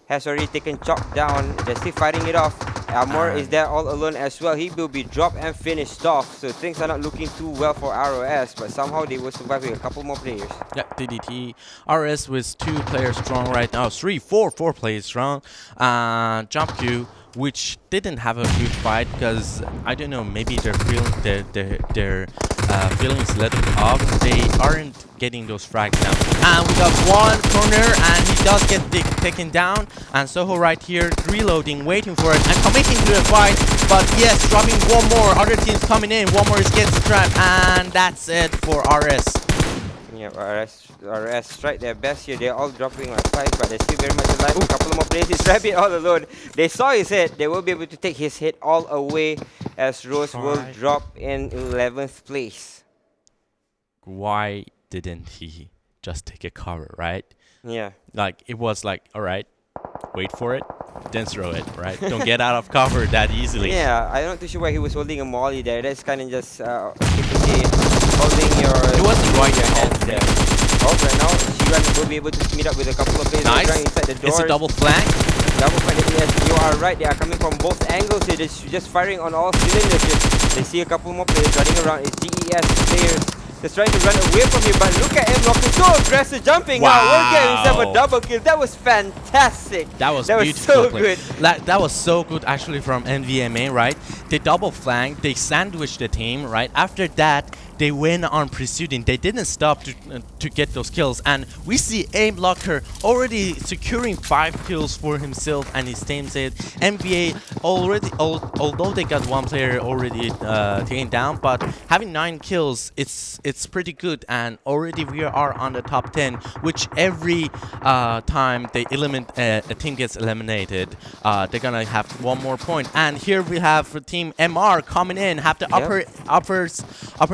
has already taken Chalk down. They're still fighting it off. Amor is there all alone as well. He will be dropped and finished off. So things are not looking too well for ROS, but somehow they will survive with a couple more players. Yeah, DDT. RS with 2 players strong right now. 4 players strong. Jump Q, which didn't have a good fight because I don't know, maybe their feelings a little bit off. They aren't getting those frags down. And we got one corner, and he does get taken down. And Soho right here reloading, waiting for it, and committing to the fight. But yes, dropping one more. Other teams coming in. One more gets trapped, and that's it for RS. Yeah, RS tried their best here. They're all dropping like 5, but they're still very much alive. A couple more places. Rabbit all alone. They saw his head. They will be able to take his head all away, as Rose will drop in 11th place. Why didn't he just take a cover, right? Yeah. Like, it was like, all right, wait for it, then throw it, right? Don't get out of cover that easily. Yeah, I'm not too sure why he was holding a molly there. That's kind of just, holding your... It wasn't right your hands there. Oh, right now, Shiran will be able to meet up with a couple of players right inside the door. It's a double flank. Double flank, yes, you are right. They are coming from both angles here. They're just firing on all cylinders here. They see a couple more players running around. It's DES players. They're trying to run away from you, but look at him looking so aggressive, jumping now. We'll get himself a double kill. That was fantastic. That was so good. That was so good actually from NVMA, right? They double flanked, they sandwiched the team, right? After that, they went on pursuing. They didn't stop to get those kills, and we see Aim Locker already securing 5 kills for himself and his teammates. NBA already, although they got 1 player already taken down, but having 9 kills, it's pretty good, and already we are on the top 10, which every time they a team gets eliminated, they're gonna have 1 more point. And here we have Team MR coming in, have the upper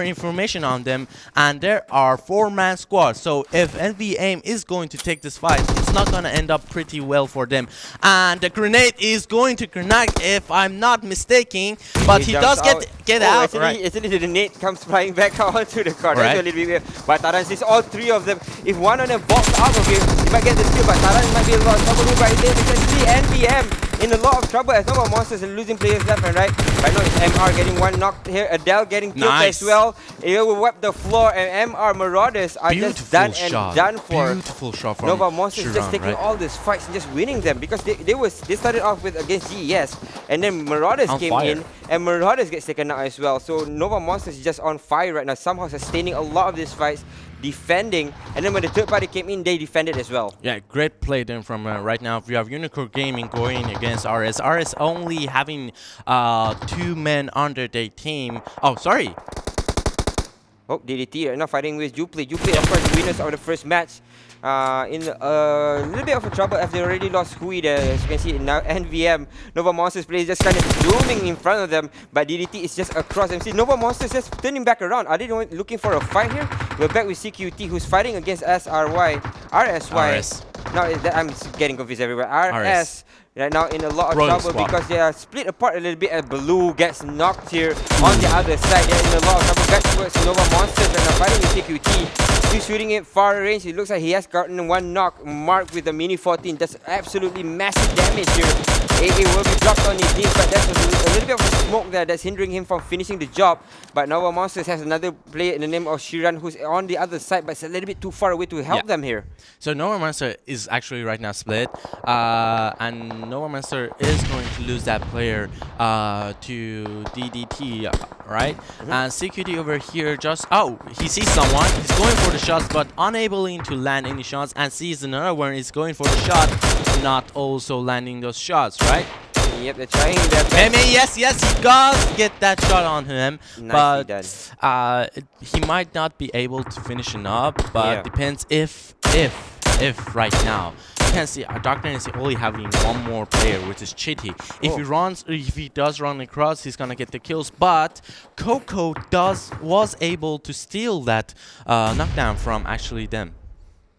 information on them, and there are 4-man squad. So if NV Aim is going to take this fight, it's not gonna end up pretty well for them. And the grenade is going to grenade, if I'm not mistaken, but he does get out. Actually, the grenade comes flying back out onto the court. Right. That's a little bit weird. But Taran sees all 3 of them. If one of them walks out of him, he might get the kill, but Taran might be in a lot of trouble here right there. We can see NVM in a lot of trouble as no more monsters and losing players left and right. Right now it's MR getting 1 knocked here. Adele getting killed as well. It will wipe the floor, and MR Marauders are just done and done for. Beautiful shot from Nova Monsters Shiran, just taking all these fights and just winning them, because they started off with against GES, and then Marauders came in and Marauders gets taken out as well. So Nova Monsters is just on fire right now, somehow sustaining a lot of these fights, defending, and then when the third party came in, they defended as well. Yeah, great play then from right now. We have Unicorn Gaming going against RS. RS only having 2 men under their team. Oh, sorry. Oh, DDT right now fighting with JUPLAY. JUPLAY, of course, the winners of the first match. In a little bit of a trouble as they already lost Hui there. As you can see now, NVM, Nova Monsters plays just kind of zooming in front of them, but DDT is just across them. See, Nova Monsters just turning back around. Are they looking for a fight here? We're back with CQT, who's fighting against RSY. RS. Now, I'm getting confused everywhere. RS. Right now in a lot of Royal trouble Squad. because they are split apart a little bit as Blue gets knocked here on the other side. They're in a lot of trouble back towards Nova Monsters and are fighting with CQT. He's shooting it far range. It looks like he has gotten one knock. Mark with the Mini 14. That's absolutely massive damage here. AA will be dropped on his knees, but that's a little bit of a smoke there that's hindering him from finishing the job. But Nova Monsters has another player in the name of Shiran who's on the other side, but it's a little bit too far away to help them here. So Nova Monster is actually right now split, and Nova Monster is going to lose that player to DDT, right? And CQT over here just, he sees someone, he's going for the shots, but unable to land any shots, and sees another one is going for the shot, not also landing those shots, right? Yep, they're trying their best. Yes, he does get that shot on him, Nicely but he might not be able to finish it up, but depends if right now. You can see Dr. is only having one more player, which is Chitty. If he does run across, he's gonna get the kills, but Coco was able to steal that knockdown from actually them.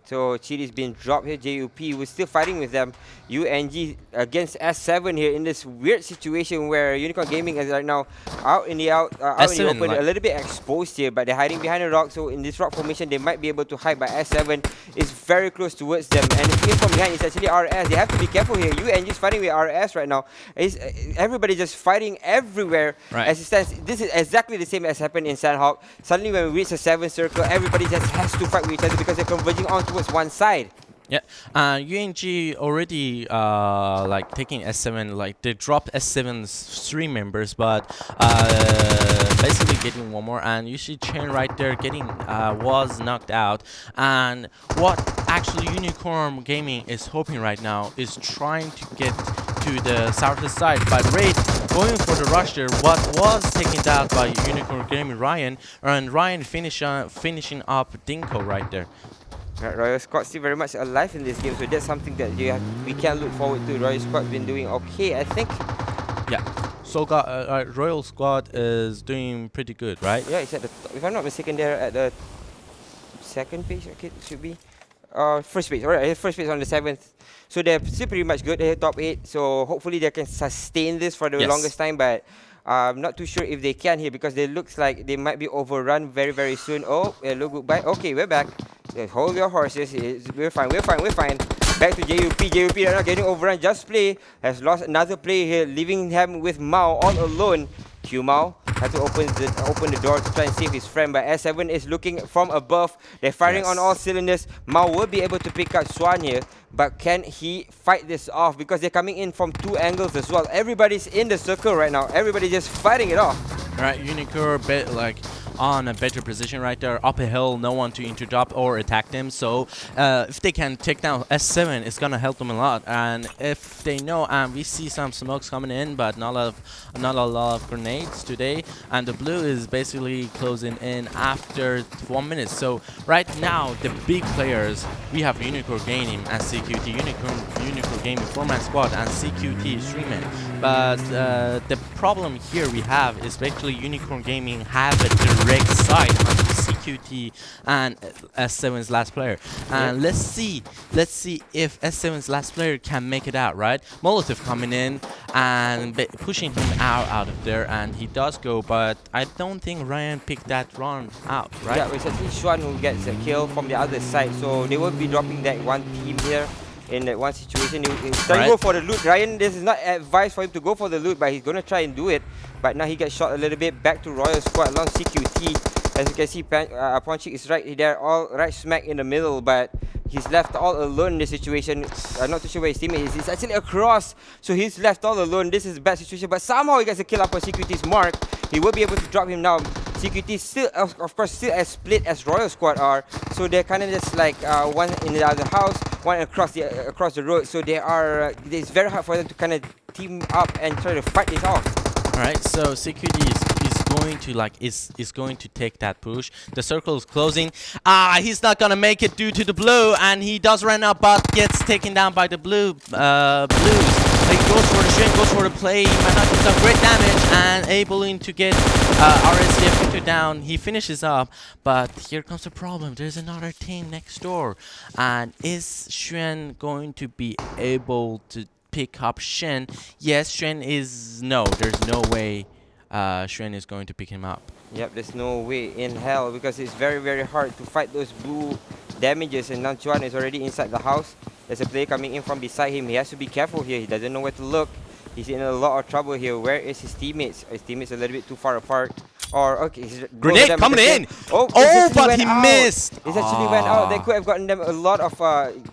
So Chitty's been dropped here. JUP was still fighting with them. UNG against S7 here in this weird situation where Unicorn Gaming is right now out in the open, a little bit exposed here, but they're hiding behind a rock. So in this rock formation, they might be able to hide. But S7 is very close towards them, and the team from behind is actually RS. They have to be careful here. UNG is fighting with RS right now. Everybody just fighting everywhere. Right. As it stands, this is exactly the same as happened in Sanhok. Suddenly, when we reach the 7th circle, everybody just has to fight with each other because they're converging on towards one side. Yeah, UNG already taking S7, like they dropped S7's 3 members, but basically getting one more, and you see Chain right there getting was knocked out. And what actually Unicorn Gaming is hoping right now is trying to get to the southeast side, but Raid going for the rush there. What was taken out by Unicorn Gaming Ryan, and Ryan finishing up Dinko right there. Royal Squad still very much alive in this game, so that's something that we can look forward to. Royal Squad been doing okay, I think. Yeah, so Royal Squad is doing pretty good, right? Yeah, it's at the top. If I'm not mistaken, they're at the 2nd page. Okay, it should be first page. Alright, first page on the 7th. So they're still pretty much good. They're top 8. So hopefully they can sustain this for the longest time, but I'm not too sure if they can here because it looks like they might be overrun very, very soon. Oh, hello, goodbye. Okay, we're back. Hold your horses. We're fine. Back to JUP. JUP are not getting overrun. Just Play has lost another player here, leaving him with Mao all alone. Q Mao had to open the door to try and save his friend, but S7 is looking from above. They're firing on all cylinders. Mao will be able to pick up Swan here, but can he fight this off? Because they're coming in from 2 angles as well. Everybody's in the circle right now. Everybody's just fighting it off. Right, Unicorn on a better position right there, up a hill, no one to interrupt or attack them. So if they can take down S7, it's gonna help them a lot. And if they know, we see some smokes coming in, but not a lot of grenades today. And the blue is basically closing in after 1 minute. So right now, the big players, we have Unicorn Gaming and CQT, Unicorn Gaming 4-man squad and CQT 3-man. But the problem here we have is basically Unicorn Gaming have a direct side on CQT and S7's last player. And let's see if S7's last player can make it out, right? Molotov coming in and pushing him out of there, and he does go, but I don't think Ryan picked that run out, right? Yeah, it's actually Swan who gets a kill from the other side, so they will be dropping that one team here. In that one situation, he's trying to go for the loot. Ryan, this is not advised for him to go for the loot, but he's going to try and do it. but now he gets shot a little bit. Back to Royal Squad along CQT. As you can see, Ponchik is right there, all right smack in the middle, but he's left all alone in this situation. I'm not too sure where his teammate is. He's actually across, so he's left all alone. This is a bad situation, but somehow he gets a kill up on CQT's mark. He will be able to drop him now. CQT still, of course, still as split as Royal Squad are, so they're kind of just like one in the other house, one across the road. So they are. It's very hard for them to kind of team up and try to fight this off. All right, so CQT is going to is going to take that push. The circle is closing. He's not gonna make it due to the blue, and he does run up, but gets taken down by the blues. He goes for the shrink, goes for the play. He might not do some great damage, and able to get RSDF Victor down. He finishes up, but here comes the problem. There's another team next door, and is Xuan going to be able to pick up Shen? Yes, Shen is there's no way Shen is going to pick him up. Yep, there's no way in hell, because it's very, very hard to fight those blue damages, and now Chuan is already inside the house. There's a player coming in from beside him. He has to be careful here. He doesn't know where to look. He's in a lot of trouble here. Where is his teammates? His teammates are a little bit too far apart. Or okay, grenade coming in. Oh, but he missed. It actually went out. They could have gotten them a lot of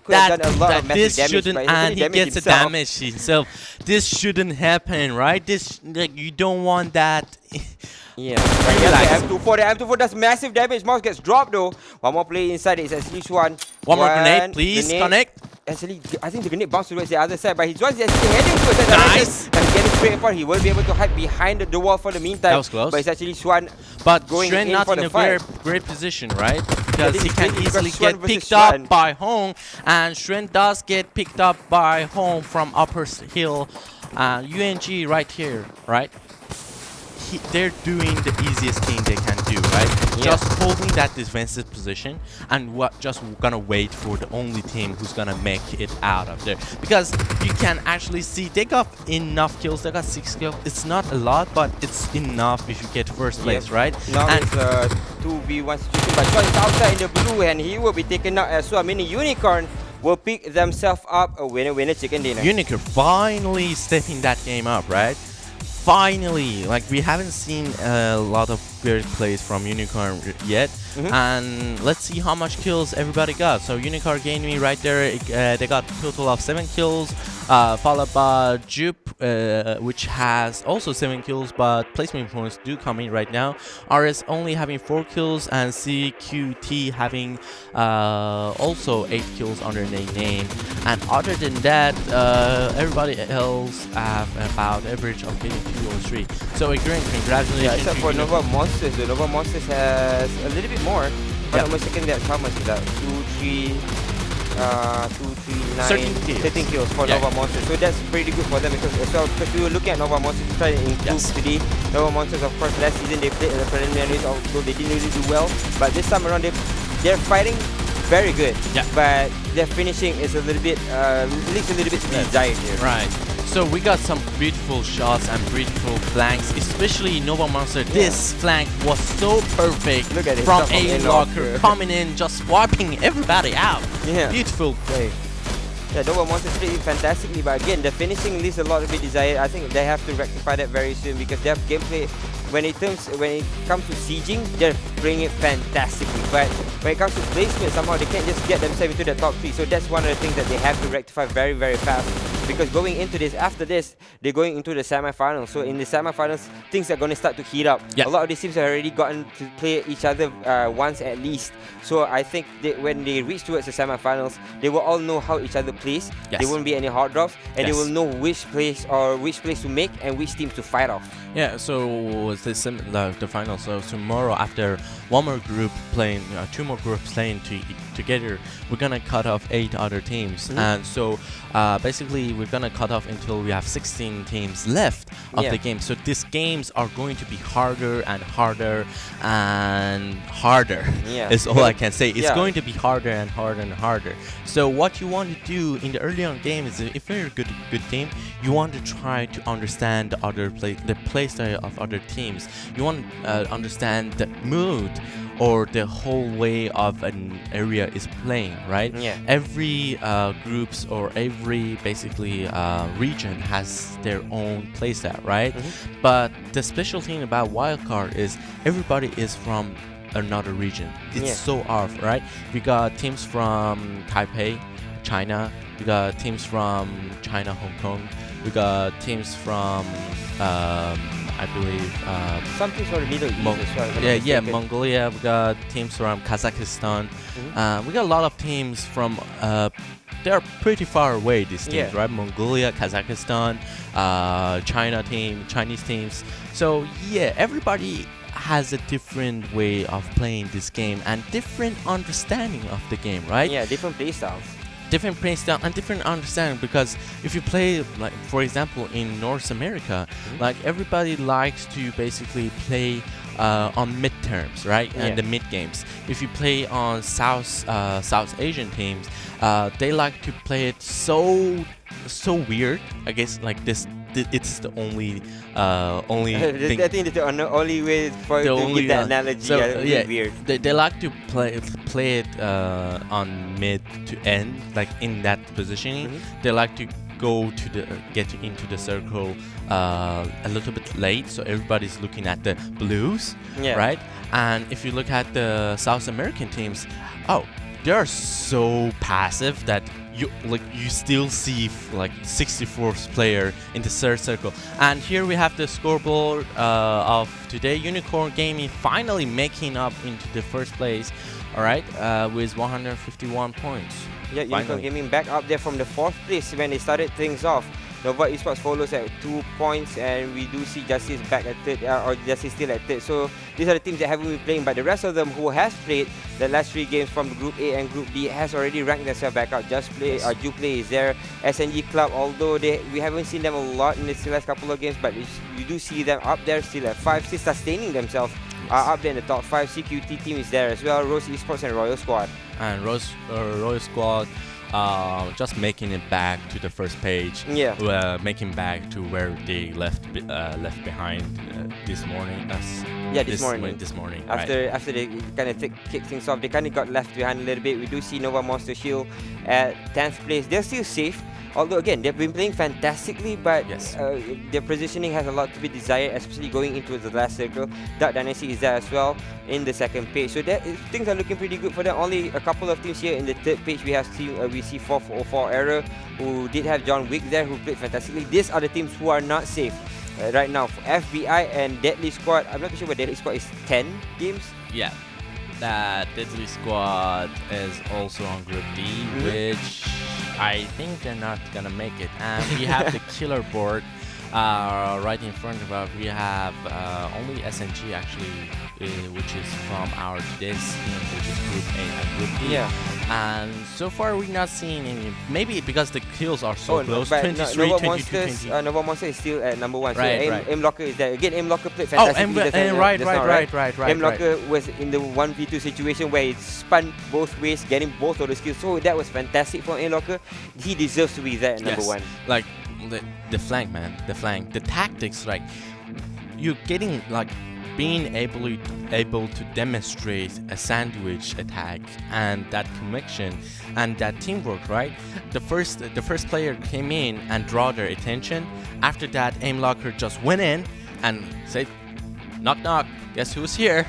massive damage. This shouldn't, and he gets himself. a damage himself. This shouldn't happen, right? This you don't want that. Yeah, right, M24. The M24 does massive damage. Mouse gets dropped though. One more player inside. It's actually Xuan. One more grenade, please. Connect. Actually, I think the grenade bounced towards the other side, but he's actually heading towards that direction. And he's getting straight apart. He will be able to hide behind the wall for the meantime. That was close. But it's actually Xuan. But going Xuan in not for in the a fight. great position, right? Because he can easily Xuan get picked Xuan. up by Hong, and Xuan does get picked up by Hong from upper hill. UNG right here, right? They're doing the easiest thing they can do, right? Yeah. Just holding that defensive position and just gonna wait for the only team who's gonna make it out of there. Because you can actually see they got enough kills. They got 6 kills. It's not a lot, but it's enough if you get first place, right? Now and it's a 2v1 situation, but Xuan is outside in the blue, and he will be taken out as well. Meaning Unicorn will pick themselves up a winner chicken dinner. Unicorn finally stepping that game up, right? Finally, like we haven't seen a lot of great plays from Unicorn yet, and let's see how much kills everybody got. So Unicorn gained me right there. They got a total of 7 kills, followed by Jup, which has also 7 kills, but placement points do come in right now. RS only having 4 kills, and CQT having also 8 kills under their name. And other than that, everybody else have about average of getting 2 or 3. So again, congratulations. Yeah, except for Nova Monsters. The Nova Monsters has a little bit more. But I'm second that how much is that? 2, 3, 9, 13 kills for Nova Monsters. So that's pretty good for them, because as well, because we were looking at Nova Monsters to try to improve today. Nova Monsters, of course, last season they played the preliminaries, although they didn't really do well. But this time around, they're fighting very good. Yeah. But their finishing is a little bit leaves a little bit to be desired here. Right. So we got some beautiful shots and beautiful flanks, especially Nova Monster. This flank was so perfect. Look at it, from A locker coming in, just wiping everybody out. Yeah. Beautiful play. Yeah, Nova Monsters played fantastically, but again, the finishing leaves a lot to be desired. I think they have to rectify that very soon, because their gameplay, when it comes to sieging, they're playing it fantastically. But when it comes to placement, somehow they can't just get themselves into the top 3. So that's one of the things that they have to rectify very, very fast. Because going into this, after this, they're going into the semifinals. So in the semifinals, things are going to start to heat up. A lot of these teams have already gotten to play each other once at least. So I think when they reach towards the semifinals, they will all know how each other plays. There won't be any hard drops, and they will know which plays to make and which teams to fight off. Yeah, so it's the final. So tomorrow, after one more group playing, 2 more groups playing together, we're gonna cut off 8 other teams, and so basically we're gonna cut off until we have 16 teams left of the game. So these games are going to be harder and harder and harder. Is all I can say. It's going to be harder and harder and harder. So what you want to do in the early on game is, if you're a good team, you want to try to understand the play style of other teams. You want to understand the mood or the whole way of an area is playing, right? Yeah. Every groups or every basically region has their own playstyle, right? But the special thing about Wildcard is everybody is from another region. It's so off, right? We got teams from Taipei, China. We got teams from China, Hong Kong. We got teams from I believe some teams from the Middle East as well. Mongolia. We got teams from Kazakhstan. We got a lot of teams from they're pretty far away, these teams, right? Mongolia, Kazakhstan, Chinese teams. So yeah, everybody has a different way of playing this game and different understanding of the game, right? Yeah, different play styles. Different play style and different understanding, because if you play, like for example in North America, like everybody likes to basically play on mid-terms, right? And the mid games. If you play on South Asian teams, they like to play it so weird. I guess like this. It's the only thing. I think it's the only way for you to give that analogy. So, weird. They like to play it on mid to end, like in that positioning. They like to go to get into the circle a little bit late, so everybody's looking at the blues, right? And if you look at the South American teams, they are so passive that you still see like 64th player in the third circle. And here we have the scoreboard of today. Unicorn Gaming finally making up into the first place, all right, with 151 points. Yeah, Unicorn Gaming back up there from the 4th place when they started things off. Nova Esports follows at 2 points, and we do see Justice back at 3rd, or Justice still at 3rd. So these are the teams that haven't been playing, but the rest of them who has played the last 3 games from Group A and Group D has already ranked themselves back out. JUPLAY is there, SNG Club, although we haven't seen them a lot in the last couple of games, but you do see them up there still at 5, still sustaining themselves. Up there in the top 5. CQT Team is there as well, Rose Esports and Royal Squad. And Royal Squad just making it back to the first page, making back to where they left behind this morning. This morning. After they kind of kicked things off, they kind of got left behind a little bit. We do see Nova Monster Shield at 10th place. They're still safe. Although again, they've been playing fantastically, but their positioning has a lot to be desired, especially going into the last circle. DYNASTY is there as well in the 2nd page. So things are looking pretty good for them. Only a couple of teams here in the 3rd page. We see 404 Error, who did have John Wick there, who played fantastically. These are the teams who are not safe right now. FBI and DeadlySquad. I'm not too sure what DeadlySquad is. 10 games. Yeah, that DeadlySquad is also on Group D, which I think they're not gonna make it. And we have the killer board right in front of us. We have only SNG actually, which is from our today's team, which is Group A and Group D. And so far we're not seeing any. Maybe because the kills are so close. 23, Nova 22, 20. Nova Monster is still at number 1. Right, so Aim Locker is there again. Aim Locker played fantastically. Right. Aim Locker was in the 1v2 situation where it spun both ways, getting both of the skills. So that was fantastic for Aim Locker. He deserves to be there at number 1. Like the flank, man. The flank. The tactics, like you're getting like being able to demonstrate a sandwich attack and that connection and that teamwork, right? The first player came in and draw their attention. After that, Aim Locker just went in and said, knock knock, guess who's here?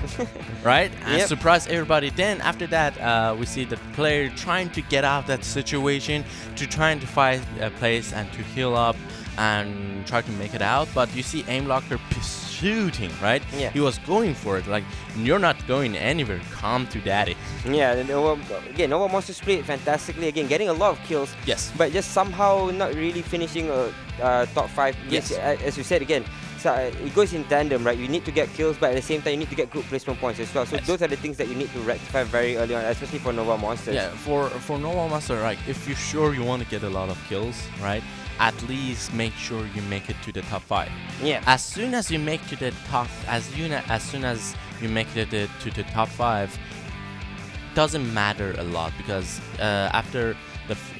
Right? And surprise everybody. Then after that, we see the player trying to get out of that situation, to trying to find a place and to heal up and try to make it out. But you see Aim Locker shooting, right? He was going for it. Like, you're not going anywhere. Come to daddy. Nova Monsters played fantastically. Again, getting a lot of kills. But just somehow not really finishing top 5. As you said again. So it goes in tandem, right? You need to get kills, but at the same time, you need to get group placement points as well. So those are the things that you need to rectify very early on, especially for Nova Monsters. Yeah, for Nova Monster, right? If you're sure you want to get a lot of kills, right? At least make sure you make it to the top 5. As soon as you make to the top, as soon as you make it to the top 5, doesn't matter a lot, because after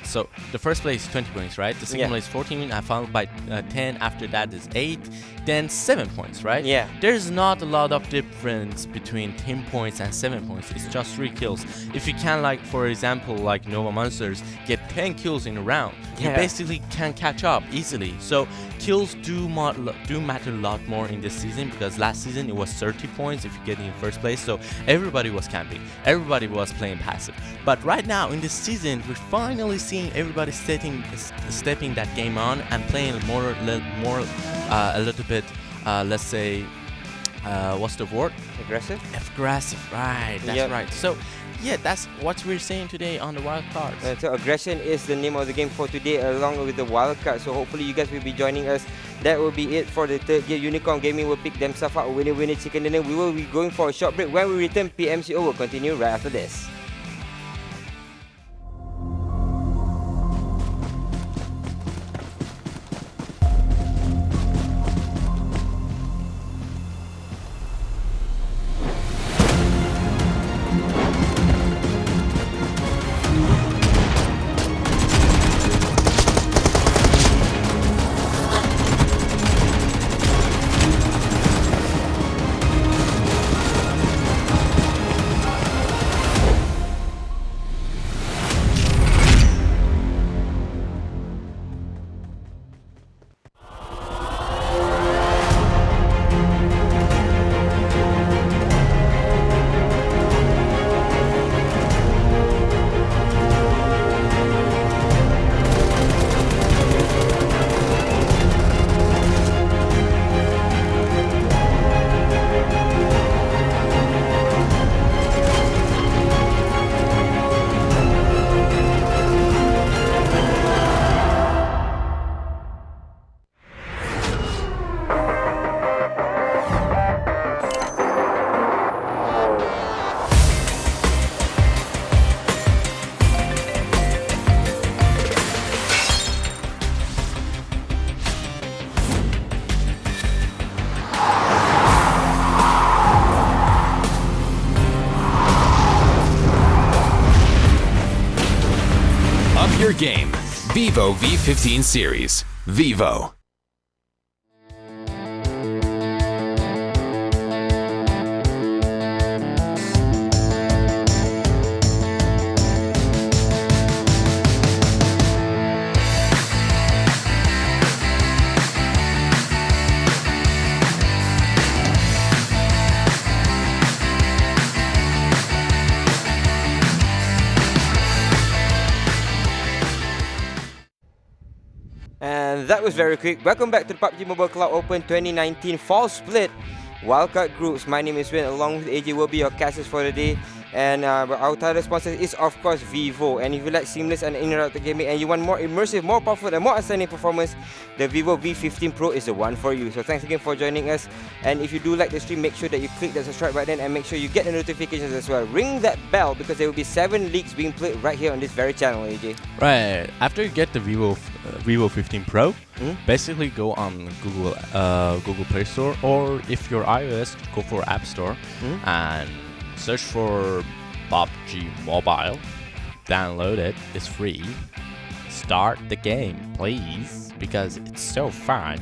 so the first place is 20 points, right? The second place is 14, followed by 10. After that is 8, then 7 points, right? Yeah. There's not a lot of difference between 10 points and 7 points. It's just 3 kills. If you can, like for example, like Nova Monsters get 10 kills in a round, you basically can catch up easily. So kills do matter a lot more in this season, because last season it was 30 points if you get in first place. So everybody was camping, everybody was playing passive. But right now in this season, we're finally seeing everybody stepping that game on and playing a little bit, let's say, what's the word? Aggressive? Aggressive, right, that's right. So yeah, that's what we're saying today on the Wildcards. So aggression is the name of the game for today, along with the Wildcard. So hopefully you guys will be joining us. That will be it for the third game. Unicorn Gaming will pick themselves up, winner, chicken dinner. We will be going for a short break. When we return, PMCO will continue right after this. Your game, Vivo V15 series, Vivo. And that was very quick. Welcome back to the PUBG Mobile Cloud Open 2019 Fall Split Wildcard Groups. My name is Win. Along with AJ will be your casters for the day. And our title sponsor is of course Vivo. And if you like seamless and interactive gaming and you want more immersive, more powerful and more outstanding performance, the Vivo V15 Pro is the one for you. So thanks again for joining us. And if you do like the stream, make sure that you click the subscribe button and make sure you get the notifications as well. Ring that bell because there will be 7 leagues being played right here on this very channel, AJ. Right. After you get the Vivo 15 Pro, basically go on Google Play Store, or if you're iOS, go for App Store and search for PUBG Mobile. Download it. It's free. Start the game, please, because it's so fun.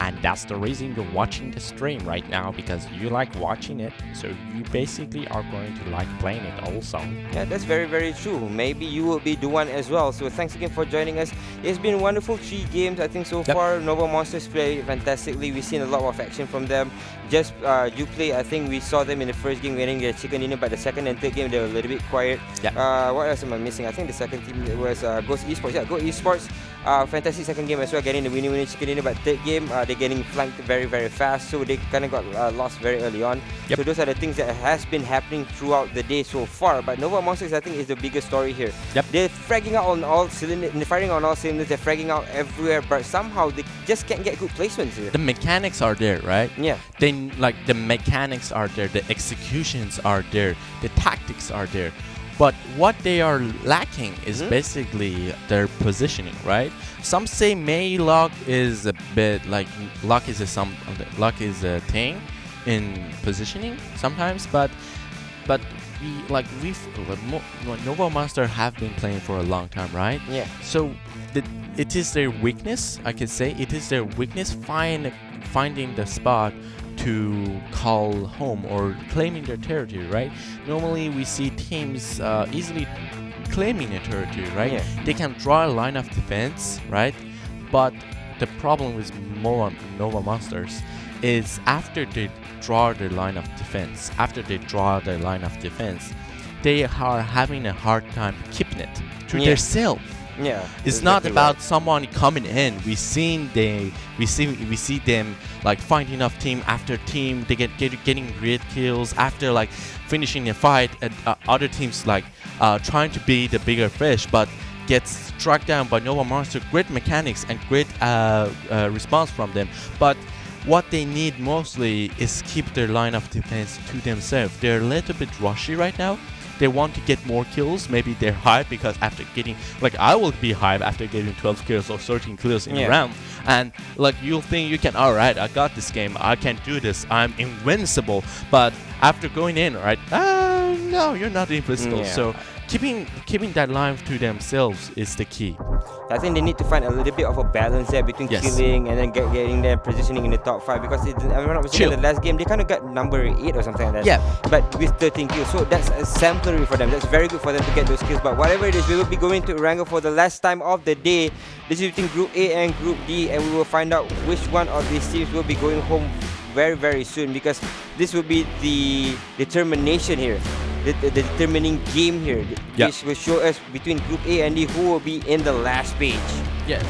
And that's the reason you're watching the stream right now, because you like watching it, so you basically are going to like playing it also. Yeah, that's very, very true. Maybe you will be the one as well. So thanks again for joining us. It's been wonderful 3 games, I think, so far. Nova Monsters play fantastically. We've seen a lot of action from them. Just JUPLAY, I think we saw them in the first game winning their chicken dinner, but the second and third game they were a little bit quiet. What else am I missing? I think the second team was Ghost Esports. Yeah, Go Esports. Fantastic second game as well, getting the winning chicken dinner, but third game they're getting flanked very, very fast, so they kind of got lost very early on. So those are the things that has been happening throughout the day so far. But Nova Monsters, I think, is the biggest story here. They're fragging out on all cylinders, they're firing on all cylinders, they're fragging out everywhere, but somehow they just can't get good placements here. The mechanics are there, right? Yeah. Then like the mechanics are there, the executions are there, the tactics are there. But what they are lacking is basically their positioning, right? Some say maybe luck is a bit like luck is a thing in positioning sometimes, but Nova Monster have been playing for a long time, right? Yeah. So it is their weakness, I could say. It is their weakness finding the spot to call home or claiming their territory, right? Normally we see teams easily claiming a territory, right? Yeah. They can draw a line of defense, right? But the problem with Nova Monsters is after they draw the line of defense, they are having a hard time keeping it to themselves. Yeah. It's not about someone coming in. We see them like fighting off team after team. They getting great kills after like finishing a fight, and other teams like trying to be the bigger fish, but gets struck down by Nova Monster. Great mechanics and great response from them, but what they need mostly is keep their line of defense to themselves. They're a little bit rushy right now. They want to get more kills. Maybe they're hyped because after getting, like, I will be hyped after getting 12 kills or 13 kills in a round. And like, you'll think you can, alright, I got this game, I can do this, I'm invincible. But after going in, right, no, you're not invincible. So keeping that line to themselves is the key. I think they need to find a little bit of a balance there between killing and then getting their positioning in the top 5, because I'm not mistaken, the last game they kind of got number 8 or something like that. Yeah. But with 13 kills, so that's exemplary for them. That's very good for them to get those kills. But whatever it is, we will be going to Erangel for the last time of the day. This is between Group A and Group D, and we will find out which one of these teams will be going home very, very soon, because this will be the determination here. The determining game here, which will show us between Group A and D who will be in the last page. Yeah.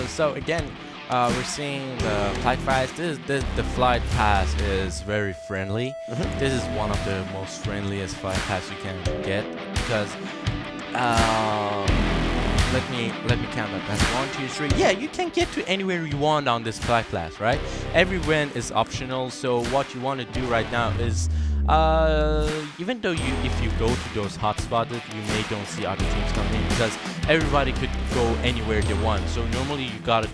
So again, we're seeing the flight pass. The flight pass is very friendly. This is one of the most friendliest flight pass you can get, because let me count up. That's 1, 2, 3. Yeah, you can get to anywhere you want on this flight pass, right? Every win is optional. So what you want to do right now is, even though if you go to those hotspots, you may don't see other teams coming in, because everybody could go anywhere they want. So normally you got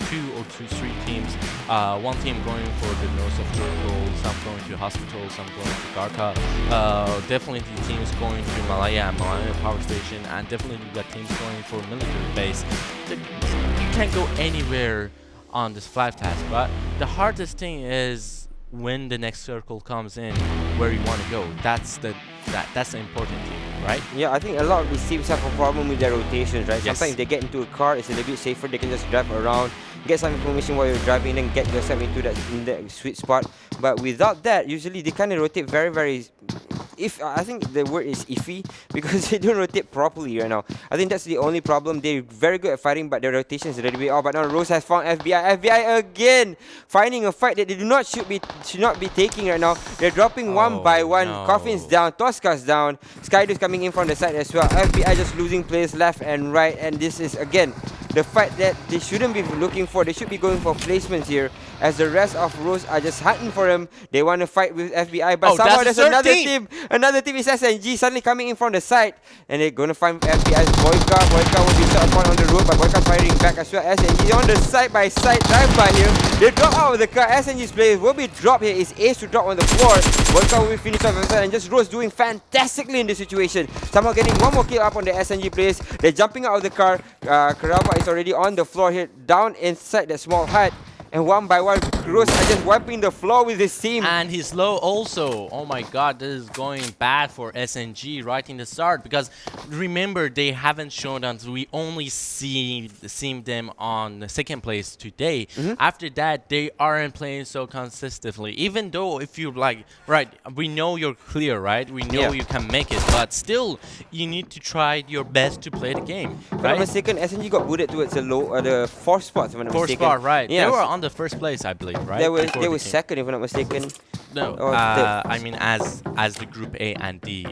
2 or 3 teams. One team going for the north of Turkey, some going to hospital, some going to Garka. Definitely teams going to Malaya Power Station, and definitely you got teams going for military base. You can't go anywhere on this flight pass, but the hardest thing is when the next circle comes in, where you want to go. That's the important thing, right? Yeah, I think a lot of these teams have a problem with their rotations, right? Sometimes if they get into a car, it's a little bit safer. They can just drive around, get some information while you're driving, then get yourself into that sweet spot. But without that, usually they kind of rotate very, very. I think the word is iffy, because they don't rotate properly right now. I think that's the only problem. They're very good at fighting, but their rotation is a little bit off. But now Rose has found FBI. FBI again finding a fight that they should not be taking right now. They're dropping one by one. No. Coffin's down, Tosca's down. Skydo's coming in from the side as well. FBI just losing players left and right, and this is again the fight that they shouldn't be looking for. They should be going for placements here, as the rest of Rose are just hunting for him. They want to fight with FBI, but somehow there's another team. Another team is SNG suddenly coming in from the side, and they're going to find FBI's Wildcard. Wildcard will be shot upon on the road, but Wildcard firing back as well. SNG on the side-by-side drive-by here. They drop out of the car. SNG's players will be dropped here. It's Ace to drop on the floor. Wildcard will be finished off, and just Rose doing fantastically in this situation. Somehow getting one more kill up on the SNG players. They're jumping out of the car. Karava is already on the floor here, down inside that small hut. And one by one, Rose are just wiping the floor with his team. And he's low also. Oh my god, this is going bad for SNG right in the start, because remember, they haven't shown us. We only seen them on the second place today. After that, they aren't playing so consistently. Even though if you like, right, we know you're clear, right? We know you can make it, but still, you need to try your best to play the game. If I'm not mistaken, SNG got booted towards the 4th spot. If I'm not mistaken. 4th spot, right? Yeah. They were on the first place, I believe, right? They were second, if I'm not mistaken. No, I mean as the Group A and D,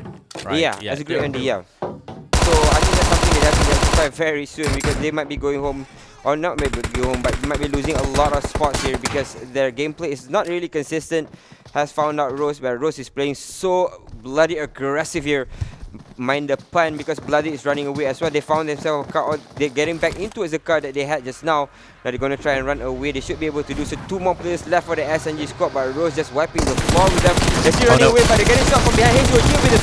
right? Yeah, as a Group A and D, yeah. So I think that's something that has to rectify very soon, because they might be going home, or not maybe go home, but they might be losing a lot of spots here, because their gameplay is not really consistent. Has found out Rose, but Rose is playing so bloody aggressive here. Mind the pun, because Bloody is running away as well. They found themselves a car, or they're getting back into the car that they had just now. Now they're going to try and run away. They should be able to do so. 2 more players left for the SNG squad, but Rose just wiping the floor with them. They're still running away, but they're getting shot from behind. He's with the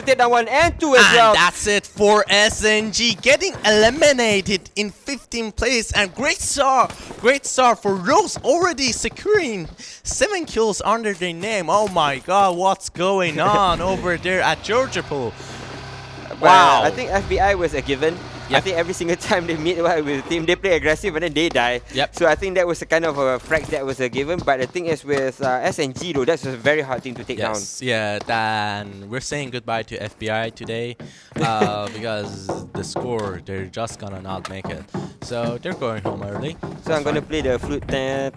take down 1 and 2 as And well. that's it for SNG, getting eliminated in 15th place. And great start for Rose, already securing 7 kills under their name. Oh my god, what's going on over there at Georgia Pool? Wow. I think FBI was a given. I think every single time they meet with the team, they play aggressive and then they die. So I think that was a kind of a frags that was a given. But the thing is with SNG though, that's a very hard team to take down. Yeah, then we're saying goodbye to FBI today because the score, they're just gonna not make it. So they're going home early. So I'm gonna play the flute. They're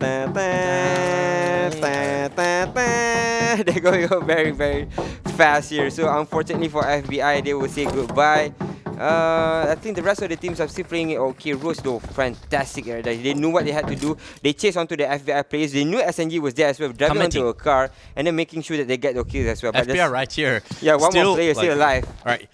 going home very, very fast here. So unfortunately for FBI, they will say goodbye. I think the rest of the teams are still playing it okay. Rose though, fantastic. They knew what they had to do. They chased onto the FBI players. They knew SNG was there as well, driving onto a car and then making sure that they get the kills as well. But FBI right here. Yeah, one more player still alive. Alright,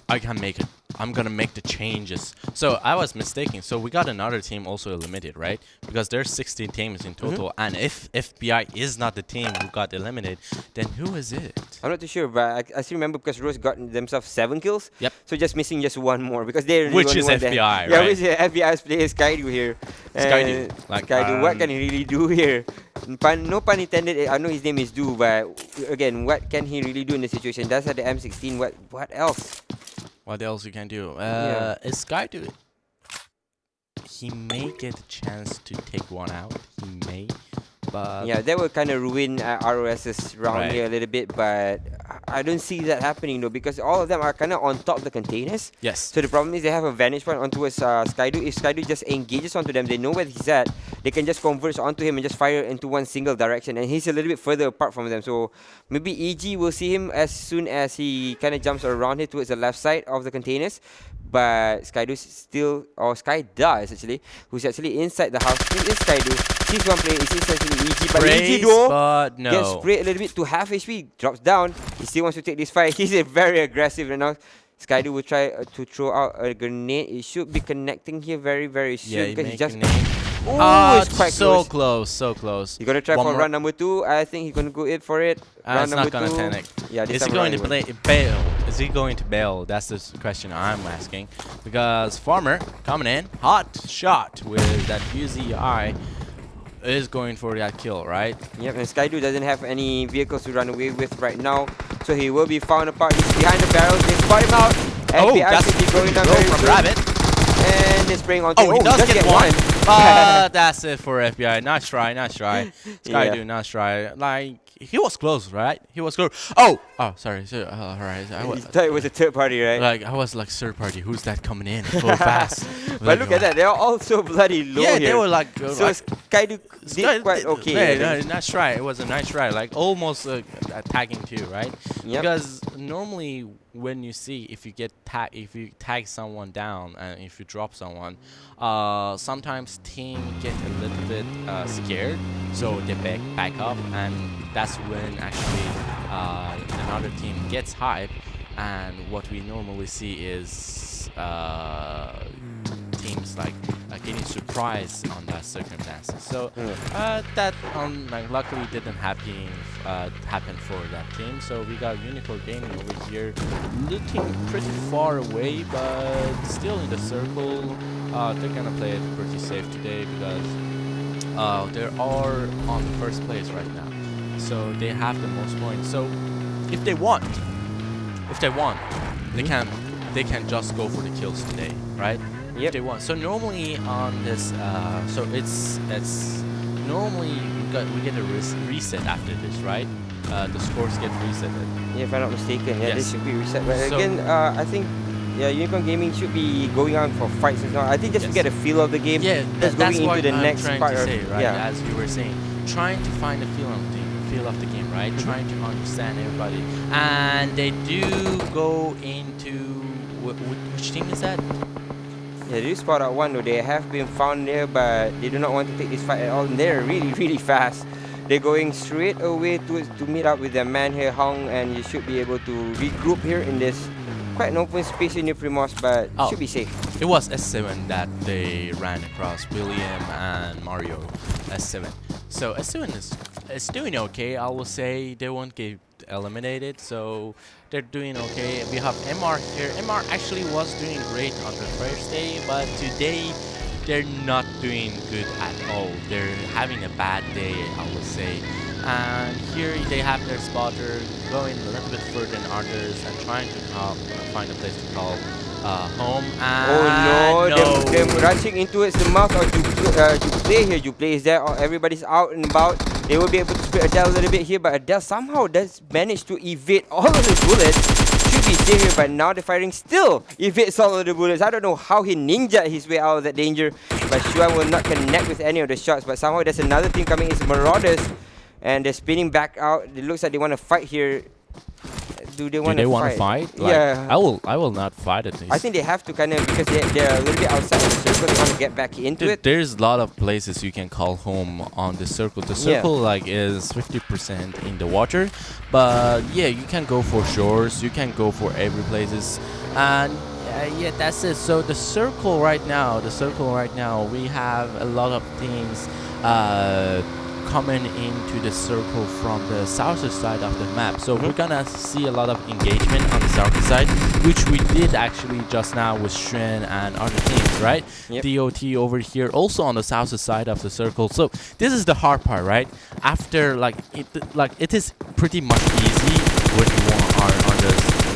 I can make it. I'm gonna make the changes. So I was mistaken. So we got another team also eliminated, right? Because there's 16 teams in total. And if FBI is not the team who got eliminated, then who is it? I'm not too sure, but I still remember because Rose got themselves 7 kills. Yep. So just missing just one more because they're Which is FBI, right? Yeah, which is FBI's player Skydu here. Skydu. Skydu, what can he really do here? No pun intended. I know his name is Du, but again, what can he really do in the situation? That's at the M16. What else? What else you can do? Is Skydu? He may get a chance to take one out. He may. But yeah, that will kind of ruin ROS's round here a little bit, but I don't see that happening though because all of them are kind of on top of the containers. Yes. So the problem is they have a vantage point onto Skydu. If Skydu just engages onto them, they know where he's at. They can just converge onto him and just fire into one single direction, and he's a little bit further apart from them. So maybe EG will see him as soon as he kind of jumps around here towards the left side of the containers. But Skydu still, or Skyda is actually, who's actually inside the house. This is Skydu. Sees one player, it's essentially EG. But EG though gets sprayed a little bit to half HP, drops down. He still wants to take this fight. He's very aggressive right now. Skydu will try to throw out a grenade. It should be connecting here very, very soon. Because he just... Oh, it's quite close. So close. You're gonna try for round number 2. I think he's gonna go in for it. Round number 2. Not gonna panic. Yeah, is he going to bail? Is he going to bail? That's the question I'm asking. Because Farmer coming in, hot shot with that UZI is going for that kill, right? Yep, and Skydu doesn't have any vehicles to run away with right now, so he will be found apart. He's behind the barrels. They spot him out. FBI should be going down very from soon. Rabbit. And they're spraying onto him. He does get one. That's it for FBI. Nice try. Skydu, nice try. Like, he was close, right? He was close. Oh, sorry. So, alright. You thought it was a third party, right? Like, I was like, third party. Who's that coming in so fast? But look at that. They're all so bloody low here. Yeah, they were like... so Skydu did quite okay. Yeah, nice try. It was a nice try. Like, almost tagging too, right? Yep. Because normally when you see if you tag someone down and if you drop someone, sometimes team get a little bit scared, so they back up, and that's when actually another team gets hype, and what we normally see is teams like getting surprised on that circumstances. So that luckily didn't happen for that team. So we got Unicorn Gaming over here, looking pretty far away, but still in the circle. They're gonna play it pretty safe today because they are on the first place right now. So they have the most points. So if they want, they can just go for the kills today, right? If they want. So normally on this, so it's normally we get a reset after this, right? The scores get reset. Yeah, if I'm not mistaken, this should be reset. But so again, I think Unicorn Gaming should be going on for fights as well. I think just to get a feel of the game. Yeah, that's going what into the I'm next trying part to say, right? Yeah. As you were saying, trying to find a feel of the game, right? Trying to understand everybody, and they do go into which team is that? Yeah, they do spot out one though. They have been found there, but they do not want to take this fight at all. And they're really, really fast. They're going straight away to meet up with their man here, Hong, and you should be able to regroup here in this quite an open space in Primos, but should be safe. It was S7 that they ran across, William and Mario S7. So S7 is doing okay. I will say they won't give eliminated, so they're doing okay. We have MR here. MR actually was doing great on the first day, but today they're not doing good at all. They're having a bad day, I would say. And here they have their spotter going a little bit further than others and trying to find a place to call home. And oh no, they're rushing into it. The mouth of JUPLAY here. JUPLAY is there. Everybody's out and about. They will be able to split Adele a little bit here, but Adele somehow does manage to evade all of the bullets. Should be safe here, but now the firing still evades all of the bullets. I don't know how he ninja his way out of that danger, but Shuan will not connect with any of the shots. But somehow there's another team coming. It's Marauders, and they're spinning back out. It looks like they want to fight here. Do they want to fight? Like, yeah. I will not fight at least. I think they have to kind of, because they're a little bit outside of the circle. They want to get back into it. There's a lot of places you can call home on the circle. The circle like is 50% in the water, but yeah, you can go for shores. You can go for every places, and yeah, that's it. So the circle right now, we have a lot of teams coming into the circle from the south side of the map. So we're gonna see a lot of engagement on the south side, which we did actually just now with Xuan and other teams, right? Yep. DOT over here also on the south side of the circle. So this is the hard part, right? After it is pretty much easy when you are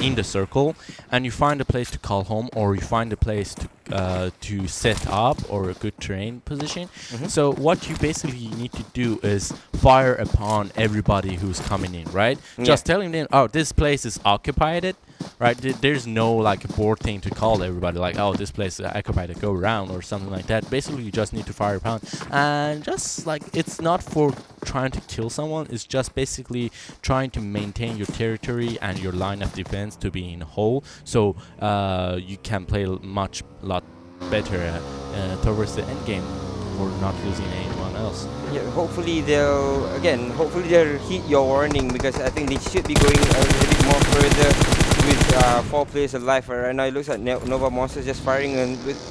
in the circle and you find a place to call home, or you find a place to set up, or a good terrain position. So what you basically need to do is fire upon everybody who's coming in, right? Just telling them, oh, this place is occupied, right? There's no like board thing to call everybody like, oh, this place is occupied, go around or something like that. Basically you just need to fire upon, and just like, it's not for trying to kill someone, it's just basically trying to maintain your territory and your line of defense to be in whole, so you can play lot better towards the end game for not losing anyone else. Yeah, hopefully they'll heed your warning, because I think they should be going a little bit more further with 4 players alive. Right now it looks like Nova Monsters just firing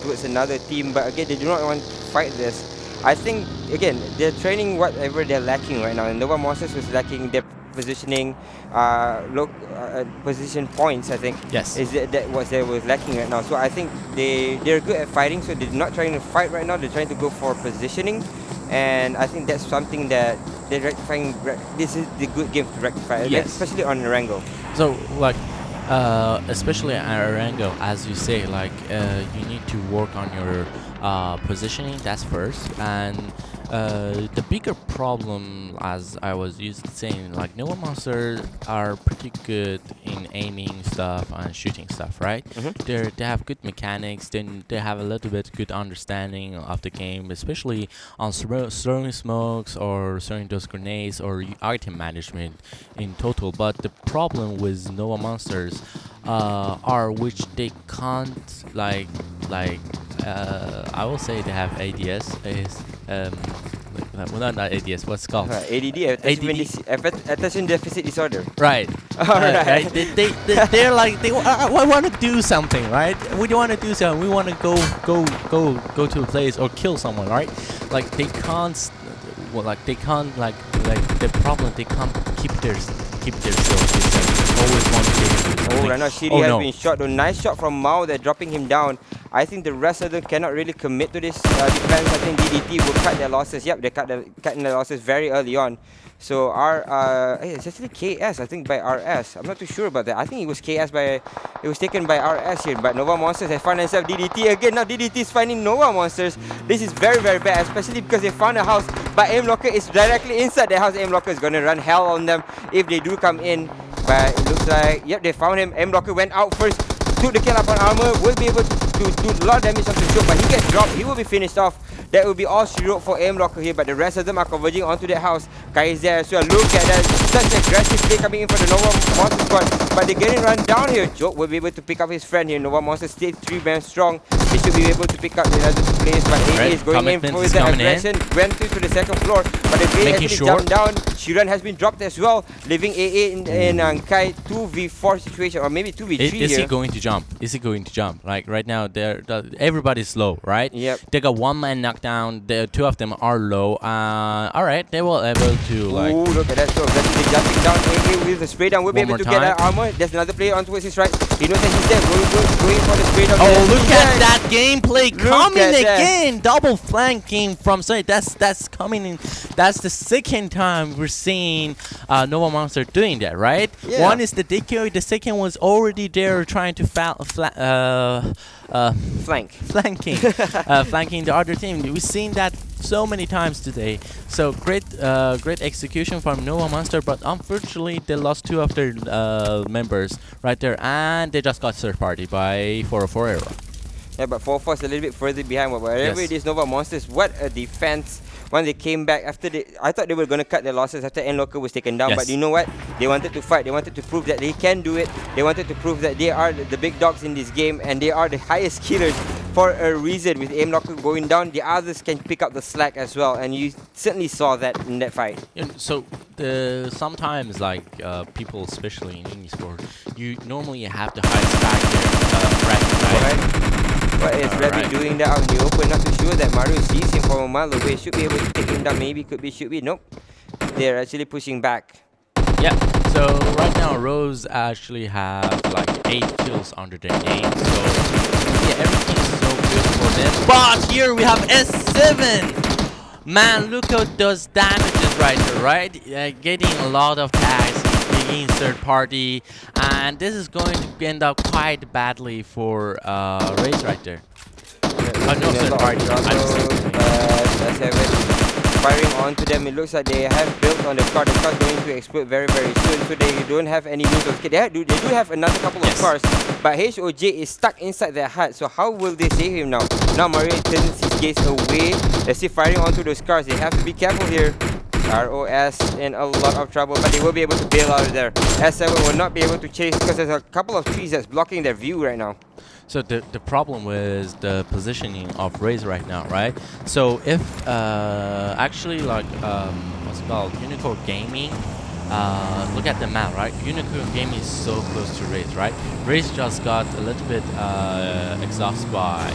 towards another team, but again they do not want to fight this. I think again they're training whatever they're lacking right now, and Nova Monsters was lacking their positioning, position points. I think is that what they were lacking right now. So I think they're good at fighting, so they're not trying to fight right now. They're trying to go for positioning, and I think that's something that they're rectifying. This is the good game to rectify, especially on Erangel. So like especially at Erangel, as you say, like you need to work on your positioning, that's first. And the bigger problem, as I was used to saying, like Nova Monsters are pretty good in aiming stuff and shooting stuff, right? They have good mechanics, then they have a little bit good understanding of the game, especially on throwing smokes or throwing those grenades or item management in total. But the problem with Nova Monsters are which they can't I will say they have ADS well, not ADS, what's it called? ADD, attention deficit disorder. Right. Right. They're like, they want to do something, right? We want to do something. We want to go to a place or kill someone, right? Like they can't. Well, like they can't the problem, they can't keep their self. They always want to kill. Right now Shiri has been shot. A nice shot from Mao. They're dropping him down. I think the rest of them cannot really commit to this defense. I think DDT will cut their losses. Yep, they cutting their losses very early on. So it's actually KS, I think, by RS. I'm not too sure about that. I think it was KS it was taken by RS here. But Nova Monsters have found themselves DDT again. Now DDT is finding Nova Monsters. This is very, very bad, especially because they found a house. But Aim Locker is directly inside the house. Aim Locker is going to run hell on them if they do come in. But it looks like, yep, they found him. Aim Locker went out first, took the kill up on armor, will be able to do a lot of damage on the show, but he gets dropped. He will be finished off. That will be all she wrote for Aim Locker here, but the rest of them are converging onto that house. Kai is there as well. Look at that. Such aggressive play coming in for the Nova Monster squad, but they're getting run down here. Joke will be able to pick up his friend here. Nova Monster stay 3 men strong. He should be able to pick up the other 2 players, but AA is going in for the aggression. Went to the second floor, but the player actually jumped down. Shiran has been dropped as well, leaving AA in Kai 2v4 situation, or maybe 2v3 Is he going to jump? Is he going to jump? Like right now, everybody's low, right? Yep. They got one man knocked down. The two of them are low. All right, they will able to like. Ooh, look at that! So aggressively jumping down AA with the spray down. Will be One able to more get that time. armor. There's another player on towards his right. He knows that he's there. Going for the spray down. Oh, look He's at there. that gameplay Look coming at that. again! Double flanking from Sony. That's coming in. That's the second time we're seeing Nova Monster doing that, right? Yeah. One is the decoy. The second was already there trying to Flank. flanking the other team. We've seen that so many times today. So great execution from Nova Monster, but unfortunately they lost two of their members right there, and they just got third party by 404 Arrow. Yeah, but 4-4 is a little bit further behind. But wherever Yes. it is, Nova Monsters, what a defense. When they came back after I thought they were going to cut their losses after N-Locker was taken down. Yes. But you know what? They wanted to fight. They wanted to prove that they can do it. They wanted to prove that they are the big dogs in this game. And they are the highest killers for a reason. With N-Locker going down, the others can pick up the slack as well. And you certainly saw that in that fight. So sometimes like people, especially in Esports, you normally have the highest frag, right? But is Rabbit Alright. doing that out in the open? Not too sure that Mario sees him from a mile away. Should be able to take him down. Maybe, could be, should be. Nope. They're actually pushing back. Yeah, so right now Rose actually have like 8 kills under their name, so yeah, everything's so good for them. But here we have S7! Man, look how those damages right there, right? Getting a lot of tags, taking third party, and this is going to end up quite badly for Raze right there. No, third party. S7 firing onto them. It looks like they have built on the car. The car's going to explode very, very soon, so they don't have any means of escape. They do have another couple of cars, but HOJ is stuck inside their hut. So how will they save him now? Now Mario turns his gaze away. They're still firing onto those cars. They have to be careful here. ROS in a lot of trouble, but they will be able to bail out of there. S7 will not be able to chase because there's a couple of trees that's blocking their view right now. So the problem with the positioning of Raze right now, right? So if actually like what's it called, Unicorn Gaming, look at the map, right? Unicorn Gaming is so close to Raze, right? Raze just got a little bit exhausted by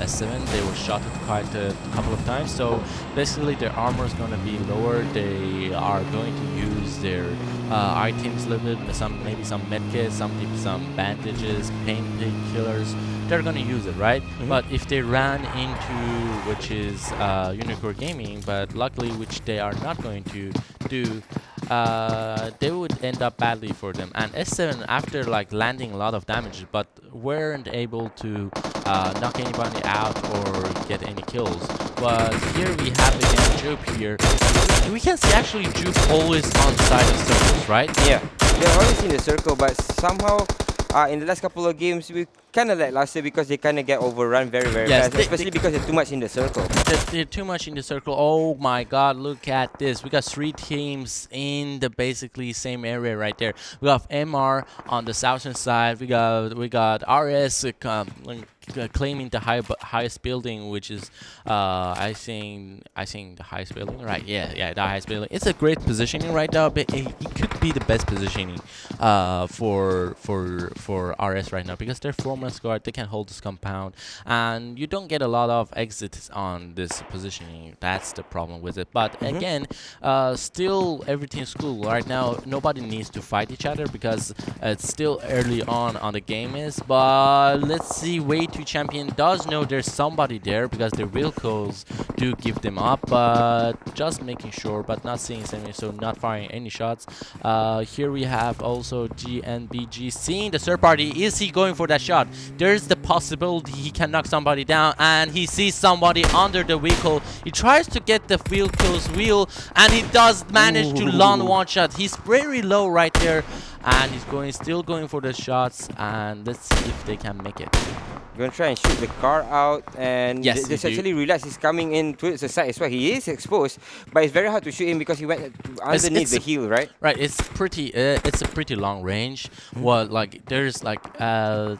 S7. They were shot quite a couple of times, so basically their armor is going to be lower. They are going to use their items a little bit, maybe some medkits, some bandages, pain killers. They're gonna use it, right? But if they ran into, which is Unicorn Gaming, but luckily which they are not going to do, they would end up badly for them. And S7, after like landing a lot of damage, but weren't able to knock anybody out or get any kills. But here we have again Jupe here. We can see actually Jupe always on the side of circles, right? Yeah, they're always in the circle, but somehow in the last couple of games we kind of like last year because they kind of get overrun very, very fast, especially because they're too much in the circle. They're too much in the circle. Oh my god, look at this. We got 3 teams in the basically same area right there. We have MR on the southern side. We got RS claiming the highest building, which is I think the highest building, right? Yeah, the highest building. It's a great positioning right now, but it could be the best positioning for RS right now because they're 4-man squad. They can hold this compound, and you don't get a lot of exits on this positioning. That's the problem with it. But again, still everything's cool right now. Nobody needs to fight each other because it's still early on the game is. But let's see. Way to champion does know there's somebody there because the real calls do give them up, but just making sure, but not seeing anything, so not firing any shots. Here we have also GNBG seeing the third party. Is he going for that shot? There's the possibility he can knock somebody down, and he sees somebody under the vehicle. He tries to get the vehicle's wheel, and he does manage to land one shot. He's very low right there, and he's still going for the shots, and let's see if they can make it. Going to try and shoot the car out, and Yes, they actually realize he's coming in towards the side as well. He is exposed, but it's very hard to shoot him because he went underneath the hill, right? Right, it's a pretty long range. Well, like there's like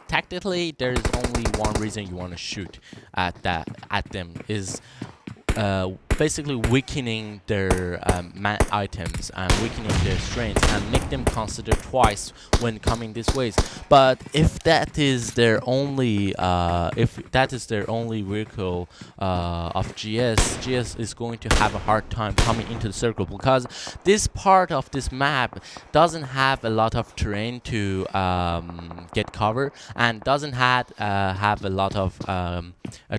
tactically there's only one reason you want to shoot at them is basically weakening their items and weakening their strengths and make them consider twice when coming this ways. But if that is their only vehicle of GS is going to have a hard time coming into the circle, because this part of this map doesn't have a lot of terrain to get cover, and doesn't have a lot of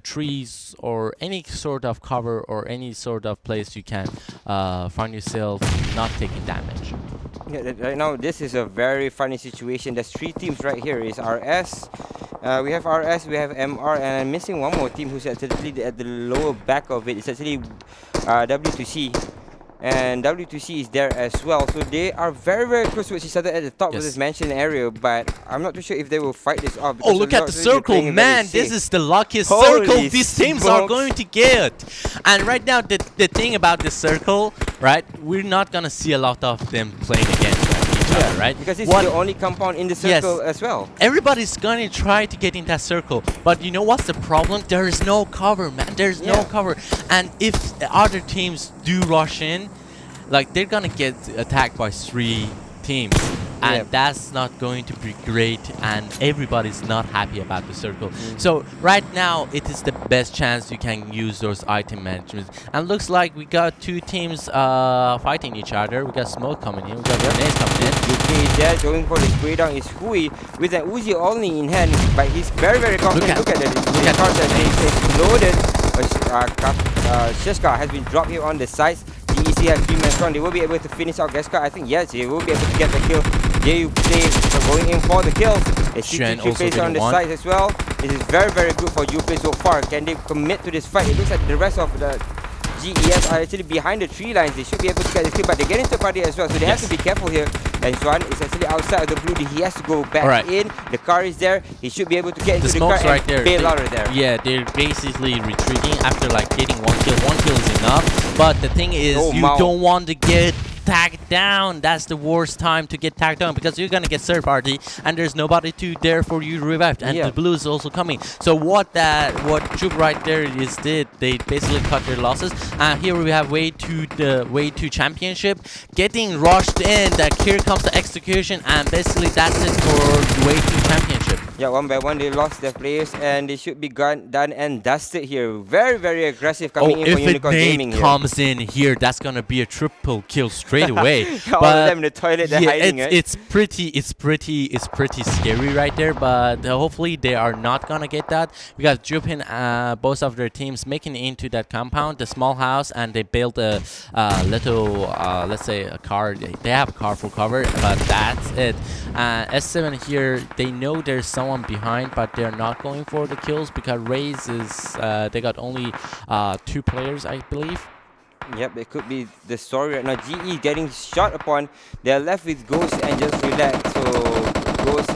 trees or any sort of cover or any sort of place you can find yourself not taking damage. Yeah, right now this is a very funny situation. There's 3 teams right here. Is RS, we have RS, we have MR, and I'm missing one more team who's actually at the lower back of it. It's actually W2C. And W2C is there as well, so they are very close to each other at the top of this mentioned area, but I'm not too sure if they will fight this off. Oh, look at the circle, man! This is the luckiest circle these teams are going to get. And right now, the thing about this circle, right, we're not gonna see a lot of them playing against each other, right? Because this is the only compound in the circle as well. Everybody's gonna try to get in that circle, but you know what's the problem? There is no cover, man. There's no cover, and if other teams do rush in, like, they're gonna get attacked by 3 teams, and that's not going to be great, and everybody's not happy about the circle. So right now it is the best chance you can use those item management, and looks like we got 2 teams fighting each other. We got smoke coming in, we got grenades coming in. UK is there, going for the spray down is Hui with an Uzi only in hand, but he's very confident. Look at the card that is loaded. Sheshka has been dropped here on the sides. DEC has 3 men strong. They will be able to finish out Geska. I think yes, they will be able to get the kill. JUPLAY going in for the kill. They see JUPLAY on the side as well. This is very good for JUPLAY so far. Can they commit to this fight? It looks like the rest of the GES are actually behind the 3 lines. They should be able to get the kill, but they get into party as well, so they have to be careful here. And Swan is actually outside of the blue. He has to go back in. The car is there. He should be able to get into the car and bail out of there. Yeah, they're basically retreating after like getting 1 kill. 1 kill is enough, but the thing is, you don't want to get tagged down. That's the worst time to get tagged down, because you're gonna get third party and there's nobody there for you to revive, and the blue is also coming. So what Jup right there did, they basically cut their losses. And here we have way to championship getting rushed in. Here comes the execution, and basically that's it for way to championship. Yeah, 1 by 1 they lost their players, and they should be done and dusted here. Very aggressive coming in for Unicorn Gaming here. If a nade comes in here, that's gonna be a triple kill straight away. All of them in the toilet, they're hiding, right? It's pretty scary right there, but hopefully they are not gonna get that. We got Jupin, both of their teams making it into that compound, the small house, and they built a little, let's say a car. They have a car for cover, but that's it. S7 here, they know there's someone behind, but they're not going for the kills because Raze is, they got only 2 players, I believe. Yep, it could be the story right now. GE getting shot upon. They're left with Ghost and just relax. So Ghost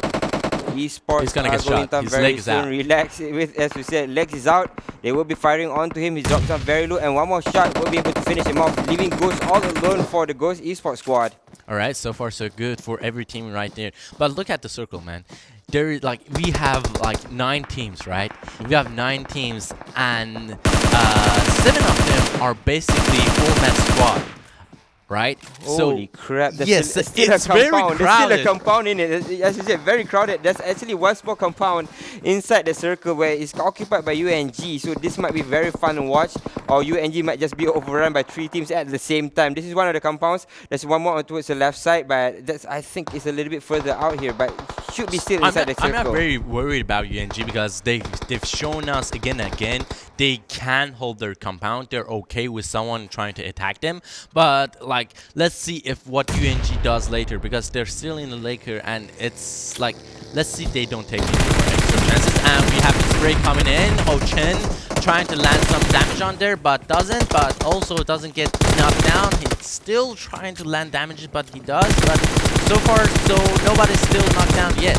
Esports he's gonna get shot. His leg is out. Relax with, as we said, legs is out. They will be firing onto him. He drops down very low, and one more shot will be able to finish him off, leaving Ghost all alone for the Ghost Esports squad. All right, so far so good for every team right there. But look at the circle, man. There is like, we have like 9 teams, right? We have 9 teams, and 7 of them are basically 4-man squad, right? Holy crap! Yes, it's very crowded. There's still a compound in it. As you said, very crowded. There's actually one small compound inside the circle where it's occupied by UNG. So this might be very fun to watch. Or UNG might just be overrun by 3 teams at the same time. This is one of the compounds. There's one more towards the left side, but that's, I think, it's a little bit further out here. But should be still inside the circle. I'm not very worried about UNG because they've shown us again and again they can hold their compound. They're okay with someone trying to attack them. But like, let's see if what UNG does later, because they're still in the Laker, and it's like, let's see if they don't take any more extra chances. And we have the spray coming in. Ho Chen trying to land some damage on there, but doesn't. But also doesn't get knocked down. He's still trying to land damages, but he does. But so far, so nobody's still knocked down yet.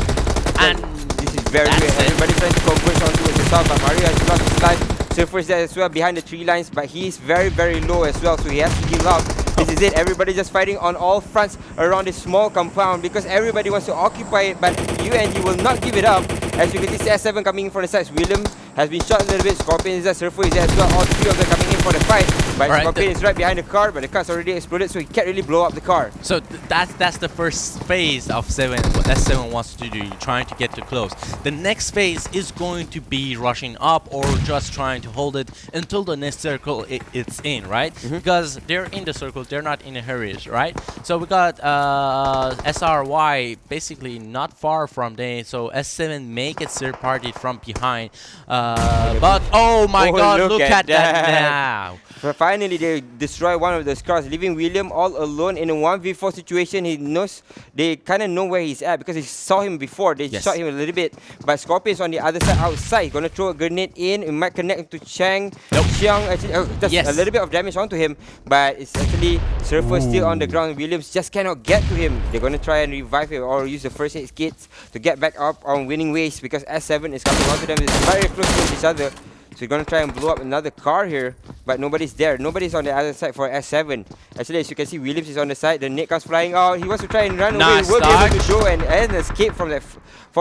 And this is very weird. Everybody's trying to converge onto the south, but Mario has lost his life. Surfer's there as well behind the 3 lines, but he's very low as well, so he has to give up. This is it. Everybody just fighting on all fronts around this small compound because everybody wants to occupy it, but UNG will not give it up. As you can see, S7 coming in from the sides. William has been shot a little bit. Scorpion is there, Surfer is there as well. All three of them coming in for the fight. But Scorpion is right behind the car, but the car's already exploded, so he can't really blow up the car. So that's the first phase of what S7 wants to do, trying to get too close. The next phase is going to be rushing up or just trying to hold it until the next circle it's in, right? Because they're in the circle, they're not in a hurry, right? So we got SRY basically not far from there, so S7 make it third party from behind. But oh my god, look at that now. Finally, they destroy one of the cars, leaving William all alone in a 1v4 situation. He knows, they kind of know where he's at because they saw him before. They shot him a little bit, but Scorpion's on the other side outside. He's gonna throw a grenade in. It might connect to Chang. Xiang actually just a little bit of damage onto him, but it's actually Surfer still on the ground. Williams just cannot get to him. They're gonna try and revive him or use the first aid kits to get back up on winning ways because S7 is coming onto them. It's very close to each other. So we're gonna try and blow up another car here, but nobody's there. Nobody's on the other side for S7. Actually, as you can see, Williams is on the side. The nade comes flying out. He wants to try and run away. Will be able to go and escape from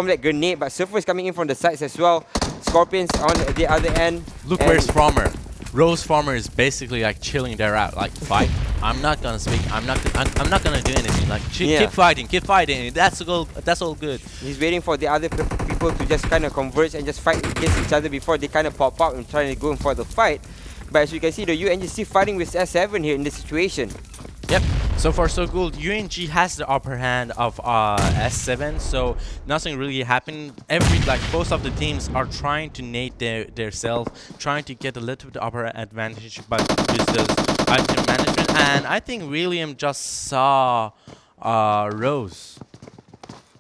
that grenade. But Surfer is coming in from the sides as well. Scorpions on the other end. Look where's Farmer. Rose Farmer is basically like chilling there out, like fight. I'm not gonna speak. I'm not gonna do anything. Like keep fighting, keep fighting. That's all good. He's waiting for the other people to just kind of converge and just fight against each other before they kind of pop out and trying to go in for the fight. But as you can see, the UNG still fighting with S7 here in this situation. Yep. So far so good. UNG has the upper hand of S7, so nothing really happened. Both of the teams are trying to nade their self, trying to get a little bit upper advantage, but with the item management. And I think William just saw Rose.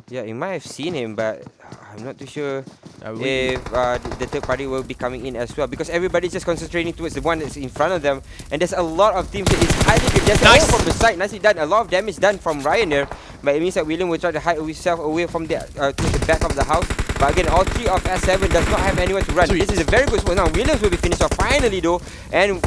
Yeah, he might have seen him, but I'm not too sure if the third party will be coming in as well, because everybody's just concentrating towards the one that's in front of them, and there's a lot of teams that is highly good. There's a from the side, nicely done, a lot of damage done from Ryan there, but it means that William will try to hide himself away from the to the back of the house. But again, all three of S7 does not have anywhere to run. This is a very good spot now. Williams will be finished off finally though, and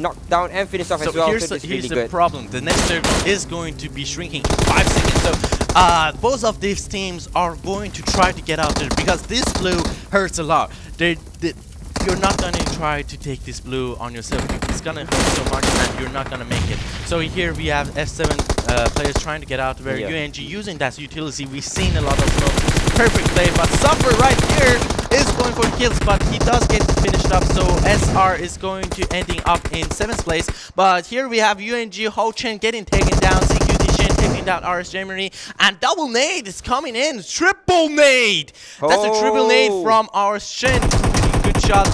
knocked down and finished off as well. Here's the problem. The next circle is going to be shrinking in 5 seconds. So both of these teams are going to try to get out there because this blue hurts a lot. You're not going to try to take this blue on yourself. It's going to hurt so much and you're not going to make it. So here we have F7 players trying to get out there. UNG using that utility. We've seen a lot of smoke. Perfect play, but Suffer right here is going for kills, but he does get finished up. So SR is going to ending up in 7th place. But here we have UNG Ho Chen getting taken down. CQT Team taking down RS Germany, and double nade is coming in. Triple nade. That's a triple nade from RS Chen. Good shot.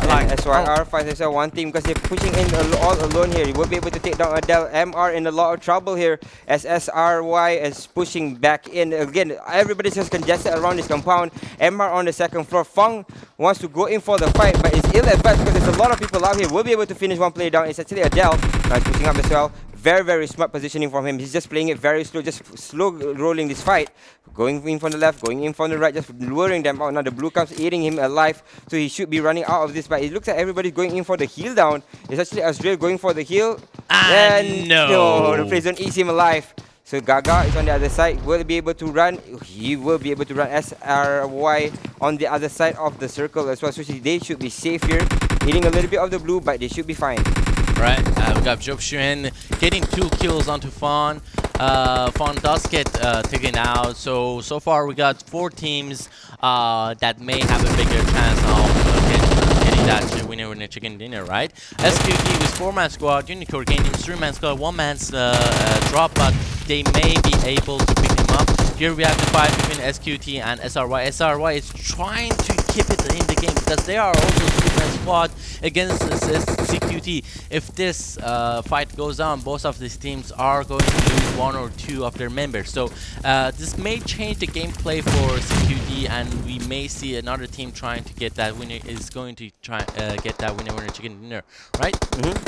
SYR finds himself one team because they're pushing in all alone here. He will be able to take down Adele. MR in a lot of trouble here as SRY is pushing back in. Again, everybody's just congested around this compound. MR on the 2nd floor. Feng wants to go in for the fight, but it's ill-advised because there's a lot of people out here. We'll be able to finish one player down. It's actually Adele. He's pushing up as well. Very, very smart positioning from him. He's just playing it very slow, just slow rolling this fight. Going in from the left, going in from the right, just luring them out. Now the blue comes eating him alive, so he should be running out of this. But it looks like everybody's going in for the heal down. It's actually Azrael going for the heal. And no, the play zone eats him alive. So Gaga is on the other side. Will be able to run. He will be able to run SRY on the other side of the circle as well. So they should be safe here. Hitting a little bit of the blue, but they should be fine. Right, we got Job Xuan getting 2 kills onto Fawn. Fawn does get taken out. So far we got 4 teams that may have a bigger chance of getting that winner chicken dinner, right? SQT with 4-man squad, Unicorn Game 3-man squad, 1-man's drop, but they may be able to pick him up. Here we have the fight between SQT and SRY. SRY is trying to keep it in the game because they are also 3-man squad against CQT. If this fight goes on, both of these teams are going to lose 1 or 2 of their members. So this may change the gameplay for CQT, and we may see another team trying to get that winner. Is going to try get that winner chicken dinner, right?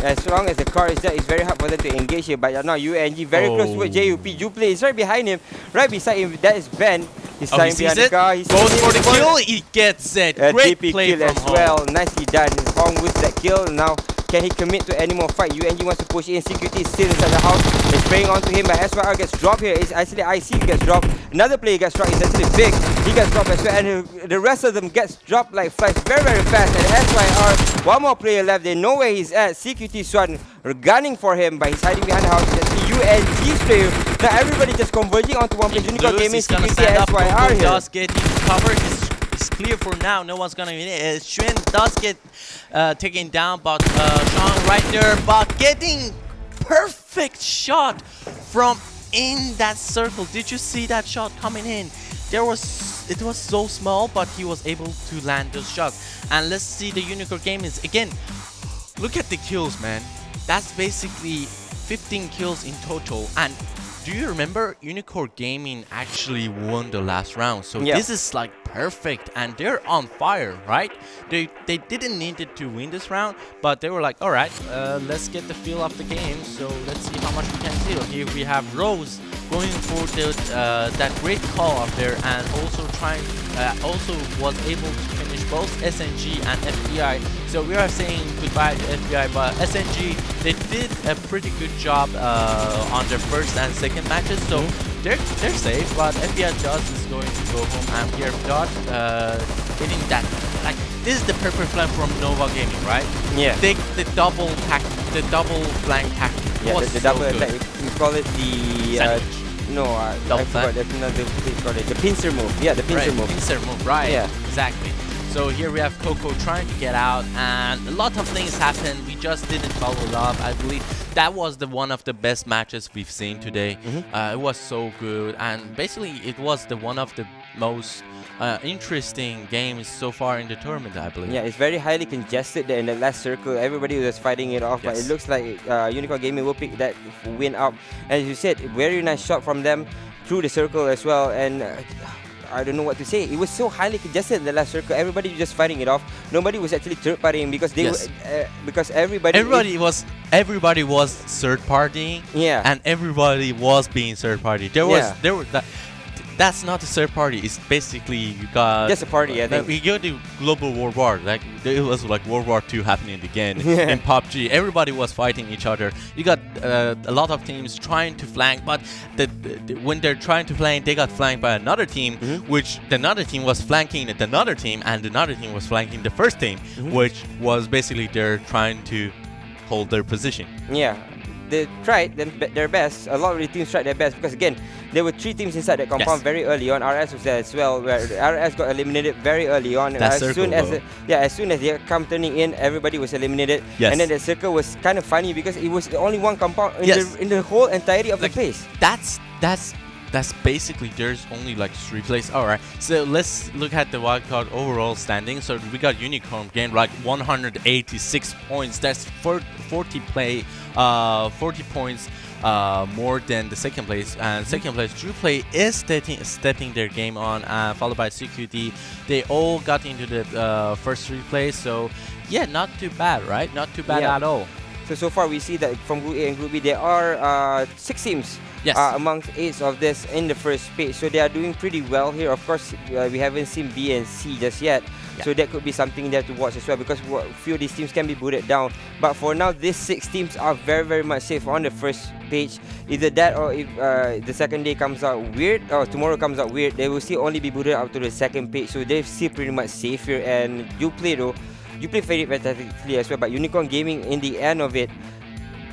As long as the car is there, it's very hard for them to engage here. But now UNG very close to JUP. JUPLAY is right behind him, right beside him. That is Ben. He's he sees it. Goes for the kill. He gets it. Great DP play kill from as well. Nicely done. Hong with that kill. Now Can he commit to any more fight? UNG wants to push in. CQT is still inside the house. They're spraying onto him, but SYR gets dropped here. It's actually IC gets dropped. Another player gets dropped. It's actually Big. He gets dropped as well, and the rest of them gets dropped like flies very, very fast. And SYR, one more player left. They know where he's at. CQT Swan gunning for him, but he's hiding behind the house. That's the UNG's player. Now everybody just converging onto one place. Unicorn Gaming, CQT, SYR here. Does get covered. It's clear for now. No one's gonna win it. Xuan does get taken down, but Sean right there, but getting perfect shot from in that circle. Did you see that shot coming in? It was so small, but he was able to land those shots. And let's see the Unicorn Gaming again. Look at the kills, man. That's basically 15 kills in total. And do you remember Unicorn Gaming actually won the last round? So this is like perfect, and they're on fire, right? They didn't need it to win this round, but they were like, all right, let's get the feel of the game. So let's see how much we can steal. Here we have Rose going for the that great call up there, and also trying, also was able to finish both SNG and FBI. So we are saying goodbye to FBI, but SNG, they did a pretty good job on their first and second matches, so they're safe. But FBI Dodge is going to go home, and here Dodge getting that, like, this is the perfect plan from Nova Gaming, right? Yeah. The double flank tactic. Yeah, the double attack. We call it the no, I forgot. That's another thing called it. The pincer move. Yeah, the pincer move. Pincer move, right? Yeah, exactly. So here we have Coco trying to get out, and a lot of things happened. We just didn't follow it up. I believe that was one of the best matches we've seen today. It was so good, and basically it was one of the most interesting games so far in the tournament, I believe. Yeah, it's very highly congested there in the last circle. Everybody was fighting it off, but it looks like Unicorn Gaming will pick that win up. As you said, very nice shot from them through the circle as well, and I don't know what to say. It was so highly congested in the last circle. Everybody was just fighting it off. Nobody was actually third partying because they because everybody was third partying. Yeah, and everybody was being third party. There were that's not a third party. It's basically you got just a party. I think we go to global World War. Like it was like World War II happening again in PUBG. Everybody was fighting each other. You got a lot of teams trying to flank, but when they're trying to flank, they got flanked by another team, which another team was flanking another team, and another team was flanking the first team, which was basically they're trying to hold their position. Yeah. They tried their best. A lot of the teams tried their best because again, there were 3 teams inside that compound very early on. RS was there as well, where RS got eliminated very early on. As soon as they come turning in, everybody was eliminated. And then the circle was kind of funny because it was only one compound in the whole entirety of the place. That's basically, there's only like 3 places. Alright, so let's look at the wildcard overall standing. So we got Unicorn Game like 186 points. That's 40 points more than the second place. And second place, JUPLAY is stepping their game on, followed by CQT. They all got into the first 3 place. So yeah, not too bad, right? Not too bad at all. So far we see that from Group A and Group B, there are 6 teams amongst 8 of this in the first page. So they are doing pretty well here. Of course, we haven't seen B and C just yet. So that could be something there to watch as well, because a few of these teams can be booted down. But for now, these 6 teams are very, very much safe on the first page. Either that, or if the second day comes out weird, or tomorrow comes out weird, they will still only be booted out to the second page. So they're still pretty much safe here. And JUPLAY though, JUPLAY fared it fantastically as well. But Unicorn Gaming, in the end of it,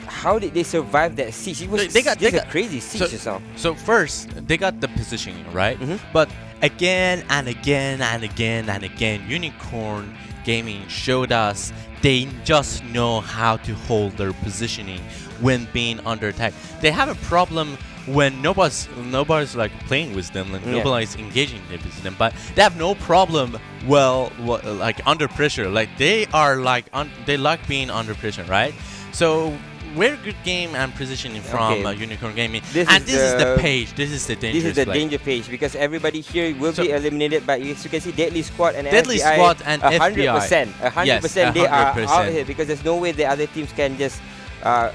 how did they survive that siege? It was a crazy siege. So first, they got the positioning, right? But again and again and again and again, Unicorn Gaming showed us they just know how to hold their positioning when being under attack. They have a problem when nobody's like playing with them, like nobody's engaging with them, but they have no problem like under pressure. Like they are like they like being under pressure, right? So very good game and positioning from Unicorn Gaming. This is the page. This is the dangerous This is the danger page, because everybody here will be eliminated. But as you can see, DeadlySquad and FBI, 100%. 100% they are out here, because there's no way the other teams can just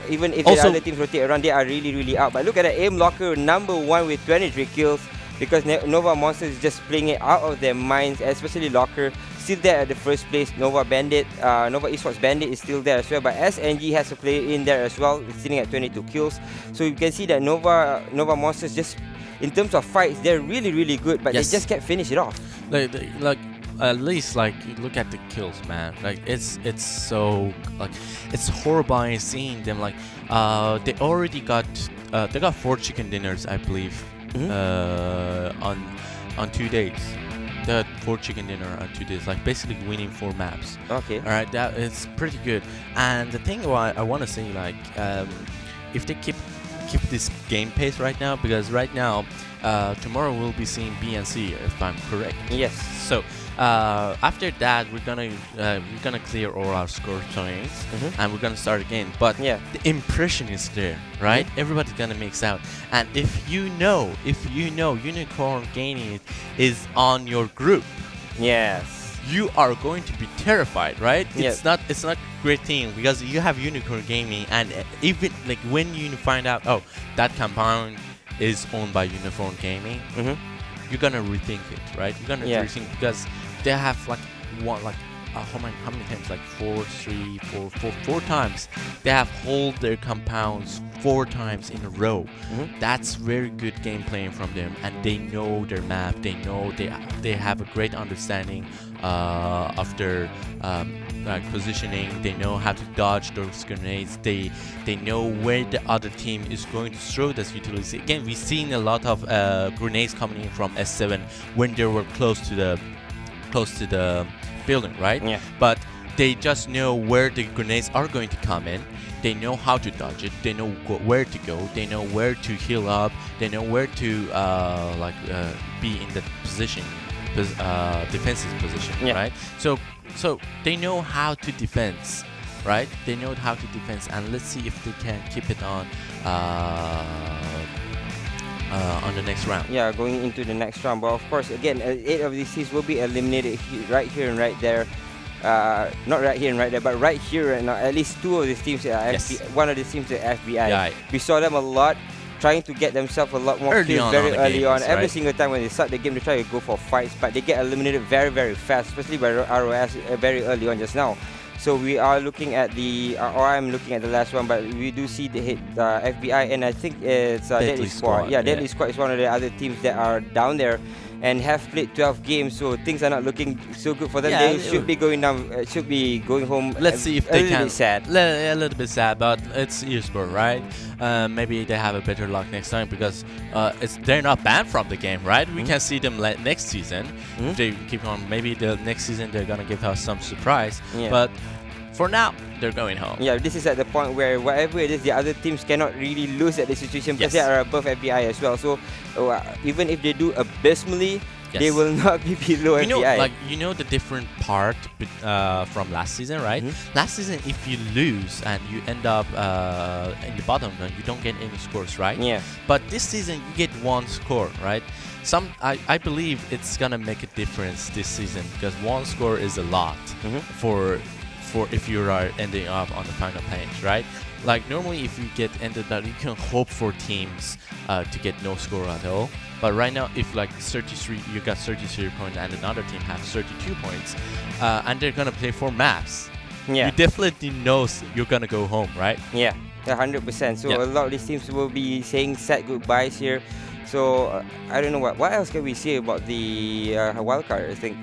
even if the other teams rotate around, they are really, really out. But look at the aim locker, #1 with 23 kills, because Nova Monsters is just playing it out of their minds, especially Locker. still there at the first place. Nova Esports Bandit is still there as well, but SNG has a player in there as well. It's sitting at 22 kills. So you can see that Nova Monsters, just in terms of fights, they're really good, but they just can't finish it off. Like at least like you look at the kills, man. Like it's so like it's horrifying seeing them. Like they already got 4 chicken dinners, I believe, on 2 days. They had 4 chicken dinner on 2 days, like basically winning 4 maps. Okay. All right, that is pretty good. And the thing why I want to say, like, if they keep this game pace right now, because right now tomorrow we'll be seeing BNC, if I'm correct. Yes. So after that we're gonna clear all our score points, and we're gonna start again. But the impression is there, right? Everybody's gonna mix out, and if you know Unicorn Gaming is on your group, you are going to be terrified, right? It's not a great thing, because you have Unicorn Gaming, and even like when you find out, oh, that compound is owned by Unicorn Gaming, you're gonna rethink it, right? You're gonna rethink, because they have like how many times, like 4 times they have hold their compounds 4 times in a row. That's very good game playing from them, and they know their map. They know they have a great understanding of their like positioning. They know how to dodge those grenades. They know where the other team is going to throw this utility. Again, we've seen a lot of grenades coming in from S7 when they were close to the building, right? But they just know where the grenades are going to come in. They know how to dodge it. They know where to go. They know where to heal up. They know where to be in the position, defensive position, right? So they know how to defense, right? They know how to defense, and let's see if they can keep it on the next round. Yeah, going into the next round. But of course, again, 8 of these teams will be eliminated right here and right there. Not right here and right there, but right here and at least 2 of these teams are one of the teams are FBI. We saw them a lot trying to get themselves a lot more kills very early on. Every single time when they start the game, they try to go for fights, but they get eliminated very fast, especially by ROS very early on just now. So we are looking at or I'm looking at the last one, but we do see the hit FBI, and I think it's DeadlySquad. DeadlySquad is one of the other teams that are down there and have played 12 games, so things are not looking so good for them. They should be going down, should be going home. Let's see if they can. A little bit sad, but it's Esports, right? Maybe they have a better luck next time, because they're not banned from the game, right? We can see them next season if they keep on. Maybe the next season they're gonna give us some surprise, but for now they're going home. This is at the point where whatever it is, the other teams cannot really lose at the situation, because they are above FBI as well. So even if they do abysmally, they will not be below FBI. You know the different part from last season, right? Last season, if you lose and you end up in the bottom, then you don't get any scores, right? But this season you get 1 score, right? I believe it's gonna make a difference this season, because 1 score is a lot for if you are ending up on the final page, right? Like normally if you get ended up, you can hope for teams to get no score at all. But right now, if like 33, you got 33 points and another team has 32 points, and they're gonna play 4 maps, you definitely know you're gonna go home, right? 100%. So a lot of these teams will be saying sad goodbyes here. So I don't know what else can we say about the wildcard. I think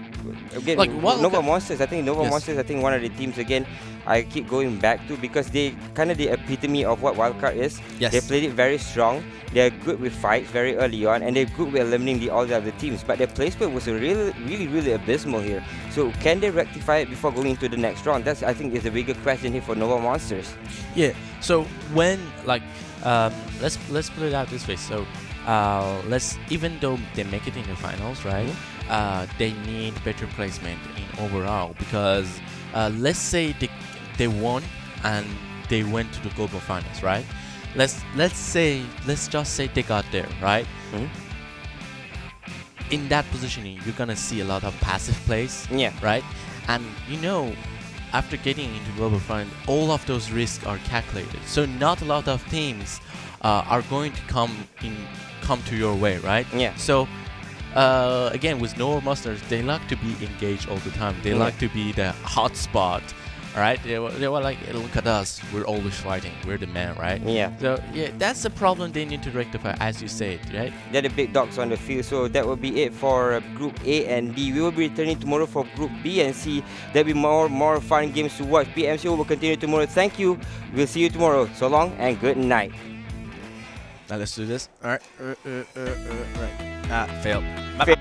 again, like Nova Monsters. I think Monsters. I think one of the teams again I keep going back to, because they kind of the epitome of what wildcard is. They played it very strong. They're good with fights very early on, and they're good with eliminating all the other teams. But their placement was really abysmal here. So can they rectify it before going into the next round? That's, I think, is the bigger question here for Nova Monsters. So when let's put it out this way. So even though they make it in the finals, right? They need better placement in overall, because let's say they won and they went to the global finals, right? Let's just say they got there, right? In that positioning, you're gonna see a lot of passive plays, right? And after getting into global final, all of those risks are calculated. So not a lot of teams are going to come to your way, right? So again, with no monsters, they like to be engaged all the time. They like to be the hot spot. All right, they were like, look at us, we're always fighting, we're the man, right? Yeah. So yeah, that's the problem they need to rectify, as you said, right? They're the big dogs on the field. So that will be it for Group A and D. We will be returning tomorrow for Group B and C. There'll be more fun games to watch. PMCO will continue tomorrow. Thank you. We'll see you tomorrow. So long and good night. Now let's do this. All right. Right. Ah, failed. Fail.